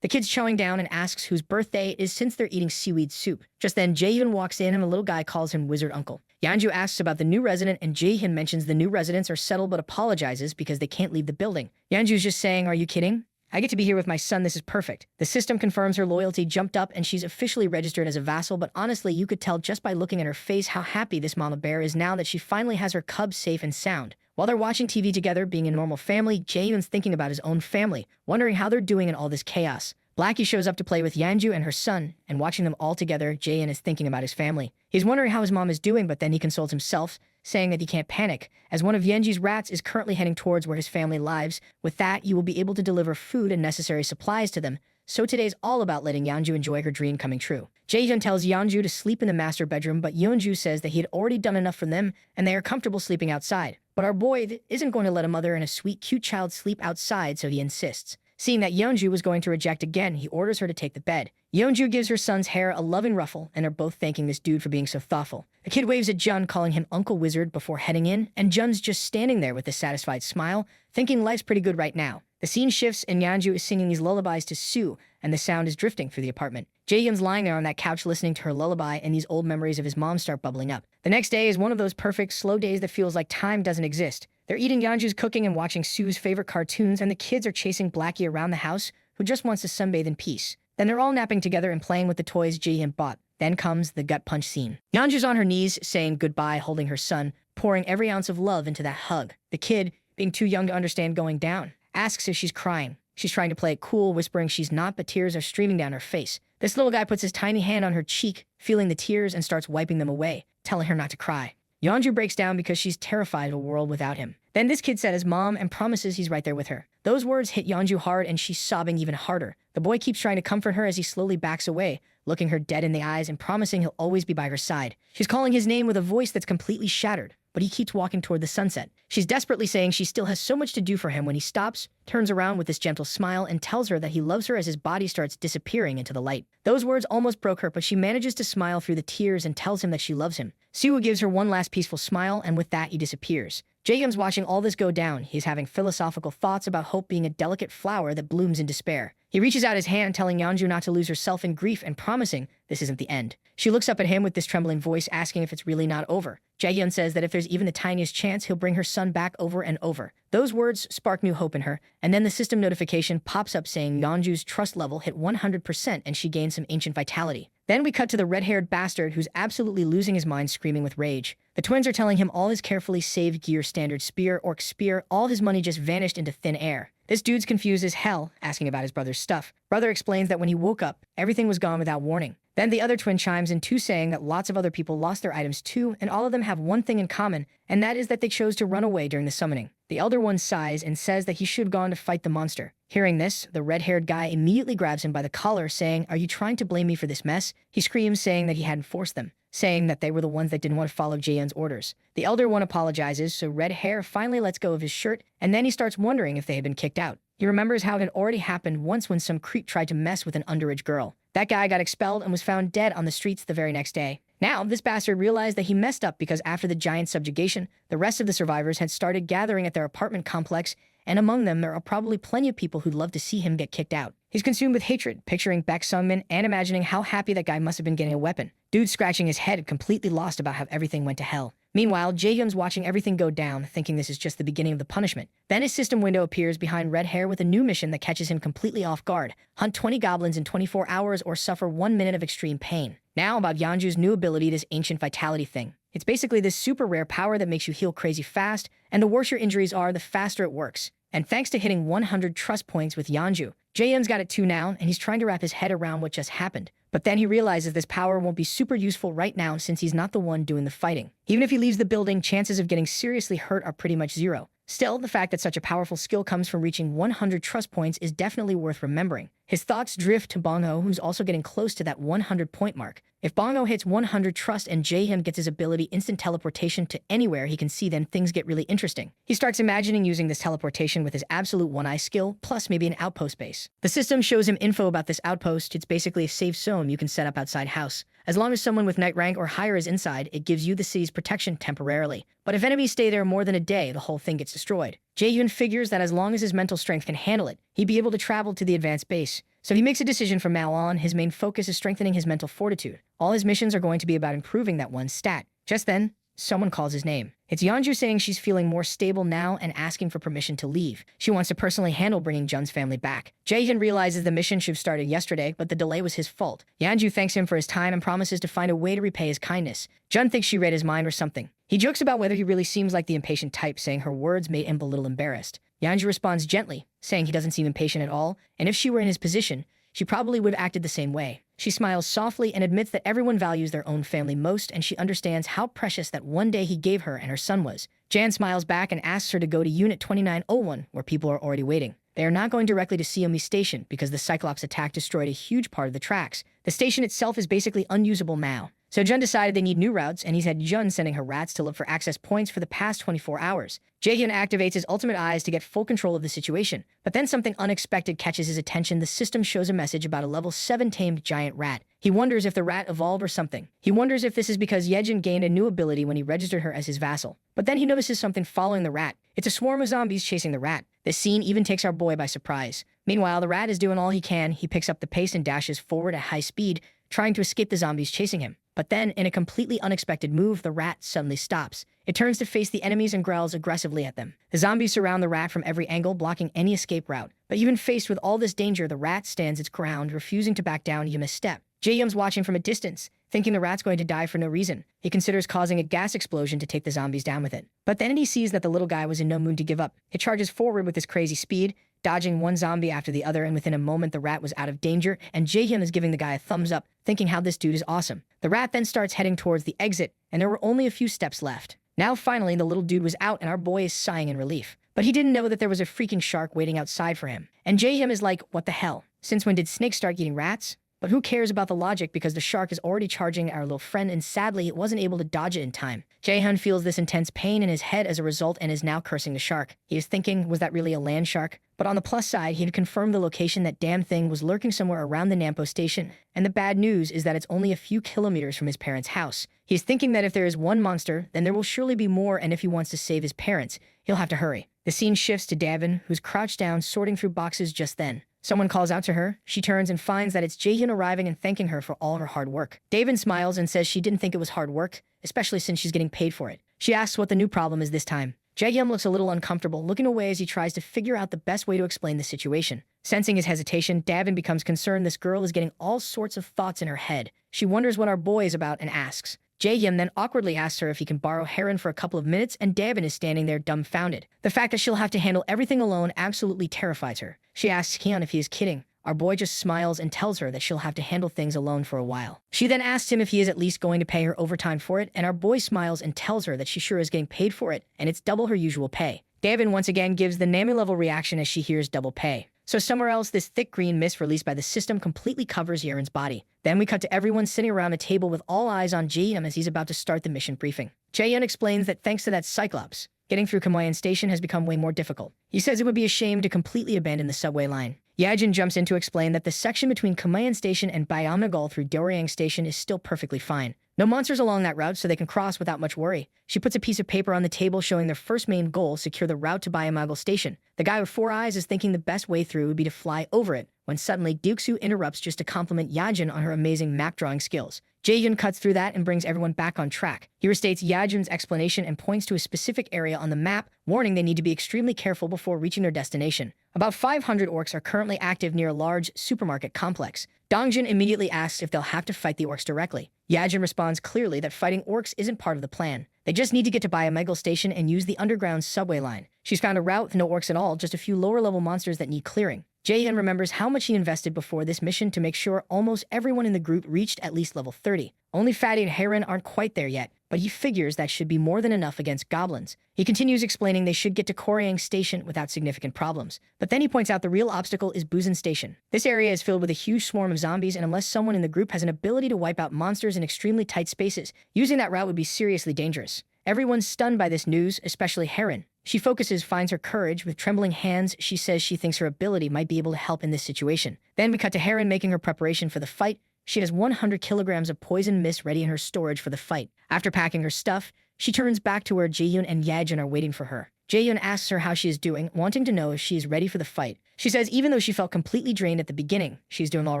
The kid's chowing down and asks whose birthday it is since they're eating seaweed soup. Just then, Jaehyun walks in and the little guy calls him Wizard Uncle. Yanju asks about the new resident, and Jaehyun mentions the new residents are settled but apologizes because they can't leave the building. Yanju's just saying, are you kidding? I get to be here with my son, this is perfect. The system confirms her loyalty jumped up and she's officially registered as a vassal, but honestly, you could tell just by looking at her face how happy this mama bear is now that she finally has her cubs safe and sound. While they're watching TV together, being a normal family, Jaehyun's thinking about his own family, wondering how they're doing in all this chaos. Blackie shows up to play with Yanju and her son, and watching them all together, Jaehyun is thinking about his family. He's wondering how his mom is doing, but then he consoles himself, saying that he can't panic, as one of Yenji's rats is currently heading towards where his family lives. With that, you will be able to deliver food and necessary supplies to them, So today's all about letting Yeonju enjoy her dream coming true. Jaehyun tells Yeonju to sleep in the master bedroom, but Yeonju says that he had already done enough for them and they are comfortable sleeping outside. But our boy isn't going to let a mother and a sweet, cute child sleep outside, so he insists. Seeing that Yeonju was going to reject again, he orders her to take the bed. Yeonju gives her son's hair a loving ruffle and are both thanking this dude for being so thoughtful. The kid waves at Jun, calling him Uncle Wizard before heading in, and Jun's just standing there with a satisfied smile, thinking life's pretty good right now. The scene shifts and Yeonju is singing these lullabies to Sue, and the sound is drifting through the apartment. Jaehyun's lying there on that couch listening to her lullaby, and these old memories of his mom start bubbling up. The next day is one of those perfect, slow days that feels like time doesn't exist. They're eating Yeonju's cooking and watching Sue's favorite cartoons, and the kids are chasing Blackie around the house, who just wants to sunbathe in peace. Then they're all napping together and playing with the toys Jaehyun bought. Then comes the gut punch scene. Yeonju's on her knees, saying goodbye, holding her son, pouring every ounce of love into that hug. The kid, being too young to understand going down, asks if she's crying. She's trying to play it cool, whispering she's not, but tears are streaming down her face. This little guy puts his tiny hand on her cheek, feeling the tears, and starts wiping them away, telling her not to cry. Yeonju breaks down because she's terrified of a world without him. Then this kid said his mom and promises he's right there with her. Those words hit Yeonju hard and she's sobbing even harder. The boy keeps trying to comfort her as he slowly backs away, looking her dead in the eyes and promising he'll always be by her side. She's calling his name with a voice that's completely shattered, but he keeps walking toward the sunset. She's desperately saying she still has so much to do for him when he stops, turns around with this gentle smile, and tells her that he loves her as his body starts disappearing into the light. Those words almost broke her, but she manages to smile through the tears and tells him that she loves him. Siwoo gives her one last peaceful smile, and with that he disappears. Jaehyun's watching all this go down. He's having philosophical thoughts about hope being a delicate flower that blooms in despair. He reaches out his hand, telling Yeonju not to lose herself in grief and promising this isn't the end. She looks up at him with this trembling voice, asking if it's really not over. Jaehyun says that if there's even the tiniest chance, he'll bring her son back over and over. Those words spark new hope in her, and then the system notification pops up saying Yeonju's trust level hit 100% and she gained some ancient vitality. Then we cut to the red-haired bastard who's absolutely losing his mind, screaming with rage. The twins are telling him all his carefully saved gear, standard spear, orc spear, all his money just vanished into thin air. This dude's confused as hell, asking about his brother's stuff. Brother explains that when he woke up, everything was gone without warning. Then the other twin chimes in too, saying that lots of other people lost their items too, and all of them have one thing in common, and that is that they chose to run away during the summoning. The elder one sighs and says that he should have gone to fight the monster. Hearing this, the red-haired guy immediately grabs him by the collar, saying, "Are you trying to blame me for this mess?" He screams, saying that he hadn't forced them, saying that they were the ones that didn't want to follow Jaehyun's orders. The elder one apologizes, so Red Hair finally lets go of his shirt, and then he starts wondering if they had been kicked out. He remembers how it had already happened once when some creep tried to mess with an underage girl. That guy got expelled and was found dead on the streets the very next day. Now, this bastard realized that he messed up because after the giant subjugation, the rest of the survivors had started gathering at their apartment complex, and among them there are probably plenty of people who'd love to see him get kicked out. He's consumed with hatred, picturing Baek Sungmin and imagining how happy that guy must have been getting a weapon. Dude scratching his head, completely lost about how everything went to hell. Meanwhile, Jaehyun's watching everything go down, thinking this is just the beginning of the punishment. Then his system window appears behind Red Hair with a new mission that catches him completely off guard. Hunt 20 goblins in 24 hours or suffer 1 minute of extreme pain. Now about Yeonju's new ability, this ancient vitality thing. It's basically this super rare power that makes you heal crazy fast, and the worse your injuries are, the faster it works. And thanks to hitting 100 trust points with Yeonju, Jaehyun's got it too now, and he's trying to wrap his head around what just happened. But then he realizes this power won't be super useful right now since he's not the one doing the fighting. Even if he leaves the building, chances of getting seriously hurt are pretty much zero. Still, the fact that such a powerful skill comes from reaching 100 trust points is definitely worth remembering. His thoughts drift to Bongho, who's also getting close to that 100 point mark. If Bongho hits 100 trust and Jaehyun gets his ability instant teleportation to anywhere he can see, then things get really interesting. He starts imagining using this teleportation with his absolute one-eye skill, plus maybe an outpost base. The system shows him info about this outpost. It's basically a safe zone you can set up outside house. As long as someone with night rank or higher is inside, it gives you the city's protection temporarily. But if enemies stay there more than a day, the whole thing gets destroyed. Jaehyun figures that as long as his mental strength can handle it, he'd be able to travel to the advanced base. So he makes a decision from now on. His main focus is strengthening his mental fortitude. All his missions are going to be about improving that one stat. Just then, someone calls his name. It's Yeonju saying she's feeling more stable now and asking for permission to leave. She wants to personally handle bringing Jun's family back. Jaehyun realizes the mission should have started yesterday, but the delay was his fault. Yeonju thanks him for his time and promises to find a way to repay his kindness. Jun thinks she read his mind or something. He jokes about whether he really seems like the impatient type, saying her words made him a little embarrassed. Yeonju responds gently, saying he doesn't seem impatient at all, and if she were in his position, she probably would have acted the same way. She smiles softly and admits that everyone values their own family most, and she understands how precious that one day he gave her and her son was. Jan smiles back and asks her to go to Unit 2901, where people are already waiting. They are not going directly to Seomi Station because the Cyclops attack destroyed a huge part of the tracks. The station itself is basically unusable now. So Jun decided they need new routes, and he's had Jun sending her rats to look for access points for the past 24 hours. Jaehyun activates his ultimate eyes to get full control of the situation. But then something unexpected catches his attention. The system shows a message about a level 7 tamed giant rat. He wonders if the rat evolved or something. He wonders if this is because Yejin gained a new ability when he registered her as his vassal. But then he notices something following the rat. It's a swarm of zombies chasing the rat. This scene even takes our boy by surprise. Meanwhile, the rat is doing all he can. He picks up the pace and dashes forward at high speed, trying to escape the zombies chasing him. But then, in a completely unexpected move, the rat suddenly stops. It turns to face the enemies and growls aggressively at them. The zombies surround the rat from every angle, blocking any escape route. But even faced with all this danger, the rat stands its ground, refusing to back down even a step. Jaehyun's watching from a distance, thinking the rat's going to die for no reason. He considers causing a gas explosion to take the zombies down with it. But then he sees that the little guy was in no mood to give up. It charges forward with its crazy speed, dodging one zombie after the other, and within a moment the rat was out of danger, and Jaehyun is giving the guy a thumbs up, thinking how this dude is awesome. The rat then starts heading towards the exit, and there were only a few steps left. Now finally the little dude was out, and our boy is sighing in relief. But he didn't know that there was a freaking shark waiting outside for him. And Jaehyun is like, what the hell? Since when did snakes start eating rats? But who cares about the logic because the shark is already charging our little friend, and sadly it wasn't able to dodge it in time. Jaehyun feels this intense pain in his head as a result and is now cursing the shark. He is thinking, was that really a land shark? But on the plus side, he had confirmed the location. That damn thing was lurking somewhere around the Nampo station. And the bad news is that it's only a few kilometers from his parents' house. He is thinking that if there is one monster, then there will surely be more, and if he wants to save his parents, he'll have to hurry. The scene shifts to Davin, who's crouched down sorting through boxes just then. Someone calls out to her. She turns and finds that it's Jaehyun arriving and thanking her for all her hard work. Davin smiles and says she didn't think it was hard work, especially since she's getting paid for it. She asks what the new problem is this time. Jaehyun looks a little uncomfortable, looking away as he tries to figure out the best way to explain the situation. Sensing his hesitation, Davin becomes concerned. This girl is getting all sorts of thoughts in her head. She wonders what our boy is about and asks. Jaehyun then awkwardly asks her if he can borrow Heron for a couple of minutes, and Davin is standing there dumbfounded. The fact that she'll have to handle everything alone absolutely terrifies her. She asks Keon if he is kidding. Our boy just smiles and tells her that she'll have to handle things alone for a while. She then asks him if he is at least going to pay her overtime for it, and our boy smiles and tells her that she sure is getting paid for it, and it's double her usual pay. Davin once again gives the Nami-level reaction as she hears double pay. So somewhere else, this thick green mist released by the system completely covers Yeren's body. Then we cut to everyone sitting around a table with all eyes on Jaehyun as he's about to start the mission briefing. Jaehyun explains that thanks to that Cyclops, getting through Kamoyan Station has become way more difficult. He says it would be a shame to completely abandon the subway line. Yajin jumps in to explain that the section between Kamoyan Station and Bayamnagal through Doryang Station is still perfectly fine. No monsters along that route, so they can cross without much worry. She puts a piece of paper on the table showing their first main goal, secure the route to Bayamagal Station. The guy with 4 eyes is thinking the best way through would be to fly over it, when suddenly Duxu interrupts just to compliment Yajin on her amazing map drawing skills. Jaehyun cuts through that and brings everyone back on track. He restates Yajin's explanation and points to a specific area on the map, warning they need to be extremely careful before reaching their destination. About 500 orcs are currently active near a large supermarket complex. Dongjin immediately asks if they'll have to fight the orcs directly. Yajin responds clearly that fighting orcs isn't part of the plan. They just need to get to Bayamagal Station and use the underground subway line. She's found a route with no orcs at all, just a few lower-level monsters that need clearing. Jaehyun remembers how much he invested before this mission to make sure almost everyone in the group reached at least level 30. Only Fatty and Heron aren't quite there yet, but he figures that should be more than enough against goblins. He continues explaining they should get to Koryang Station without significant problems. But then he points out the real obstacle is Busan Station. This area is filled with a huge swarm of zombies, and unless someone in the group has an ability to wipe out monsters in extremely tight spaces, using that route would be seriously dangerous. Everyone's stunned by this news, especially Heron. She focuses, finds her courage. With trembling hands, she says she thinks her ability might be able to help in this situation. Then we cut to Heron making her preparation for the fight. She has 100 kilograms of poison mist ready in her storage for the fight. After packing her stuff, she turns back to where Jaehyun and Yajin are waiting for her. Jaehyun asks her how she is doing, wanting to know if she is ready for the fight. She says even though she felt completely drained at the beginning, she's doing all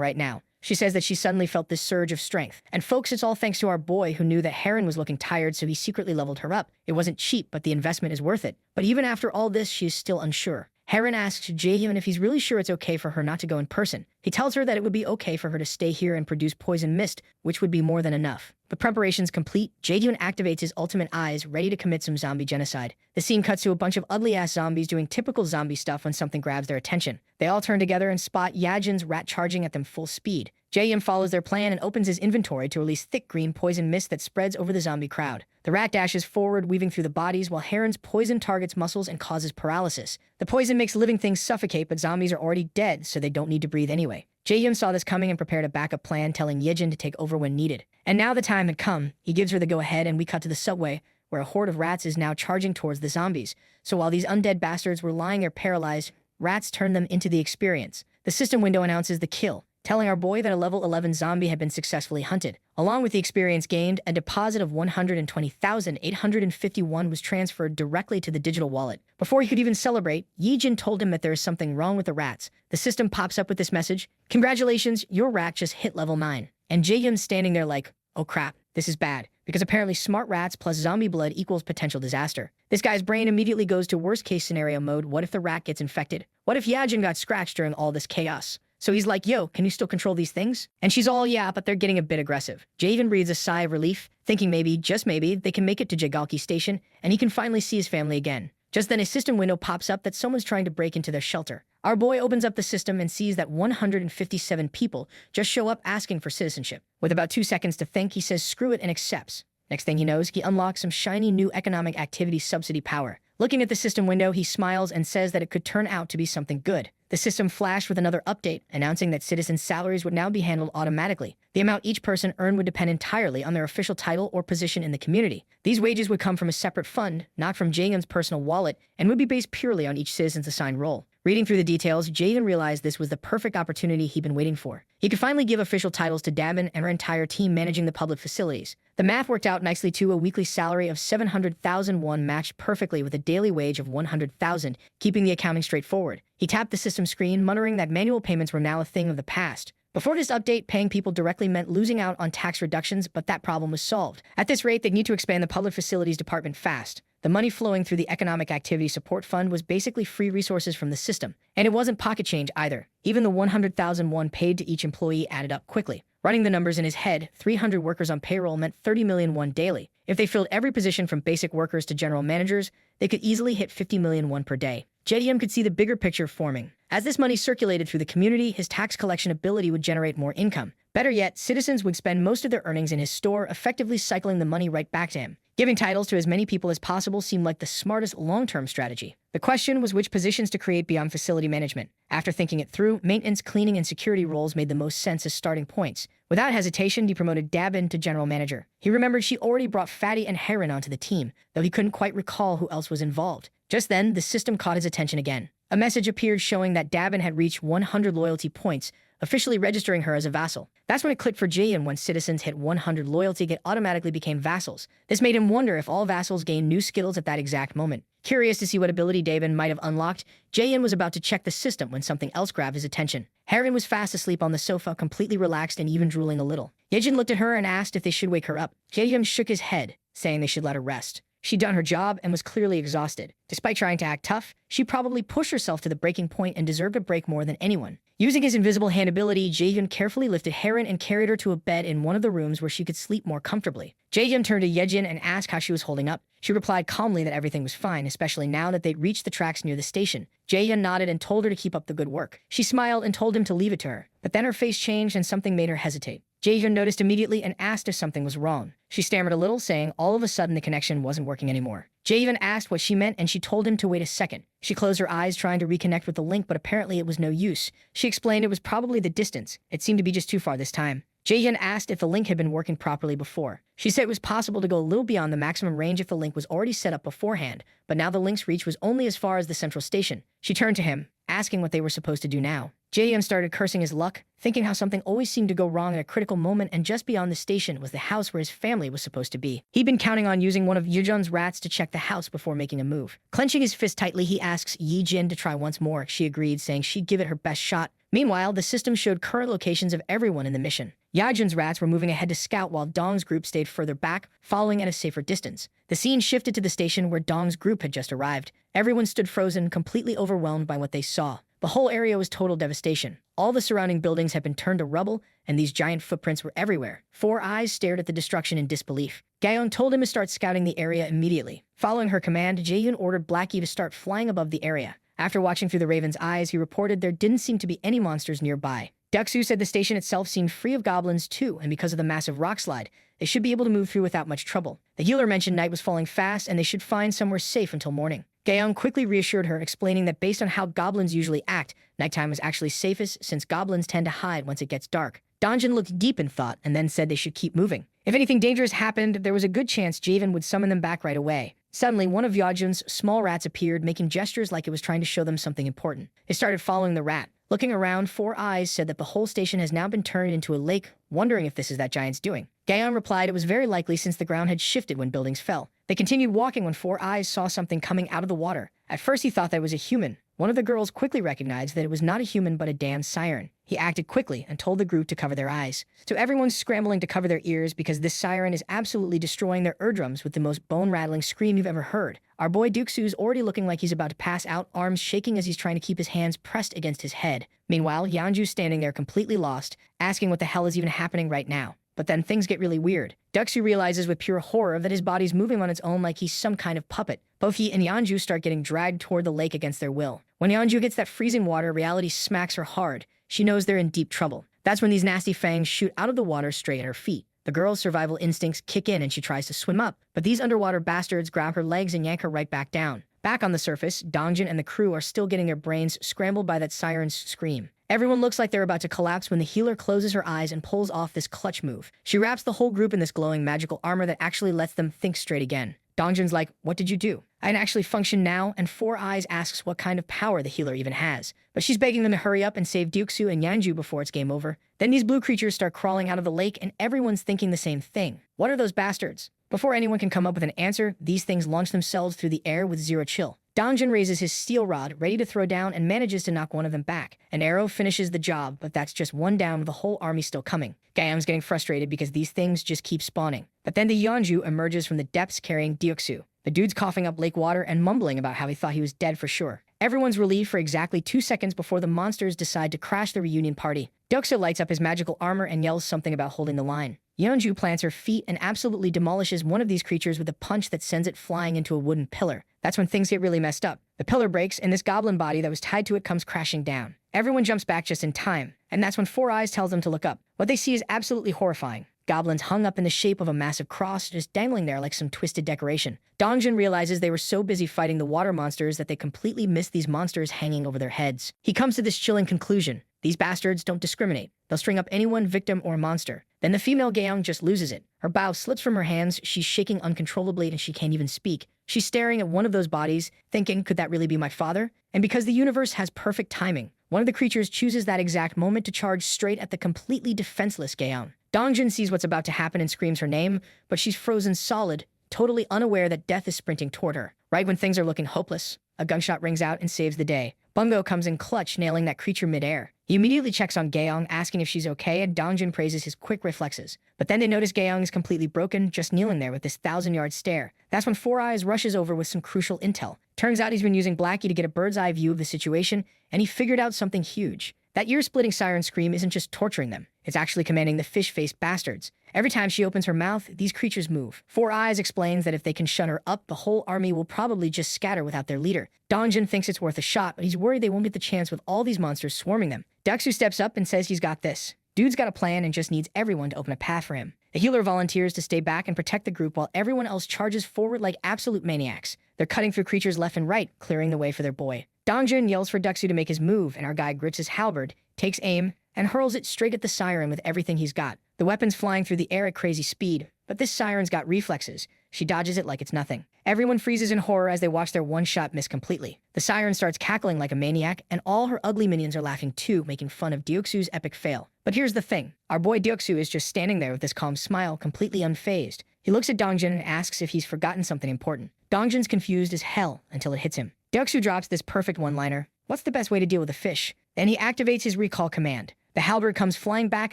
right now. She says that she suddenly felt this surge of strength. And folks, it's all thanks to our boy who knew that Heron was looking tired, so he secretly leveled her up. It wasn't cheap, but the investment is worth it. But even after all this, she is still unsure. Heron asks Jaehyun if he's really sure it's okay for her not to go in person. He tells her that it would be okay for her to stay here and produce poison mist, which would be more than enough. With preparations complete, Jae-hyun activates his ultimate eyes, ready to commit some zombie genocide. The scene cuts to a bunch of ugly-ass zombies doing typical zombie stuff when something grabs their attention. They all turn together and spot Yajin's rat charging at them full speed. Jae-hyun follows their plan and opens his inventory to release thick green poison mist that spreads over the zombie crowd. The rat dashes forward, weaving through the bodies, while Heron's poison targets muscles and causes paralysis. The poison makes living things suffocate, but zombies are already dead, so they don't need to breathe anyway. Jae-hyun saw this coming and prepared a backup plan, telling Yejin to take over when needed. And now the time had come. He gives her the go-ahead, and we cut to the subway, where a horde of rats is now charging towards the zombies. So while these undead bastards were lying there paralyzed, rats turned them into the experience. The system window announces the kill, telling our boy that a level 11 zombie had been successfully hunted. Along with the experience gained, a deposit of 120,851 was transferred directly to the digital wallet. Before he could even celebrate, Yejin told him that there is something wrong with the rats. The system pops up with this message: "Congratulations, your rat just hit level 9. And Jaehyun's standing there like, oh crap, this is bad, because apparently smart rats plus zombie blood equals potential disaster. This guy's brain immediately goes to worst case scenario mode. What if the rat gets infected? What if Yajin got scratched during all this chaos? So he's like, yo, can you still control these things? And she's all, yeah, but they're getting a bit aggressive. Javen breathes a sigh of relief, thinking maybe, just maybe, they can make it to Jagalki Station, and he can finally see his family again. Just then a system window pops up that someone's trying to break into their shelter. Our boy opens up the system and sees that 157 people just show up asking for citizenship. With about 2 seconds to think, he says screw it and accepts. Next thing he knows, he unlocks some shiny new economic activity subsidy power. Looking at the system window, he smiles and says that it could turn out to be something good. The system flashed with another update, announcing that citizens' salaries would now be handled automatically. The amount each person earned would depend entirely on their official title or position in the community. These wages would come from a separate fund, not from Jaehyun's personal wallet, and would be based purely on each citizen's assigned role. Reading through the details, Jaehyun realized this was the perfect opportunity he'd been waiting for. He could finally give official titles to Dabin and her entire team managing the public facilities. The math worked out nicely too. A weekly salary of 700,000 won matched perfectly with a daily wage of 100,000, keeping the accounting straightforward. He tapped the system screen, muttering that manual payments were now a thing of the past. Before this update, paying people directly meant losing out on tax reductions, but that problem was solved. At this rate, they'd need to expand the public facilities department fast. The money flowing through the Economic Activity Support Fund was basically free resources from the system. And it wasn't pocket change either. Even the 100,000 won paid to each employee added up quickly. Running the numbers in his head, 300 workers on payroll meant 30 million won daily. If they filled every position from basic workers to general managers, they could easily hit 50 million won per day. Jae-hyun could see the bigger picture forming. As this money circulated through the community, his tax collection ability would generate more income. Better yet, citizens would spend most of their earnings in his store, effectively cycling the money right back to him. Giving titles to as many people as possible seemed like the smartest long-term strategy. The question was which positions to create beyond facility management. After thinking it through, maintenance, cleaning, and security roles made the most sense as starting points. Without hesitation, he promoted Dabin to general manager. He remembered she already brought Fatty and Heron onto the team, though he couldn't quite recall who else was involved. Just then, the system caught his attention again. A message appeared showing that Dabin had reached 100 loyalty points, officially registering her as a vassal. That's when it clicked for Jaehyun. When citizens hit 100 loyalty, they automatically became vassals. This made him wonder if all vassals gained new skills at that exact moment. Curious to see what ability Dabin might have unlocked, Jaehyun was about to check the system when something else grabbed his attention. Heron was fast asleep on the sofa, completely relaxed and even drooling a little. Yejin looked at her and asked if they should wake her up. Jaehyun shook his head, saying they should let her rest. She'd done her job and was clearly exhausted. Despite trying to act tough, she probably pushed herself to the breaking point and deserved a break more than anyone. Using his invisible hand ability, Jaehyun carefully lifted Heron and carried her to a bed in one of the rooms where she could sleep more comfortably. Jaehyun turned to Yejin and asked how she was holding up. She replied calmly that everything was fine, especially now that they'd reached the tracks near the station. Jaehyun nodded and told her to keep up the good work. She smiled and told him to leave it to her, but then her face changed and something made her hesitate. Jaehyun noticed immediately and asked if something was wrong. She stammered a little, saying all of a sudden the connection wasn't working anymore. Jaehyun asked what she meant and she told him to wait a second. She closed her eyes trying to reconnect with the link, but apparently it was no use. She explained it was probably the distance. It seemed to be just too far this time. Jaehyun asked if the link had been working properly before. She said it was possible to go a little beyond the maximum range if the link was already set up beforehand, but now the link's reach was only as far as the central station. She turned to him, asking what they were supposed to do now. Jaehyun started cursing his luck, thinking how something always seemed to go wrong at a critical moment, and just beyond the station was the house where his family was supposed to be. He'd been counting on using one of Yejin's rats to check the house before making a move. Clenching his fist tightly, he asks Yejin to try once more. She agreed, saying she'd give it her best shot. Meanwhile, the system showed current locations of everyone in the mission. Yajin's rats were moving ahead to scout while Dong's group stayed further back, following at a safer distance. The scene shifted to the station where Dong's group had just arrived. Everyone stood frozen, completely overwhelmed by what they saw. The whole area was total devastation. All the surrounding buildings had been turned to rubble, and these giant footprints were everywhere. Four Eyes stared at the destruction in disbelief. Gaeon told him to start scouting the area immediately. Following her command, Jaehyun ordered Blackie to start flying above the area. After watching through the Raven's eyes, he reported there didn't seem to be any monsters nearby. Deoksu said the station itself seemed free of goblins too, and because of the massive rock slide, they should be able to move through without much trouble. The healer mentioned night was falling fast and they should find somewhere safe until morning. Gaeon quickly reassured her, explaining that based on how goblins usually act, nighttime was actually safest since goblins tend to hide once it gets dark. Donjin looked deep in thought and then said they should keep moving. If anything dangerous happened, there was a good chance Javen would summon them back right away. Suddenly, one of Yeonjun's small rats appeared, making gestures like it was trying to show them something important. It started following the rat. Looking around, Four Eyes said that the whole station has now been turned into a lake, wondering if this is that giant's doing. Gaeon replied it was very likely since the ground had shifted when buildings fell. They continued walking when Four Eyes saw something coming out of the water. At first he thought that it was a human. One of the girls quickly recognized that it was not a human but a damn siren. He acted quickly and told the group to cover their eyes. So everyone's scrambling to cover their ears because this siren is absolutely destroying their eardrums with the most bone-rattling scream you've ever heard. Our boy Deoksu's already looking like he's about to pass out, arms shaking as he's trying to keep his hands pressed against his head. Meanwhile, Yeonju's standing there completely lost, asking what the hell is even happening right now. But then things get really weird. Deoksu realizes with pure horror that his body's moving on its own like he's some kind of puppet. Both he and Yeonju start getting dragged toward the lake against their will. When Yeonju gets that freezing water, reality smacks her hard. She knows they're in deep trouble. That's when these nasty fangs shoot out of the water straight at her feet. The girl's survival instincts kick in and she tries to swim up, but these underwater bastards grab her legs and yank her right back down. Back on the surface, Dongjin and the crew are still getting their brains scrambled by that siren's scream. Everyone looks like they're about to collapse when the healer closes her eyes and pulls off this clutch move. She wraps the whole group in this glowing magical armor that actually lets them think straight again. Dongjin's like, "What did you do? I can actually function now," and Four Eyes asks what kind of power the healer even has. But she's begging them to hurry up and save Deoksu and Yeonju before it's game over. Then these blue creatures start crawling out of the lake and everyone's thinking the same thing. What are those bastards? Before anyone can come up with an answer, these things launch themselves through the air with zero chill. Dongjin raises his steel rod, ready to throw down, and manages to knock one of them back. An arrow finishes the job, but that's just one down with the whole army still coming. Gaeon's getting frustrated because these things just keep spawning. But then the Yeonju emerges from the depths carrying Deoksu. The dude's coughing up lake water and mumbling about how he thought he was dead for sure. Everyone's relieved for exactly 2 seconds before the monsters decide to crash the reunion party. Deoksu lights up his magical armor and yells something about holding the line. Yeonju plants her feet and absolutely demolishes one of these creatures with a punch that sends it flying into a wooden pillar. That's when things get really messed up. The pillar breaks and this goblin body that was tied to it comes crashing down. Everyone jumps back just in time, and that's when Four Eyes tells them to look up. What they see is absolutely horrifying. Goblins hung up in the shape of a massive cross, just dangling there like some twisted decoration. Dongjin realizes they were so busy fighting the water monsters that they completely missed these monsters hanging over their heads. He comes to this chilling conclusion. These bastards don't discriminate. They'll string up anyone, victim, or monster. Then the female Gaeong just loses it. Her bow slips from her hands, she's shaking uncontrollably and she can't even speak. She's staring at one of those bodies, thinking, could that really be my father? And because the universe has perfect timing, one of the creatures chooses that exact moment to charge straight at the completely defenseless Gaeong. Dongjin sees what's about to happen and screams her name, but she's frozen solid, totally unaware that death is sprinting toward her. Right when things are looking hopeless, a gunshot rings out and saves the day. Bungo comes in clutch, nailing that creature midair. He immediately checks on Gaeong, asking if she's okay, and Dongjin praises his quick reflexes. But then they notice Gaeong is completely broken, just kneeling there with this 1,000-yard stare. That's when Four Eyes rushes over with some crucial intel. Turns out he's been using Blackie to get a bird's-eye view of the situation, and he figured out something huge. That ear-splitting siren scream isn't just torturing them. It's actually commanding the fish-faced bastards. Every time she opens her mouth, these creatures move. Four Eyes explains that if they can shut her up, the whole army will probably just scatter without their leader. Dongjin thinks it's worth a shot, but he's worried they won't get the chance with all these monsters swarming them. Deoksu steps up and says he's got this. Dude's got a plan and just needs everyone to open a path for him. The healer volunteers to stay back and protect the group while everyone else charges forward like absolute maniacs. They're cutting through creatures left and right, clearing the way for their boy. Dongjin yells for Deoksu to make his move, and our guy grips his halberd, takes aim, and hurls it straight at the siren with everything he's got. The weapon's flying through the air at crazy speed, but this siren's got reflexes. She dodges it like it's nothing. Everyone freezes in horror as they watch their one shot miss completely. The siren starts cackling like a maniac, and all her ugly minions are laughing too, making fun of Deoksu's epic fail. But here's the thing. Our boy Deoksu is just standing there with this calm smile, completely unfazed. He looks at Dongjin and asks if he's forgotten something important. Dongjin's confused as hell until it hits him. Deoksu drops this perfect one-liner. What's the best way to deal with a fish? Then he activates his recall command. The halberd comes flying back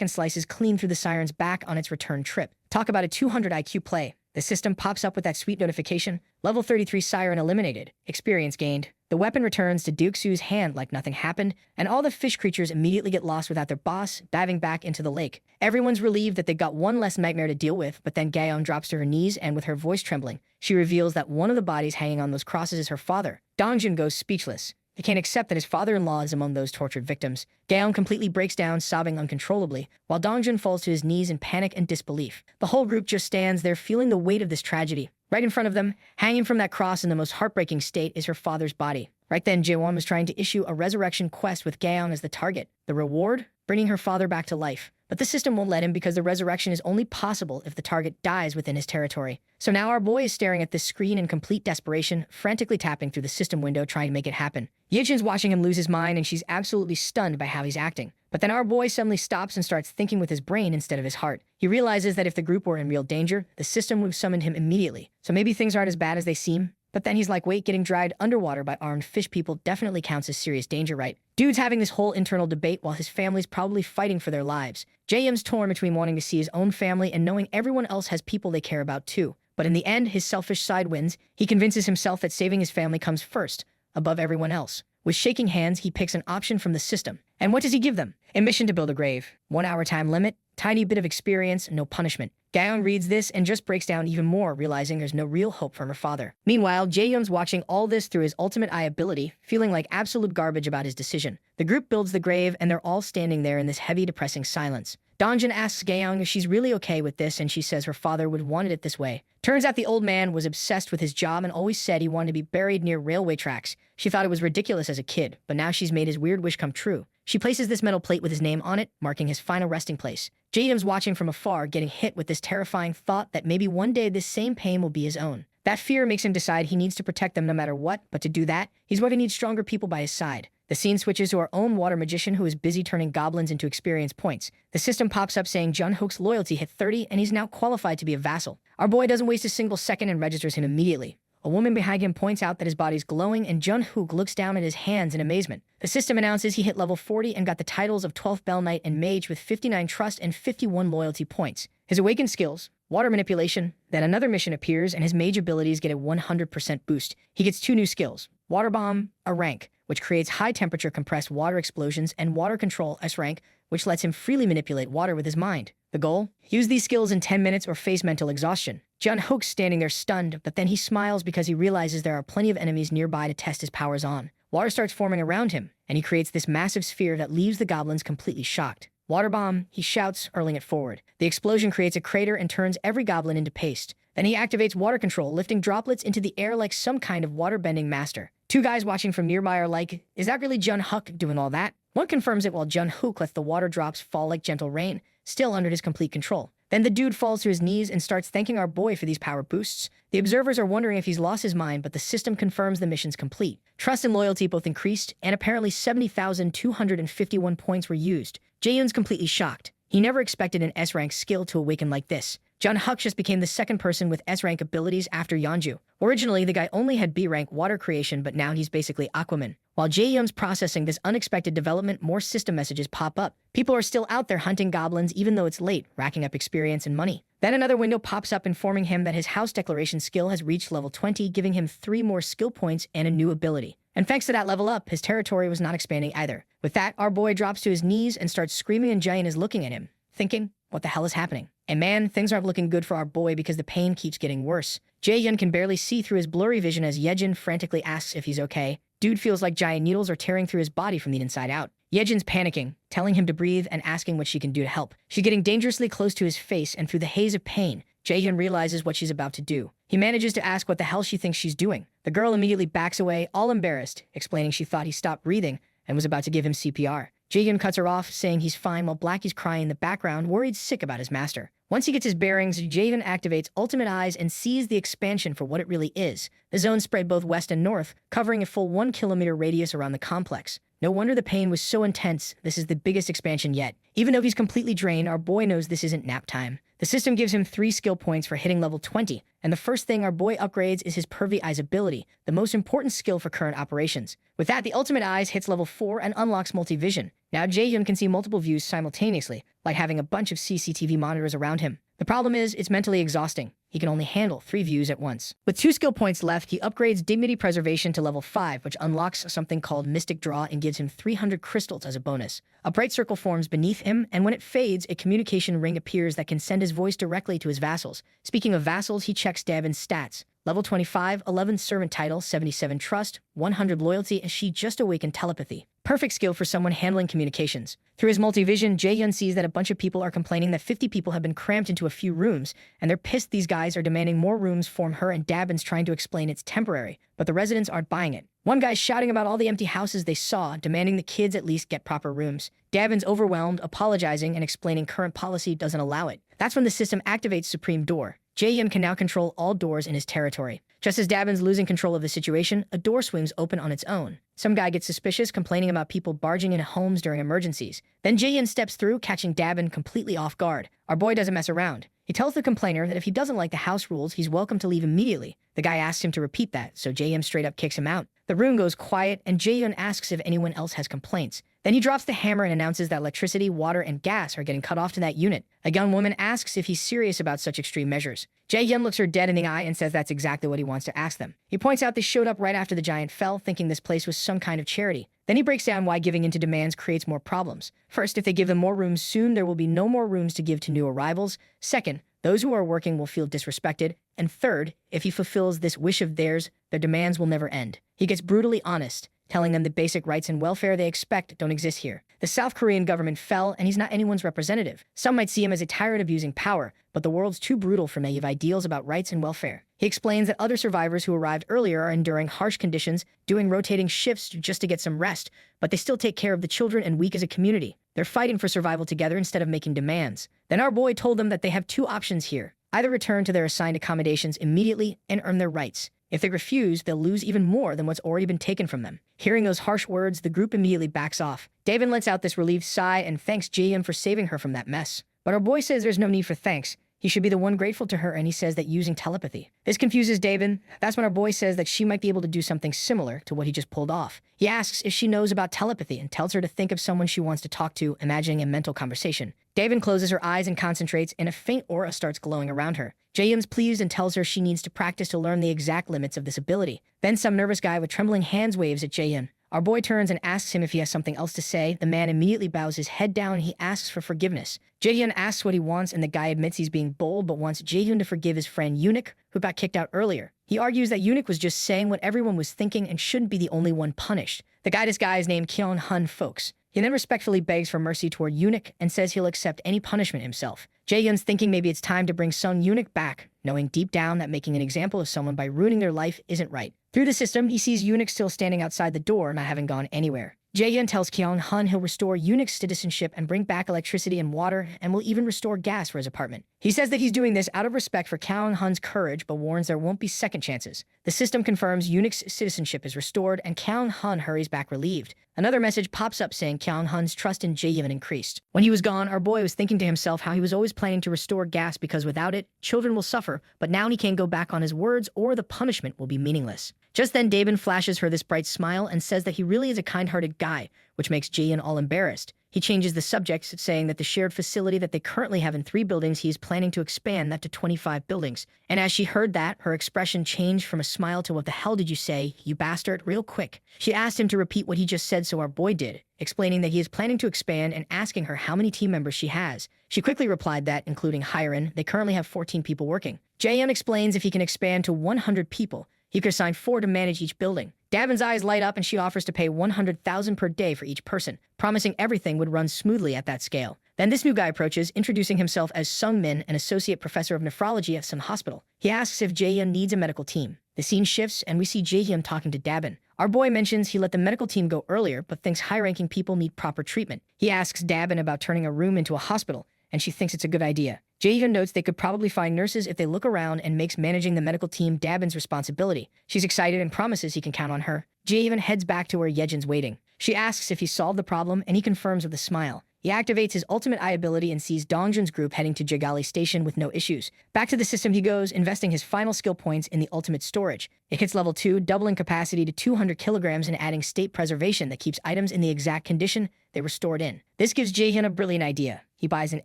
and slices clean through the siren's back on its return trip. Talk about a 200 IQ play. The system pops up with that sweet notification. Level 33 siren eliminated. Experience gained. The weapon returns to Duke-Su's hand like nothing happened, and all the fish creatures immediately get lost without their boss, diving back into the lake. Everyone's relieved that they got one less nightmare to deal with, but then Gaeon drops to her knees, and with her voice trembling, she reveals that one of the bodies hanging on those crosses is her father. Dongjun goes speechless. He can't accept that his father-in-law is among those tortured victims. Gaeon completely breaks down, sobbing uncontrollably, while Dongjun falls to his knees in panic and disbelief. The whole group just stands there feeling the weight of this tragedy. Right in front of them, hanging from that cross in the most heartbreaking state, is her father's body. Right then, Jaewon was trying to issue a resurrection quest with Gaeon as the target. The reward? Bringing her father back to life. But the system won't let him because the resurrection is only possible if the target dies within his territory. So now our boy is staring at this screen in complete desperation, frantically tapping through the system window trying to make it happen. Yejin's watching him lose his mind, and she's absolutely stunned by how he's acting. But then our boy suddenly stops and starts thinking with his brain instead of his heart. He realizes that if the group were in real danger, the system would have summoned him immediately. So maybe things aren't as bad as they seem. But then he's like, wait, getting dried underwater by armed fish people definitely counts as serious danger, right? Dude's having this whole internal debate while his family's probably fighting for their lives. JM's torn between wanting to see his own family and knowing everyone else has people they care about too. But in the end, his selfish side wins. He convinces himself that saving his family comes first, above everyone else. With shaking hands, he picks an option from the system. And what does he give them? A mission to build a grave. 1 hour time limit, tiny bit of experience, no punishment. Gaeon reads this and just breaks down even more, realizing there's no real hope from her father. Meanwhile, Jaehyun's watching all this through his ultimate eye ability, feeling like absolute garbage about his decision. The group builds the grave, and they're all standing there in this heavy, depressing silence. Dongjun asks Gaeon if she's really okay with this, and she says her father would wanted it this way. Turns out the old man was obsessed with his job and always said he wanted to be buried near railway tracks. She thought it was ridiculous as a kid, but now she's made his weird wish come true. She places this metal plate with his name on it, marking his final resting place. Jaehyun's watching from afar, getting hit with this terrifying thought that maybe one day this same pain will be his own. That fear makes him decide he needs to protect them no matter what, but to do that, he's going to need stronger people by his side. The scene switches to our own water magician who is busy turning goblins into experience points. The system pops up saying Jun-hook's loyalty hit 30 and he's now qualified to be a vassal. Our boy doesn't waste a single second and registers him immediately. A woman behind him points out that his body's glowing, and Jun-hook looks down at his hands in amazement. The system announces he hit level 40 and got the titles of 12th Bell Knight and Mage with 59 trust and 51 loyalty points. His awakened skills, water manipulation, then another mission appears and his mage abilities get a 100% boost. He gets 2 new skills, Water Bomb, a rank, which creates high-temperature compressed water explosions, and Water Control, S rank, which lets him freely manipulate water with his mind. The goal? Use these skills in 10 minutes or face mental exhaustion. Jun-hook's standing there stunned, but then he smiles because he realizes there are plenty of enemies nearby to test his powers on. Water starts forming around him, and he creates this massive sphere that leaves the goblins completely shocked. Water Bomb, he shouts, hurling it forward. The explosion creates a crater and turns every goblin into paste. Then he activates Water Control, lifting droplets into the air like some kind of water-bending master. 2 guys watching from nearby are like, is that really Jun-hook doing all that? One confirms it while Jun-hook lets the water drops fall like gentle rain, still under his complete control. Then the dude falls to his knees and starts thanking our boy for these power boosts. The observers are wondering if he's lost his mind, but the system confirms the mission's complete. Trust and loyalty both increased, and apparently 70,251 points were used. Jaehyun's completely shocked. He never expected an S-rank skill to awaken like this. Jun-hook just became the second person with S-rank abilities after Yeonju. Originally, the guy only had B-rank water creation, but now he's basically Aquaman. While Jaehyun's processing this unexpected development, more system messages pop up. People are still out there hunting goblins even though it's late, racking up experience and money. Then another window pops up informing him that his house declaration skill has reached level 20, giving him 3 more skill points and a new ability. And thanks to that level up, his territory was not expanding either. With that, our boy drops to his knees and starts screaming, and Jaehyun is looking at him, thinking, what the hell is happening? And man, things aren't looking good for our boy because the pain keeps getting worse. Jaehyun can barely see through his blurry vision as Yejin frantically asks if he's okay. Dude feels like giant needles are tearing through his body from the inside out. Yejin's panicking, telling him to breathe and asking what she can do to help. She's getting dangerously close to his face, and through the haze of pain, Jaehyun realizes what she's about to do. He manages to ask what the hell she thinks she's doing. The girl immediately backs away, all embarrassed, explaining she thought he stopped breathing and was about to give him CPR. Jaehyun cuts her off, saying he's fine while Blackie's crying in the background, worried sick about his master. Once he gets his bearings, Jaehyun activates Ultimate Eyes and sees the expansion for what it really is. The zone spread both west and north, covering a full 1 kilometer radius around the complex. No wonder the pain was so intense. This is the biggest expansion yet. Even though he's completely drained, our boy knows this isn't nap time. The system gives him 3 skill points for hitting level 20, and the first thing our boy upgrades is his Pervy Eyes ability, the most important skill for current operations. With that, the Ultimate Eyes hits level 4 and unlocks multi-vision. Now Jaehyun can see multiple views simultaneously, like having a bunch of CCTV monitors around him. The problem is, it's mentally exhausting. he can only handle 3 views at once. With 2 skill points left, he upgrades Dignity Preservation to level 5, which unlocks something called Mystic Draw and gives him 300 crystals as a bonus. A bright circle forms beneath him, and when it fades, a communication ring appears that can send his voice directly to his vassals. Speaking of vassals, he checks Davin's stats. Level 25, 11 servant title, 77 trust, 100 loyalty, and she just awakened telepathy. Perfect skill for someone handling communications. Through his multivision, Jae-hyun sees that a bunch of people are complaining that 50 people have been cramped into a few rooms, and they're pissed these guys are demanding more rooms from her, and Davin's trying to explain it's temporary, but the residents aren't buying it. One guy's shouting about all the empty houses they saw, demanding the kids at least get proper rooms. Davin's overwhelmed, apologizing, and explaining current policy doesn't allow it. That's when the system activates Supreme Door. Jae-hyun can now control all doors in his territory. Just as Davin's losing control of the situation, a door swings open on its own. Some guy gets suspicious, complaining about people barging into homes during emergencies. Then Jae-hyun steps through, catching Davin completely off guard. Our boy doesn't mess around. He tells the complainer that if he doesn't like the house rules, he's welcome to leave immediately. The guy asks him to repeat that, so Jae-hyun straight up kicks him out. The room goes quiet, and Jae-hyun asks if anyone else has complaints. Then he drops the hammer and announces that electricity, water, and gas are getting cut off to that unit. A young woman asks if he's serious about such extreme measures. Jae-hyun looks her dead in the eye and says that's exactly what he wants to ask them. He points out they showed up right after the giant fell, thinking this place was some kind of charity. Then he breaks down why giving into demands creates more problems. First, if they give them more rooms soon, there will be no more rooms to give to new arrivals. Second, those who are working will feel disrespected. And third, if he fulfills this wish of theirs, their demands will never end. He gets brutally honest, telling them the basic rights and welfare they expect don't exist here. The South Korean government fell, and he's not anyone's representative. Some might see him as a tyrant abusing power, but the world's too brutal for naive ideals about rights and welfare. He explains that other survivors who arrived earlier are enduring harsh conditions, doing rotating shifts just to get some rest, but they still take care of the children and weak as a community. They're fighting for survival together instead of making demands. Then our boy told them that they have 2 options here. Either return to their assigned accommodations immediately and earn their rights. If they refuse, they'll lose even more than what's already been taken from them. Hearing those harsh words, the group immediately backs off. Davin lets out this relieved sigh and thanks Jae-hyun for saving her from that mess. But our boy says there's no need for thanks. He should be the one grateful to her, and he says that using telepathy. This confuses Davin. That's when our boy says that she might be able to do something similar to what he just pulled off. He asks if she knows about telepathy and tells her to think of someone she wants to talk to, imagining a mental conversation. Davin closes her eyes and concentrates, and a faint aura starts glowing around her. Jae-hyun's pleased and tells her she needs to practice to learn the exact limits of this ability. Then some nervous guy with trembling hands waves at Jae-hyun. Our boy turns and asks him if he has something else to say. The man immediately bows his head down and he asks for forgiveness. Jae-hyun asks what he wants, and the guy admits he's being bold but wants Jae-hyun to forgive his friend Eunuch, who got kicked out earlier. He argues that Eunuch was just saying what everyone was thinking and shouldn't be the only one punished. The guy is named Kyeon-hun Folks. He then respectfully begs for mercy toward Eunuch and says he'll accept any punishment himself. Jae-hyun's thinking maybe it's time to bring Sung Eunuch back, knowing deep down that making an example of someone by ruining their life isn't right. Through the system, he sees Eunuch still standing outside the door, not having gone anywhere. Jae-hyun tells Kyeon-hun he'll restore Eunuch's citizenship and bring back electricity and water, and will even restore gas for his apartment. He says that he's doing this out of respect for Kyeon-hun's courage, but warns there won't be second chances. The system confirms Eunuch's citizenship is restored, and Kyeon-hun hurries back relieved. Another message pops up saying Kyeon-hun's trust in Jae-hyun increased. When he was gone, our boy was thinking to himself how he was always planning to restore gas because without it, children will suffer, but now he can't go back on his words or the punishment will be meaningless. Just then, David flashes her this bright smile and says that he really is a kind-hearted guy, which makes Jae-hyun all embarrassed. He changes the subject, saying that the shared facility that they currently have in 3 buildings, he is planning to expand that to 25 buildings. And as she heard that, her expression changed from a smile to "What the hell did you say, you bastard?" real quick. She asked him to repeat what he just said, so our boy did, explaining that he is planning to expand and asking her how many team members she has. She quickly replied that, including Hiren, they currently have 14 people working. Jae-hyun explains if he can expand to 100 people, he could assign 4 to manage each building. Davin's eyes light up and she offers to pay 100,000 per day for each person, promising everything would run smoothly at that scale. Then this new guy approaches, introducing himself as Sung Min, an associate professor of nephrology at some hospital. He asks if Jae-hyun needs a medical team. The scene shifts and we see Jae-hyun talking to Dabin. Our boy mentions he let the medical team go earlier, but thinks high-ranking people need proper treatment. He asks Dabin about turning a room into a hospital, and she thinks it's a good idea. Jae-hyun notes they could probably find nurses if they look around and makes managing the medical team Dabin's responsibility. She's excited and promises he can count on her. Jae-hyun heads back to where Yejin's waiting. She asks if he solved the problem, and he confirms with a smile. He activates his ultimate eye ability and sees Dongjun's group heading to Jagali Station with no issues. Back to the system he goes, investing his final skill points in the ultimate storage. It hits level 2, doubling capacity to 200 kilograms and adding state preservation that keeps items in the exact condition they were stored in. This gives Jae-hyun a brilliant idea. He buys an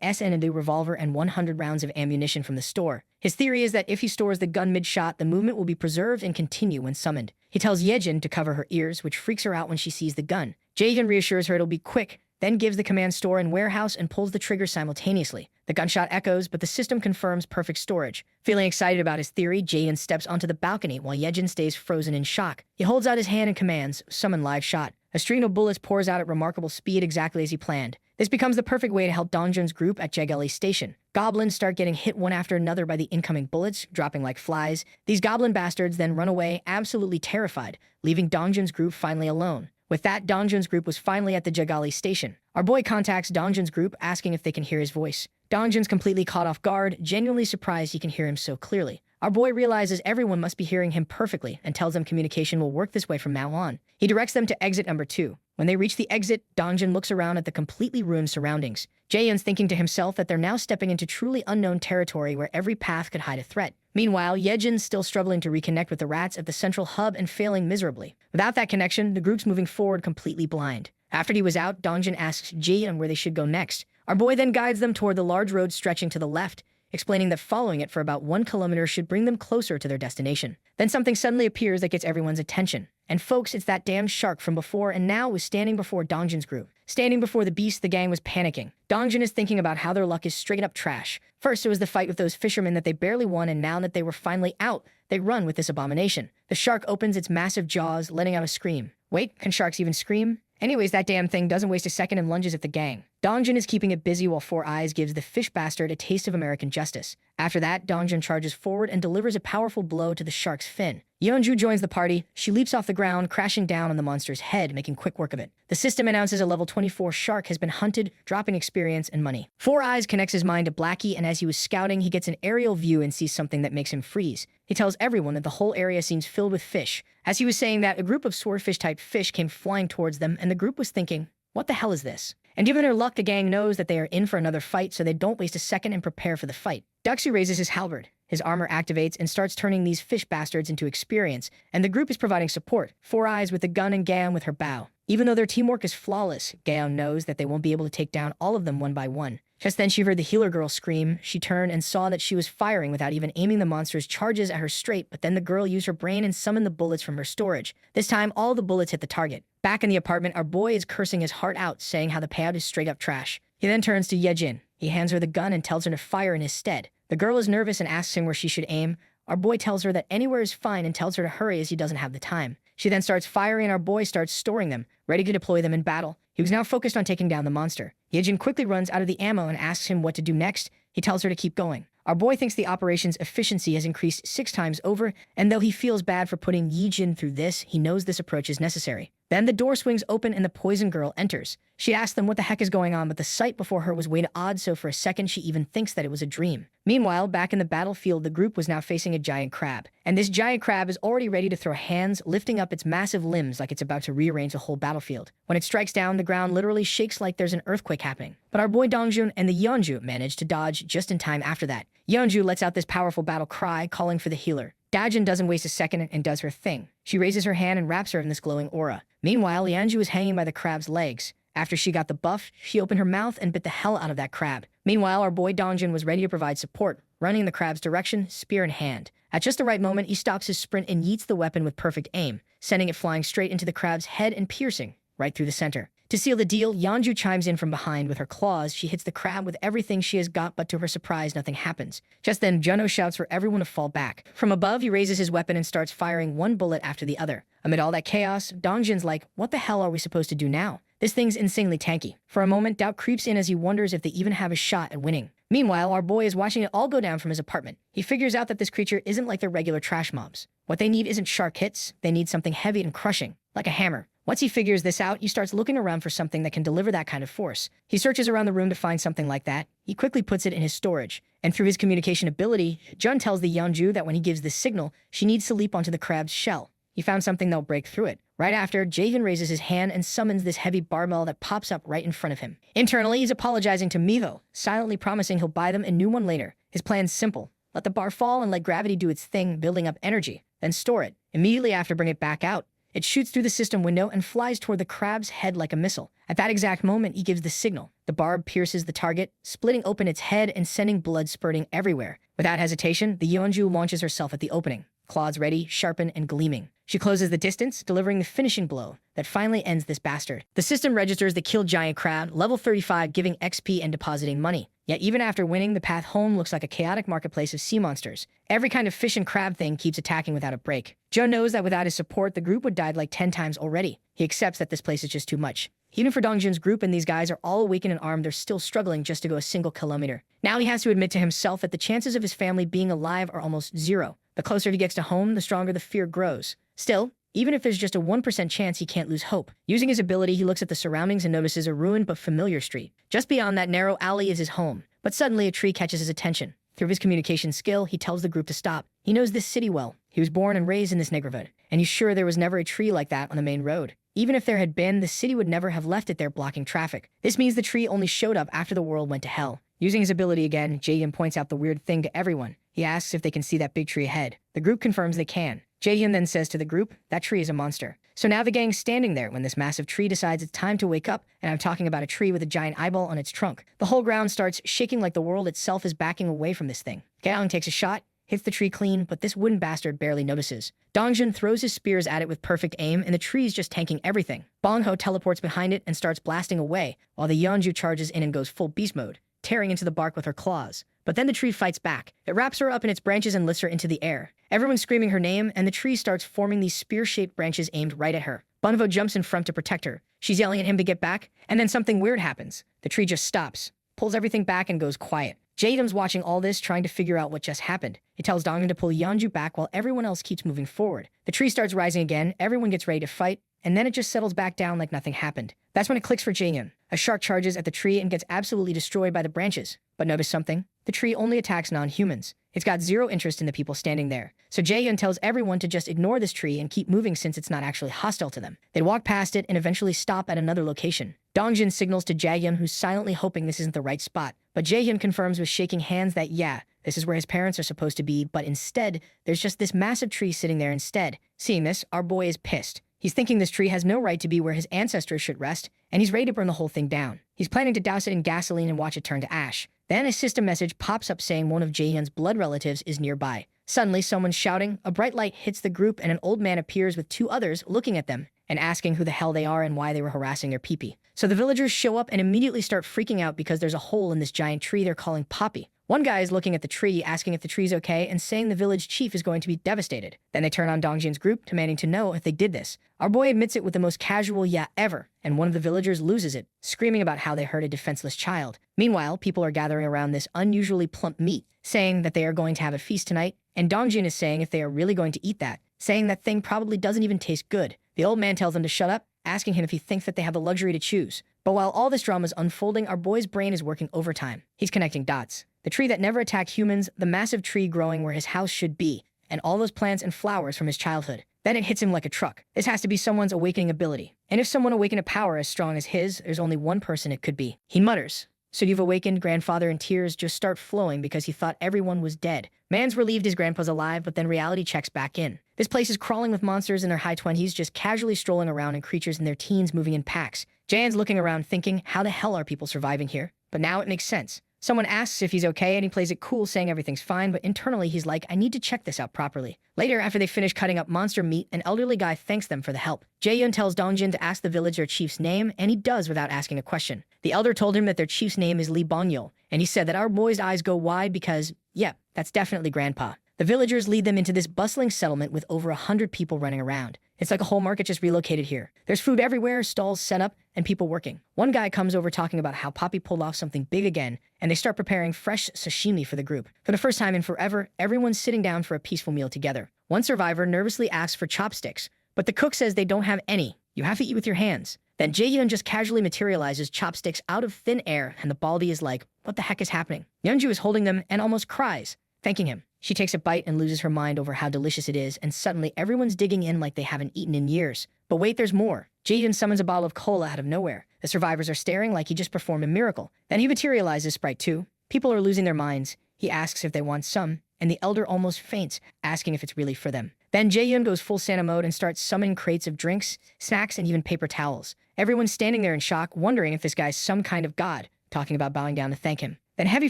SND revolver and 100 rounds of ammunition from the store. His theory is that if he stores the gun mid-shot, the movement will be preserved and continue when summoned. He tells Yejin to cover her ears, which freaks her out when she sees the gun. Jaehyun reassures her it'll be quick, then gives the command store and warehouse and pulls the trigger simultaneously. The gunshot echoes, but the system confirms perfect storage. Feeling excited about his theory, Jaehyun steps onto the balcony while Yejin stays frozen in shock. He holds out his hand and commands, summon live shot. A stream of bullets pours out at remarkable speed exactly as he planned. This becomes the perfect way to help Dongjun's group at Jaegali Station. Goblins start getting hit one after another by the incoming bullets, dropping like flies. These goblin bastards then run away, absolutely terrified, leaving Dongjun's group finally alone. With that, Dongjun's group was finally at the Jaegali Station. Our boy contacts Dongjun's group, asking if they can hear his voice. Dongjun's completely caught off guard, genuinely surprised he can hear him so clearly. Our boy realizes everyone must be hearing him perfectly and tells them communication will work this way from now on. He directs them to exit number 2. When they reach the exit, Dongjun looks around at the completely ruined surroundings. Jaehyun's thinking to himself that they're now stepping into truly unknown territory where every path could hide a threat. Meanwhile, Yejin's still struggling to reconnect with the rats at the central hub and failing miserably. Without that connection, the group's moving forward completely blind. After he was out, Dongjun asks Jaehyun where they should go next. Our boy then guides them toward the large road stretching to the left, explaining that following it for about 1 kilometer should bring them closer to their destination. Then something suddenly appears that gets everyone's attention. And folks, it's that damn shark from before and now was standing before Dongjun's group. Standing before the beast, the gang was panicking. Dongjun is thinking about how their luck is straight up trash. First, it was the fight with those fishermen that they barely won, and now that they were finally out, they run with this abomination. The shark opens its massive jaws, letting out a scream. Wait, can sharks even scream? Anyways, that damn thing doesn't waste a second and lunges at the gang. Dongjun is keeping it busy while Four Eyes gives the fish bastard a taste of American justice. After that, Dongjun charges forward and delivers a powerful blow to the shark's fin. Yeonju joins the party. She leaps off the ground, crashing down on the monster's head, making quick work of it. The system announces a level 24 shark has been hunted, dropping experience and money. Four Eyes connects his mind to Blackie, and as he was scouting, he gets an aerial view and sees something that makes him freeze. He tells everyone that the whole area seems filled with fish. As he was saying that, a group of swordfish-type fish came flying towards them, and the group was thinking, what the hell is this? And given their luck, the gang knows that they are in for another fight, so they don't waste a second and prepare for the fight. Duxu raises his halberd. His armor activates and starts turning these fish bastards into experience, and the group is providing support. Four Eyes with the gun and Gaon with her bow. Even though their teamwork is flawless, Gaon knows that they won't be able to take down all of them one by one. Just then she heard the healer girl scream. She turned and saw that she was firing without even aiming the monster's charges at her straight, but then the girl used her brain and summoned the bullets from her storage. This time, all the bullets hit the target. Back in the apartment, our boy is cursing his heart out, saying how the payout is straight up trash. He then turns to Yejin. He hands her the gun and tells her to fire in his stead. The girl is nervous and asks him where she should aim. Our boy tells her that anywhere is fine and tells her to hurry as he doesn't have the time. She then starts firing and our boy starts storing them, ready to deploy them in battle. He was now focused on taking down the monster. Yejin quickly runs out of the ammo and asks him what to do next. He tells her to keep going. Our boy thinks the operation's efficiency has increased 6 times over, and though he feels bad for putting Yejin through this, he knows this approach is necessary. Then the door swings open and the poison girl enters. She asks them what the heck is going on, but the sight before her was way too odd, so for a second she even thinks that it was a dream. Meanwhile, back in the battlefield, the group was now facing a giant crab. And this giant crab is already ready to throw hands, lifting up its massive limbs like it's about to rearrange the whole battlefield. When it strikes down, the ground literally shakes like there's an earthquake happening. But our boy Dongjun and the Yeonju manage to dodge just in time after that. Yeonju lets out this powerful battle cry, calling for the healer. Dajin doesn't waste a second and does her thing. She raises her hand and wraps her in this glowing aura. Meanwhile, Yeonju is hanging by the crab's legs. After she got the buff, she opened her mouth and bit the hell out of that crab. Meanwhile, our boy Dongjun was ready to provide support, running in the crab's direction, spear in hand. At just the right moment, he stops his sprint and yeets the weapon with perfect aim, sending it flying straight into the crab's head and piercing right through the center. To seal the deal, Yeonju chimes in from behind with her claws. She hits the crab with everything she has got, but to her surprise, nothing happens. Just then, Juno shouts for everyone to fall back. From above, he raises his weapon and starts firing one bullet after the other. Amid all that chaos, Dongjun's like, what the hell are we supposed to do now? This thing's insanely tanky. For a moment, doubt creeps in as he wonders if they even have a shot at winning. Meanwhile, our boy is watching it all go down from his apartment. He figures out that this creature isn't like their regular trash mobs. What they need isn't shark hits, they need something heavy and crushing, like a hammer. Once he figures this out, he starts looking around for something that can deliver that kind of force. He searches around the room to find something like that. He quickly puts it in his storage. And through his communication ability, Jun tells the Yeonju that when he gives this signal, she needs to leap onto the crab's shell. He found something that'll break through it. Right after, Jaehyun raises his hand and summons this heavy barbell that pops up right in front of him. Internally, he's apologizing to Miho, silently promising he'll buy them a new one later. His plan's simple. Let the bar fall and let gravity do its thing, building up energy. Then store it. Immediately after, bring it back out. It shoots through the system window and flies toward the crab's head like a missile. At that exact moment, he gives the signal. The barb pierces the target, splitting open its head and sending blood spurting everywhere. Without hesitation, the Yeonju launches herself at the opening, claws ready, sharpened, and gleaming. She closes the distance, delivering the finishing blow that finally ends this bastard. The system registers the killed giant crab, level 35, giving XP and depositing money. Yet even after winning, the path home looks like a chaotic marketplace of sea monsters. Every kind of fish and crab thing keeps attacking without a break. Joe knows that without his support, the group would die like 10 times already. He accepts that this place is just too much. Even for Dongjin's group and these guys are all awakened and armed, they're still struggling just to go a single kilometer. Now he has to admit to himself that the chances of his family being alive are almost zero. The closer he gets to home, the stronger the fear grows. Still, even if there's just a 1% chance, he can't lose hope. Using his ability, he looks at the surroundings and notices a ruined but familiar street. Just beyond that narrow alley is his home. But suddenly a tree catches his attention. Through his communication skill, he tells the group to stop. He knows this city well. He was born and raised in this neighborhood, and he's sure there was never a tree like that on the main road. Even if there had been, the city would never have left it there blocking traffic. This means the tree only showed up after the world went to hell. Using his ability again, Jaehyun points out the weird thing to everyone. He asks if they can see that big tree ahead. The group confirms they can. Jaehyun then says to the group, that tree is a monster. So now the gang's standing there when this massive tree decides it's time to wake up, and I'm talking about a tree with a giant eyeball on its trunk. The whole ground starts shaking like the world itself is backing away from this thing. Gaong takes a shot, hits the tree clean, but this wooden bastard barely notices. Dongjin throws his spears at it with perfect aim, and the tree's just tanking everything. Bongho teleports behind it and starts blasting away, while the Yeonju charges in and goes full beast mode, tearing into the bark with her claws. But then the tree fights back. It wraps her up in its branches and lifts her into the air. Everyone's screaming her name, and the tree starts forming these spear-shaped branches aimed right at her. Bunvo jumps in front to protect her. She's yelling at him to get back, and then something weird happens. The tree just stops, pulls everything back, and goes quiet. Jaehyun's watching all this, trying to figure out what just happened. He tells Dongjin to pull Yeonju back while everyone else keeps moving forward. The tree starts rising again, everyone gets ready to fight, and then it just settles back down like nothing happened. That's when it clicks for Jaehyun. A shark charges at the tree and gets absolutely destroyed by the branches. But notice something? The tree only attacks non-humans. It's got zero interest in the people standing there. So Jaehyun tells everyone to just ignore this tree and keep moving since it's not actually hostile to them. They walk past it and eventually stop at another location. Dongjin signals to Jaehyun, who's silently hoping this isn't the right spot. But Jaehyun confirms with shaking hands that yeah, this is where his parents are supposed to be, but instead, there's just this massive tree sitting there instead. Seeing this, our boy is pissed. He's thinking this tree has no right to be where his ancestors should rest, and he's ready to burn the whole thing down. He's planning to douse it in gasoline and watch it turn to ash. Then a system message pops up saying one of Jaehyun's blood relatives is nearby. Suddenly, someone's shouting, a bright light hits the group, and an old man appears with two others looking at them and asking who the hell they are and why they were harassing their peepee. So the villagers show up and immediately start freaking out because there's a hole in this giant tree they're calling Poppy. One guy is looking at the tree, asking if the tree's okay, and saying the village chief is going to be devastated. Then they turn on Dongjin's group, demanding to know if they did this. Our boy admits it with the most casual yeah ever, and one of the villagers loses it, screaming about how they hurt a defenseless child. Meanwhile, people are gathering around this unusually plump meat, saying that they are going to have a feast tonight, and Dongjin is saying if they are really going to eat that, saying that thing probably doesn't even taste good. The old man tells them to shut up, asking him if he thinks that they have the luxury to choose. But while all this drama is unfolding, our boy's brain is working overtime. He's connecting dots. The tree that never attacked humans, the massive tree growing where his house should be, and all those plants and flowers from his childhood. Then it hits him like a truck. This has to be someone's awakening ability. And if someone awakened a power as strong as his, there's only one person it could be. He mutters, "So you've awakened, grandfather," and tears just start flowing because he thought everyone was dead. Man's relieved his grandpa's alive, but then reality checks back in. This place is crawling with monsters in their high 20s, just casually strolling around, and creatures in their teens moving in packs. Jan's looking around thinking, how the hell are people surviving here? But now it makes sense. Someone asks if he's okay, and he plays it cool, saying everything's fine, but internally he's like, I need to check this out properly. Later, after they finish cutting up monster meat, an elderly guy thanks them for the help. Jaehyun tells Dongjin to ask the village their chief's name, and he does without asking a question. The elder told him that their chief's name is Lee Bongyul, and he said that our boy's eyes go wide because, yeah, that's definitely Grandpa. The villagers lead them into this bustling settlement with over 100 people running around. It's like a whole market just relocated here. There's food everywhere, stalls set up, and people working. One guy comes over talking about how Poppy pulled off something big again, and they start preparing fresh sashimi for the group. For the first time in forever, everyone's sitting down for a peaceful meal together. One survivor nervously asks for chopsticks, but the cook says they don't have any. You have to eat with your hands. Then Jaehyun just casually materializes chopsticks out of thin air, and the baldy is like, what the heck is happening? Yeonju is holding them and almost cries, thanking him. She takes a bite and loses her mind over how delicious it is, and suddenly everyone's digging in like they haven't eaten in years. But wait, there's more. Jaehyun summons a bottle of cola out of nowhere. The survivors are staring like he just performed a miracle. Then he materializes Sprite too. People are losing their minds. He asks if they want some, and the elder almost faints, asking if it's really for them. Then Jae-hyun goes full Santa mode and starts summoning crates of drinks, snacks, and even paper towels. Everyone's standing there in shock, wondering if this guy's some kind of god, talking about bowing down to thank him. Then heavy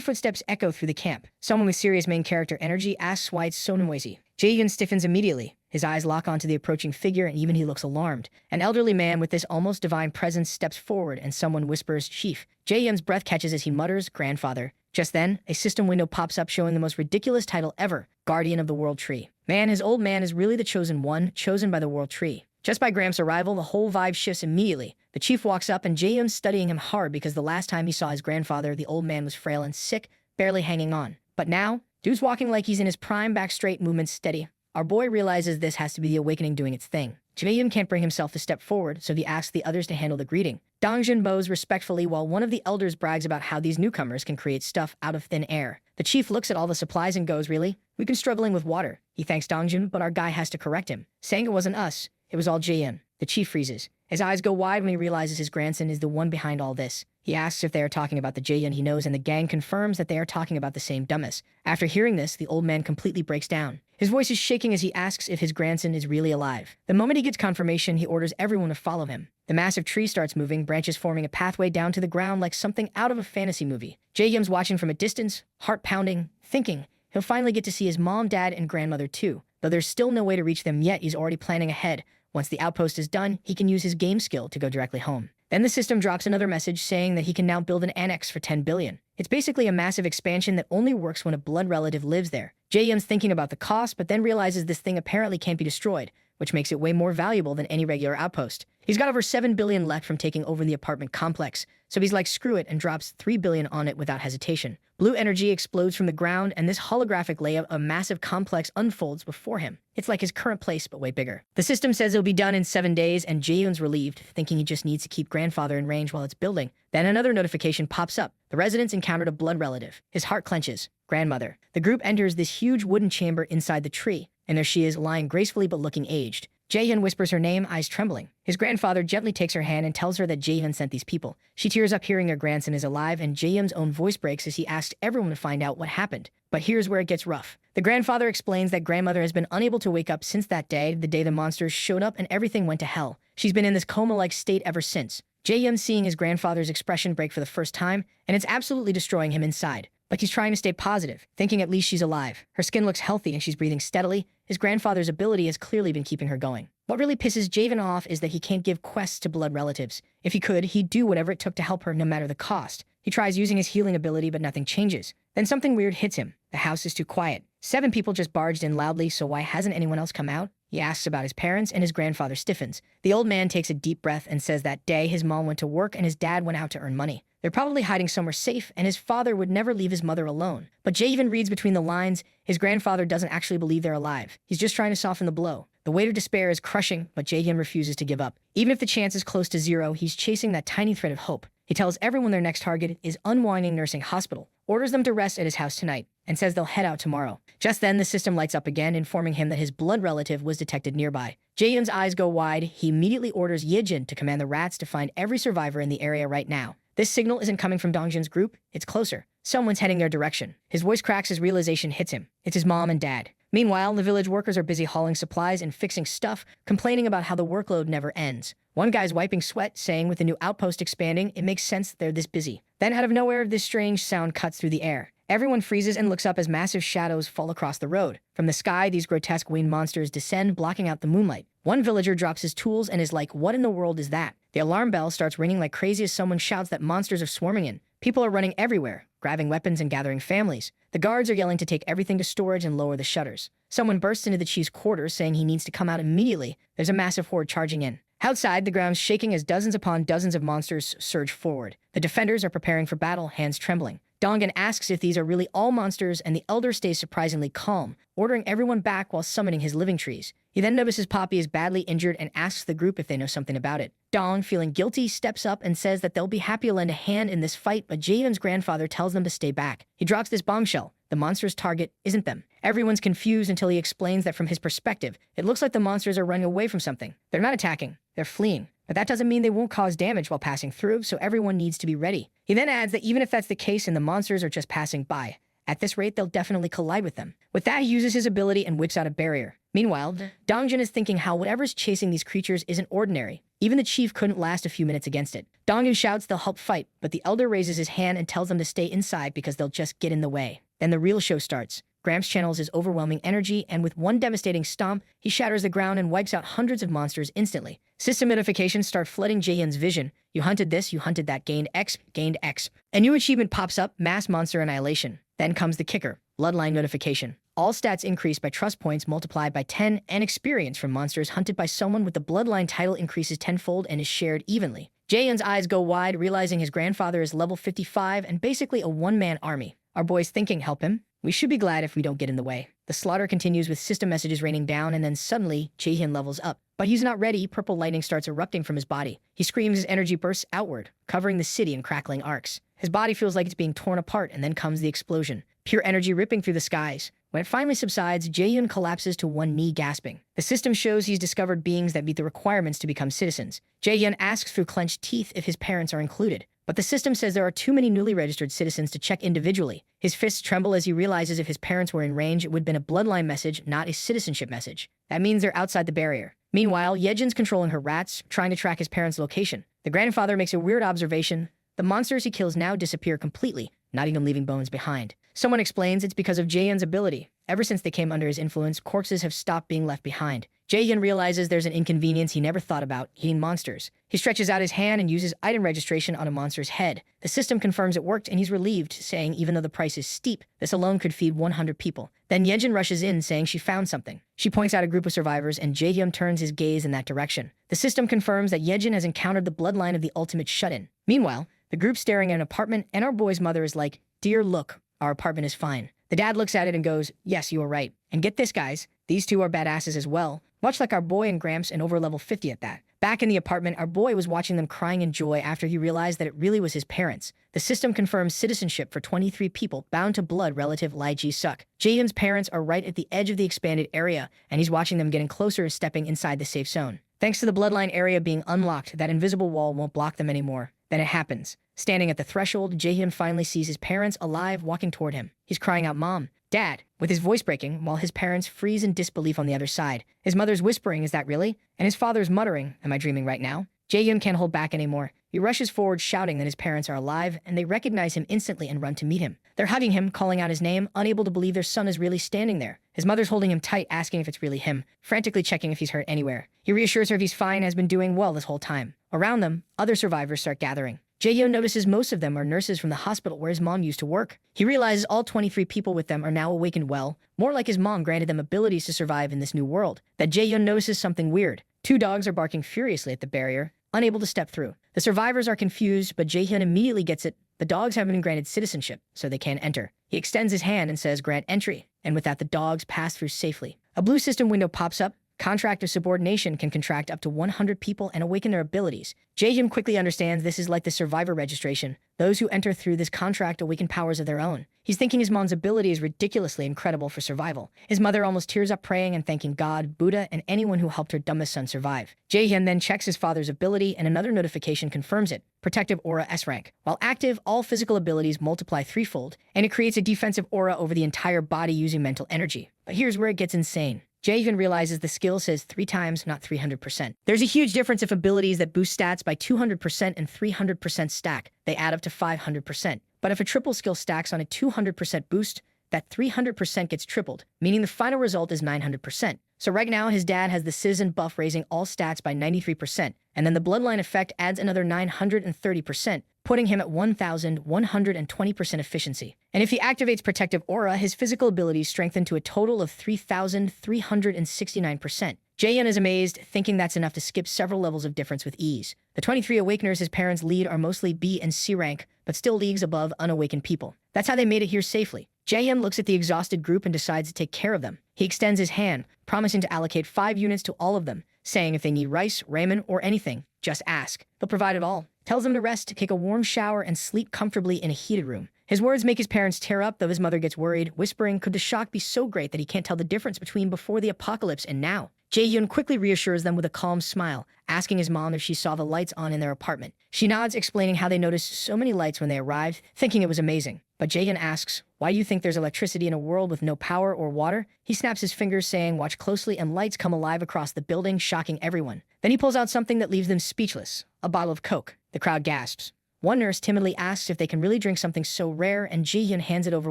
footsteps echo through the camp. Someone with serious main character energy asks why it's so noisy. Jae-hyun stiffens immediately. His eyes lock onto the approaching figure, and even he looks alarmed. An elderly man with this almost divine presence steps forward, and someone whispers, "Chief." Jae-hyun's breath catches as he mutters, "Grandfather." Just then, a system window pops up showing the most ridiculous title ever, Guardian of the World Tree. Man, his old man is really the chosen one, chosen by the World Tree. Just by Gramps' arrival, the whole vibe shifts immediately. The chief walks up, and Jae-hyun's studying him hard because the last time he saw his grandfather, the old man was frail and sick, barely hanging on. But now, dude's walking like he's in his prime, back straight, movements steady. Our boy realizes this has to be the awakening doing its thing. Jae-hyun can't bring himself to step forward, so he asks the others to handle the greeting. Dongjin bows respectfully while one of the elders brags about how these newcomers can create stuff out of thin air. The chief looks at all the supplies and goes, "Really? We've been struggling with water." He thanks Dongjin, but our guy has to correct him, saying it wasn't us. It was all Jae-hyun. The chief freezes. His eyes go wide when he realizes his grandson is the one behind all this. He asks if they are talking about the Jae-hyun he knows, and the gang confirms that they are talking about the same dumbass. After hearing this, the old man completely breaks down. His voice is shaking as he asks if his grandson is really alive. The moment he gets confirmation, he orders everyone to follow him. The massive tree starts moving, branches forming a pathway down to the ground like something out of a fantasy movie. Jae-hyun's watching from a distance, heart pounding, thinking he'll finally get to see his mom, dad, and grandmother too. Though there's still no way to reach them yet, he's already planning ahead. Once the outpost is done, he can use his game skill to go directly home. Then the system drops another message saying that he can now build an annex for 10 billion. It's basically a massive expansion that only works when a blood relative lives there. Jae-hyun's thinking about the cost, but then realizes this thing apparently can't be destroyed, which makes it way more valuable than any regular outpost. He's got over 7 billion left from taking over the apartment complex, so he's like, screw it, and drops 3 billion on it without hesitation. Blue energy explodes from the ground, and this holographic layout of a massive complex unfolds before him. It's like his current place, but way bigger. The system says it'll be done in 7 days, and Jae-hyun's relieved, thinking he just needs to keep grandfather in range while it's building. Then another notification pops up. The residents encountered a blood relative. His heart clenches. Grandmother. The group enters this huge wooden chamber inside the tree, and there she is, lying gracefully but looking aged. Jae-hyun whispers her name, eyes trembling. His grandfather gently takes her hand and tells her that Jae-hyun sent these people. She tears up hearing her grandson is alive, and Jae-hyun's own voice breaks as he asks everyone to find out what happened. But here's where it gets rough. The grandfather explains that grandmother has been unable to wake up since that day, the day the monsters showed up and everything went to hell. She's been in this coma-like state ever since. Jae-hyun seeing his grandfather's expression break for the first time, and it's absolutely destroying him inside. But he's trying to stay positive, thinking at least she's alive. Her skin looks healthy and she's breathing steadily. His grandfather's ability has clearly been keeping her going. What really pisses Javen off is that he can't give quests to blood relatives. If he could, he'd do whatever it took to help her no matter the cost. He tries using his healing ability, but nothing changes. Then something weird hits him. The house is too quiet. 7 people just barged in loudly, so why hasn't anyone else come out? He asks about his parents, and his grandfather stiffens. The old man takes a deep breath and says that day his mom went to work and his dad went out to earn money. They're probably hiding somewhere safe, and his father would never leave his mother alone. But Jay even reads between the lines. His grandfather doesn't actually believe they're alive. He's just trying to soften the blow. The weight of despair is crushing, but Jae-hyun refuses to give up. Even if the chance is close to 0, he's chasing that tiny thread of hope. He tells everyone their next target is Unwinding Nursing Hospital, orders them to rest at his house tonight, and says they'll head out tomorrow. Just then, the system lights up again, informing him that his blood relative was detected nearby. Jae-hyun's eyes go wide. He immediately orders Yejin to command the rats to find every survivor in the area right now. This signal isn't coming from Dongjin's group, it's closer. Someone's heading their direction. His voice cracks as realization hits him. It's his mom and dad. Meanwhile, the village workers are busy hauling supplies and fixing stuff, complaining about how the workload never ends. One guy's wiping sweat, saying with the new outpost expanding, it makes sense that they're this busy. Then out of nowhere, this strange sound cuts through the air. Everyone freezes and looks up as massive shadows fall across the road. From the sky, these grotesque winged monsters descend, blocking out the moonlight. One villager drops his tools and is like, what in the world is that? The alarm bell starts ringing like crazy as someone shouts that monsters are swarming in. People are running everywhere, grabbing weapons and gathering families. The guards are yelling to take everything to storage and lower the shutters. Someone bursts into the chief's quarters, saying he needs to come out immediately. There's a massive horde charging in. Outside, the ground's shaking as dozens upon dozens of monsters surge forward. The defenders are preparing for battle, hands trembling. Dongan asks if these are really all monsters, and the elder stays surprisingly calm, ordering everyone back while summoning his living trees. He then notices Poppy is badly injured and asks the group if they know something about it. Dong, feeling guilty, steps up and says that they'll be happy to lend a hand in this fight, but Javen's grandfather tells them to stay back. He drops this bombshell. The monster's target isn't them. Everyone's confused until he explains that from his perspective, it looks like the monsters are running away from something. They're not attacking, they're fleeing. But that doesn't mean they won't cause damage while passing through, so everyone needs to be ready. He then adds that even if that's the case and the monsters are just passing by, At this rate, they'll definitely collide with them. With that, he uses his ability and whips out a barrier. Meanwhile, Dongjin is thinking how whatever's chasing these creatures isn't ordinary. Even the chief couldn't last a few minutes against it. Dongjin shouts they'll help fight, but the elder raises his hand and tells them to stay inside because they'll just get in the way. Then the real show starts. Gramps channels his overwhelming energy, and with one devastating stomp, he shatters the ground and wipes out hundreds of monsters instantly. System notifications start flooding Jaehyun's vision. You hunted this, you hunted that, gained X, gained X. A new achievement pops up, mass monster annihilation. Then comes the kicker, bloodline notification. All stats increase by trust points multiplied by 10, and experience from monsters hunted by someone with the bloodline title increases tenfold and is shared evenly. Jaehyun's eyes go wide, realizing his grandfather is level 55 and basically a one-man army. Our boy's thinking, help him? We should be glad if we don't get in the way. The slaughter continues with system messages raining down, and then suddenly, Jaehyun levels up. But he's not ready. Purple lightning starts erupting from his body. He screams as energy bursts outward, covering the city in crackling arcs. His body feels like it's being torn apart, and then comes the explosion. Pure energy ripping through the skies. When it finally subsides, Jaehyun collapses to one knee, gasping. The system shows he's discovered beings that meet the requirements to become citizens. Jaehyun asks through clenched teeth if his parents are included. But the system says there are too many newly registered citizens to check individually. His fists tremble as he realizes if his parents were in range, it would have been a bloodline message, not a citizenship message. That means they're outside the barrier. Meanwhile, Yejin's controlling her rats, trying to track his parents' location. The grandfather makes a weird observation. The monsters he kills now disappear completely, not even leaving bones behind. Someone explains it's because of Jaehyun's ability. Ever since they came under his influence, corpses have stopped being left behind. Jaehyun realizes there's an inconvenience he never thought about, eating monsters. He stretches out his hand and uses item registration on a monster's head. The system confirms it worked, and he's relieved, saying even though the price is steep, this alone could feed 100 people. Then Yejin rushes in, saying she found something. She points out a group of survivors, and Jaehyun turns his gaze in that direction. The system confirms that Yejin has encountered the bloodline of the ultimate shut-in. Meanwhile, the group's staring at an apartment, and our boy's mother is like, "Dear, look, our apartment is fine." The dad looks at it and goes, "Yes, you are right. And get this, guys, these two are badasses as well. Much like our boy and Gramps, and over level 50 at that." Back in the apartment, our boy was watching them crying in joy after he realized that it really was his parents. The system confirms citizenship for 23 people bound to blood relative Lai Ji-suk. Jaehyun's parents are right at the edge of the expanded area, and he's watching them getting closer, stepping inside the safe zone. Thanks to the bloodline area being unlocked, that invisible wall won't block them anymore. Then it happens. Standing at the threshold, Jaehyun finally sees his parents alive, walking toward him. He's crying out, "Mom, Dad," with his voice breaking, while his parents freeze in disbelief on the other side. His mother's whispering, "Is that really?" And his father's muttering, "Am I dreaming right now?" Jaehyun can't hold back anymore. He rushes forward, shouting that his parents are alive, and they recognize him instantly and run to meet him. They're hugging him, calling out his name, unable to believe their son is really standing there. His mother's holding him tight, asking if it's really him, frantically checking if he's hurt anywhere. He reassures her if he's fine, has been doing well this whole time. Around them, other survivors start gathering. Jaehyun notices most of them are nurses from the hospital where his mom used to work. He realizes all 23 people with them are now awakened well, more like his mom granted them abilities to survive in this new world. That Jaehyun notices something weird. 2 dogs are barking furiously at the barrier, unable to step through. The survivors are confused, but Jaehyun immediately gets it. The dogs haven't been granted citizenship, so they can't enter. He extends his hand and says, "Grant entry," and with that the dogs pass through safely. A blue system window pops up. Contract of subordination can contract up to 100 people and awaken their abilities. Jaehyun quickly understands this is like the survivor registration. Those who enter through this contract awaken powers of their own. He's thinking his mom's ability is ridiculously incredible for survival. His mother almost tears up, praying and thanking God, Buddha, and anyone who helped her dumbest son survive. Jaehyun then checks his father's ability, and another notification confirms it. Protective Aura S rank. While active, all physical abilities multiply threefold, and it creates a defensive aura over the entire body using mental energy. But here's where it gets insane. Jaehyun realizes the skill says 3 times, not 300%. There's a huge difference if abilities that boost stats by 200% and 300% stack. They add up to 500%. But if a triple skill stacks on a 200% boost, that 300% gets tripled, meaning the final result is 900%. So right now, his dad has the citizen buff raising all stats by 93%, and then the bloodline effect adds another 930%, putting him at 1,120% efficiency. And if he activates Protective Aura, his physical abilities strengthen to a total of 3,369%. Jaehyun is amazed, thinking that's enough to skip several levels of difference with ease. The 23 Awakeners his parents lead are mostly B and C rank, but still leagues above unawakened people. That's how they made it here safely. Jaehyun looks at the exhausted group and decides to take care of them. He extends his hand, promising to allocate 5 units to all of them, saying if they need rice, ramen, or anything, just ask. They'll provide it all. Tells them to rest, take a warm shower, and sleep comfortably in a heated room. His words make his parents tear up, though his mother gets worried, whispering, could the shock be so great that he can't tell the difference between before the apocalypse and now? Jae-hyun quickly reassures them with a calm smile, asking his mom if she saw the lights on in their apartment. She nods, explaining how they noticed so many lights when they arrived, thinking it was amazing. But Jae-hyun asks, "Why do you think there's electricity in a world with no power or water?" He snaps his fingers, saying, "Watch closely," and lights come alive across the building, shocking everyone. Then he pulls out something that leaves them speechless, a bottle of Coke. The crowd gasps. One nurse timidly asks if they can really drink something so rare, and Jae-hyun hands it over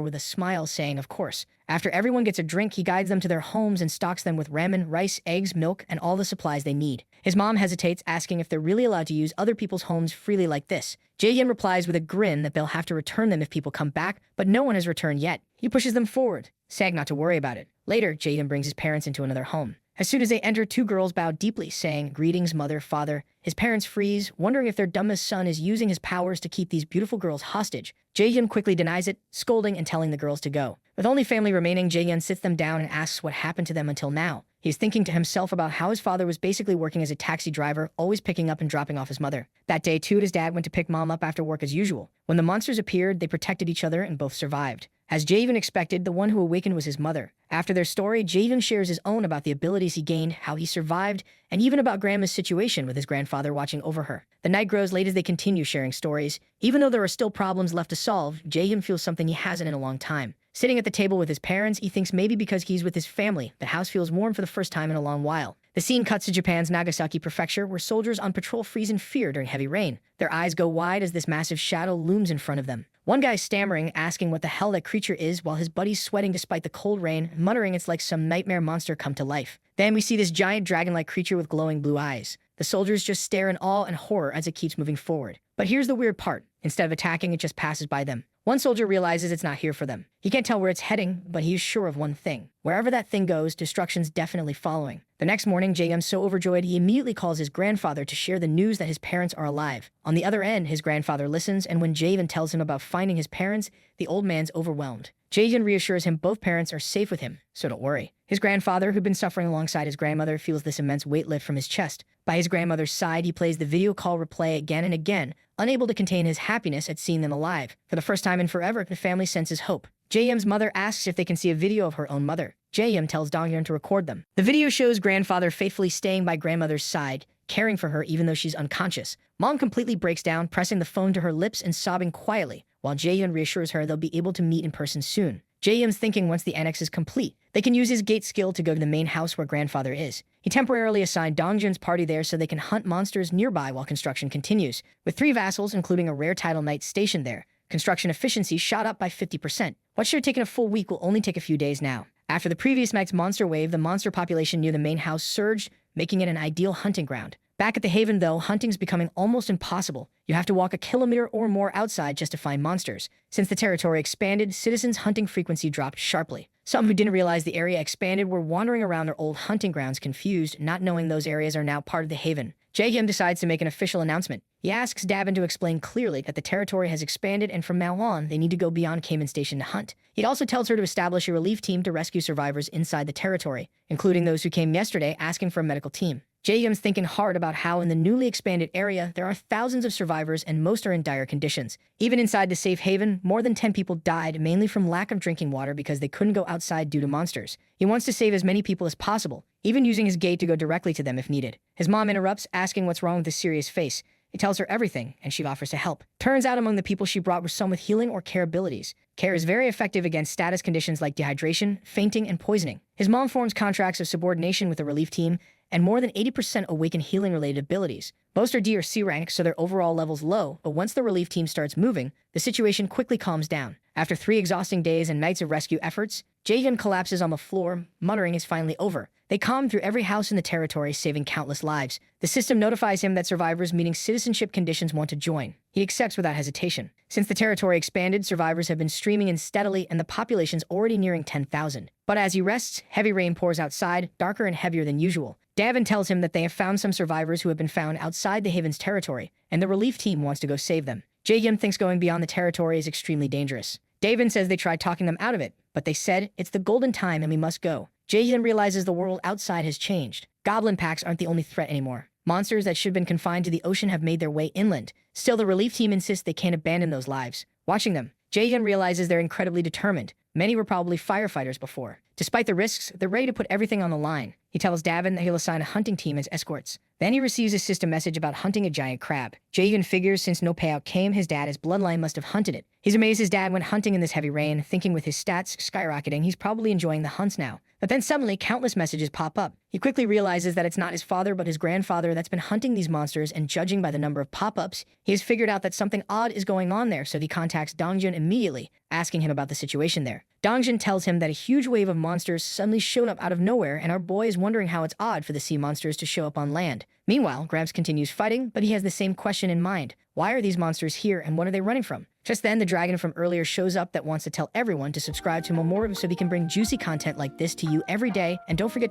with a smile, saying, "Of course." After everyone gets a drink, he guides them to their homes and stocks them with ramen, rice, eggs, milk, and all the supplies they need. His mom hesitates, asking if they're really allowed to use other people's homes freely like this. Jae-hyun replies with a grin that they'll have to return them if people come back, but no one has returned yet. He pushes them forward, saying not to worry about it. Later, Jae-hyun brings his parents into another home. As soon as they enter, two girls bow deeply, saying, "Greetings, mother, father." His parents freeze, wondering if their dumbest son is using his powers to keep these beautiful girls hostage. Jae-hyun quickly denies it, scolding and telling the girls to go. With only family remaining, Jae-hyun sits them down and asks what happened to them until now. He's thinking to himself about how his father was basically working as a taxi driver, always picking up and dropping off his mother. That day, too, his dad went to pick mom up after work as usual. When the monsters appeared, they protected each other and both survived. As Jae-hyun expected, the one who awakened was his mother. After their story, Jae-hyun shares his own about the abilities he gained, how he survived, and even about Grandma's situation with his grandfather watching over her. The night grows late as they continue sharing stories. Even though there are still problems left to solve, Jae-hyun feels something he hasn't in a long time. Sitting at the table with his parents, he thinks maybe because he's with his family, the house feels warm for the first time in a long while. The scene cuts to Japan's Nagasaki prefecture, where soldiers on patrol freeze in fear during heavy rain. Their eyes go wide as this massive shadow looms in front of them. One guy stammering, asking what the hell that creature is, while his buddy's sweating despite the cold rain, muttering it's like some nightmare monster come to life. Then we see this giant dragon-like creature with glowing blue eyes. The soldiers just stare in awe and horror as it keeps moving forward. But here's the weird part. Instead of attacking, it just passes by them. One soldier realizes it's not here for them. He can't tell where it's heading, but he's sure of one thing. Wherever that thing goes, destruction's definitely following. The next morning, Jae-hyun's so overjoyed, he immediately calls his grandfather to share the news that his parents are alive. On the other end, his grandfather listens, and when Jae-hyun tells him about finding his parents, the old man's overwhelmed. Jae-hyun reassures him both parents are safe with him, so don't worry. His grandfather, who'd been suffering alongside his grandmother, feels this immense weight lift from his chest. By his grandmother's side, he plays the video call replay again and again, unable to contain his happiness at seeing them alive. For the first time in forever, the family senses hope. Jae-hyun's mother asks if they can see a video of her own mother. Jae-hyun tells Dong-hyun to record them. The video shows grandfather faithfully staying by grandmother's side, caring for her even though she's unconscious. Mom completely breaks down, pressing the phone to her lips and sobbing quietly, while Jae-hyun reassures her they'll be able to meet in person soon. Jae-hyun's thinking once the annex is complete, they can use his gate skill to go to the main house where grandfather is. He temporarily assigned Dong-jun's party there so they can hunt monsters nearby while construction continues. With 3 vassals, including a rare title knight stationed there, construction efficiency shot up by 50%. What should have taken a full week will only take a few days now. After the previous night's monster wave, the monster population near the main house surged, making it an ideal hunting ground. Back at the Haven, though, hunting's becoming almost impossible. You have to walk a kilometer or more outside just to find monsters. Since the territory expanded, citizens' hunting frequency dropped sharply. Some who didn't realize the area expanded were wandering around their old hunting grounds confused, not knowing those areas are now part of the Haven. Jae-hyun decides to make an official announcement. He asks Davin to explain clearly that the territory has expanded and from now on, they need to go beyond Cayman Station to hunt. He also tells her to establish a relief team to rescue survivors inside the territory, including those who came yesterday asking for a medical team. Jae-hyun's thinking hard about how in the newly expanded area, there are thousands of survivors and most are in dire conditions. Even inside the safe haven, more than 10 people died, mainly from lack of drinking water because they couldn't go outside due to monsters. He wants to save as many people as possible, even using his gate to go directly to them if needed. His mom interrupts, asking what's wrong with his serious face. He tells her everything, and she offers to help. Turns out among the people she brought were some with healing or care abilities. Care is very effective against status conditions like dehydration, fainting, and poisoning. His mom forms contracts of subordination with the relief team, and more than 80% awaken healing-related abilities. Most are D or C rank, so their overall level's low, but once the relief team starts moving, the situation quickly calms down. After 3 exhausting days and nights of rescue efforts, Jae-hyun collapses on the floor, muttering it's finally over. They calm through every house in the territory, saving countless lives. The system notifies him that survivors meeting citizenship conditions want to join. He accepts without hesitation. Since the territory expanded, survivors have been streaming in steadily and the population's already nearing 10,000. But as he rests, heavy rain pours outside, darker and heavier than usual. Davin tells him that they have found some survivors who have been found outside the Haven's territory, and the relief team wants to go save them. Jae-hyun thinks going beyond the territory is extremely dangerous. Davin says they tried talking them out of it, but they said, it's the golden time and we must go. Jae-hyun realizes the world outside has changed. Goblin packs aren't the only threat anymore. Monsters that should have been confined to the ocean have made their way inland. Still, the relief team insists they can't abandon those lives. Watching them, Jae-hyun realizes they're incredibly determined. Many were probably firefighters before. Despite the risks, they're ready to put everything on the line. He tells Davin that he'll assign a hunting team as escorts. Then he receives a system message about hunting a giant crab. Jay even figures since no payout came, his dad, his bloodline, must have hunted it. He's amazed his dad went hunting in this heavy rain, thinking with his stats skyrocketing, he's probably enjoying the hunts now. But then suddenly, countless messages pop up. He quickly realizes that it's not his father but his grandfather that's been hunting these monsters, and judging by the number of pop-ups, he has figured out that something odd is going on there, so he contacts Dongjun immediately, asking him about the situation there. Dongjun tells him that a huge wave of monsters suddenly showed up out of nowhere, and our boy is wondering how it's odd for the sea monsters to show up on land. Meanwhile, Grabs continues fighting, but he has the same question in mind. Why are these monsters here, and what are they running from? Just then, the dragon from earlier shows up that wants to tell everyone to subscribe to Momoru so he can bring juicy content like this to you every day, and don't forget to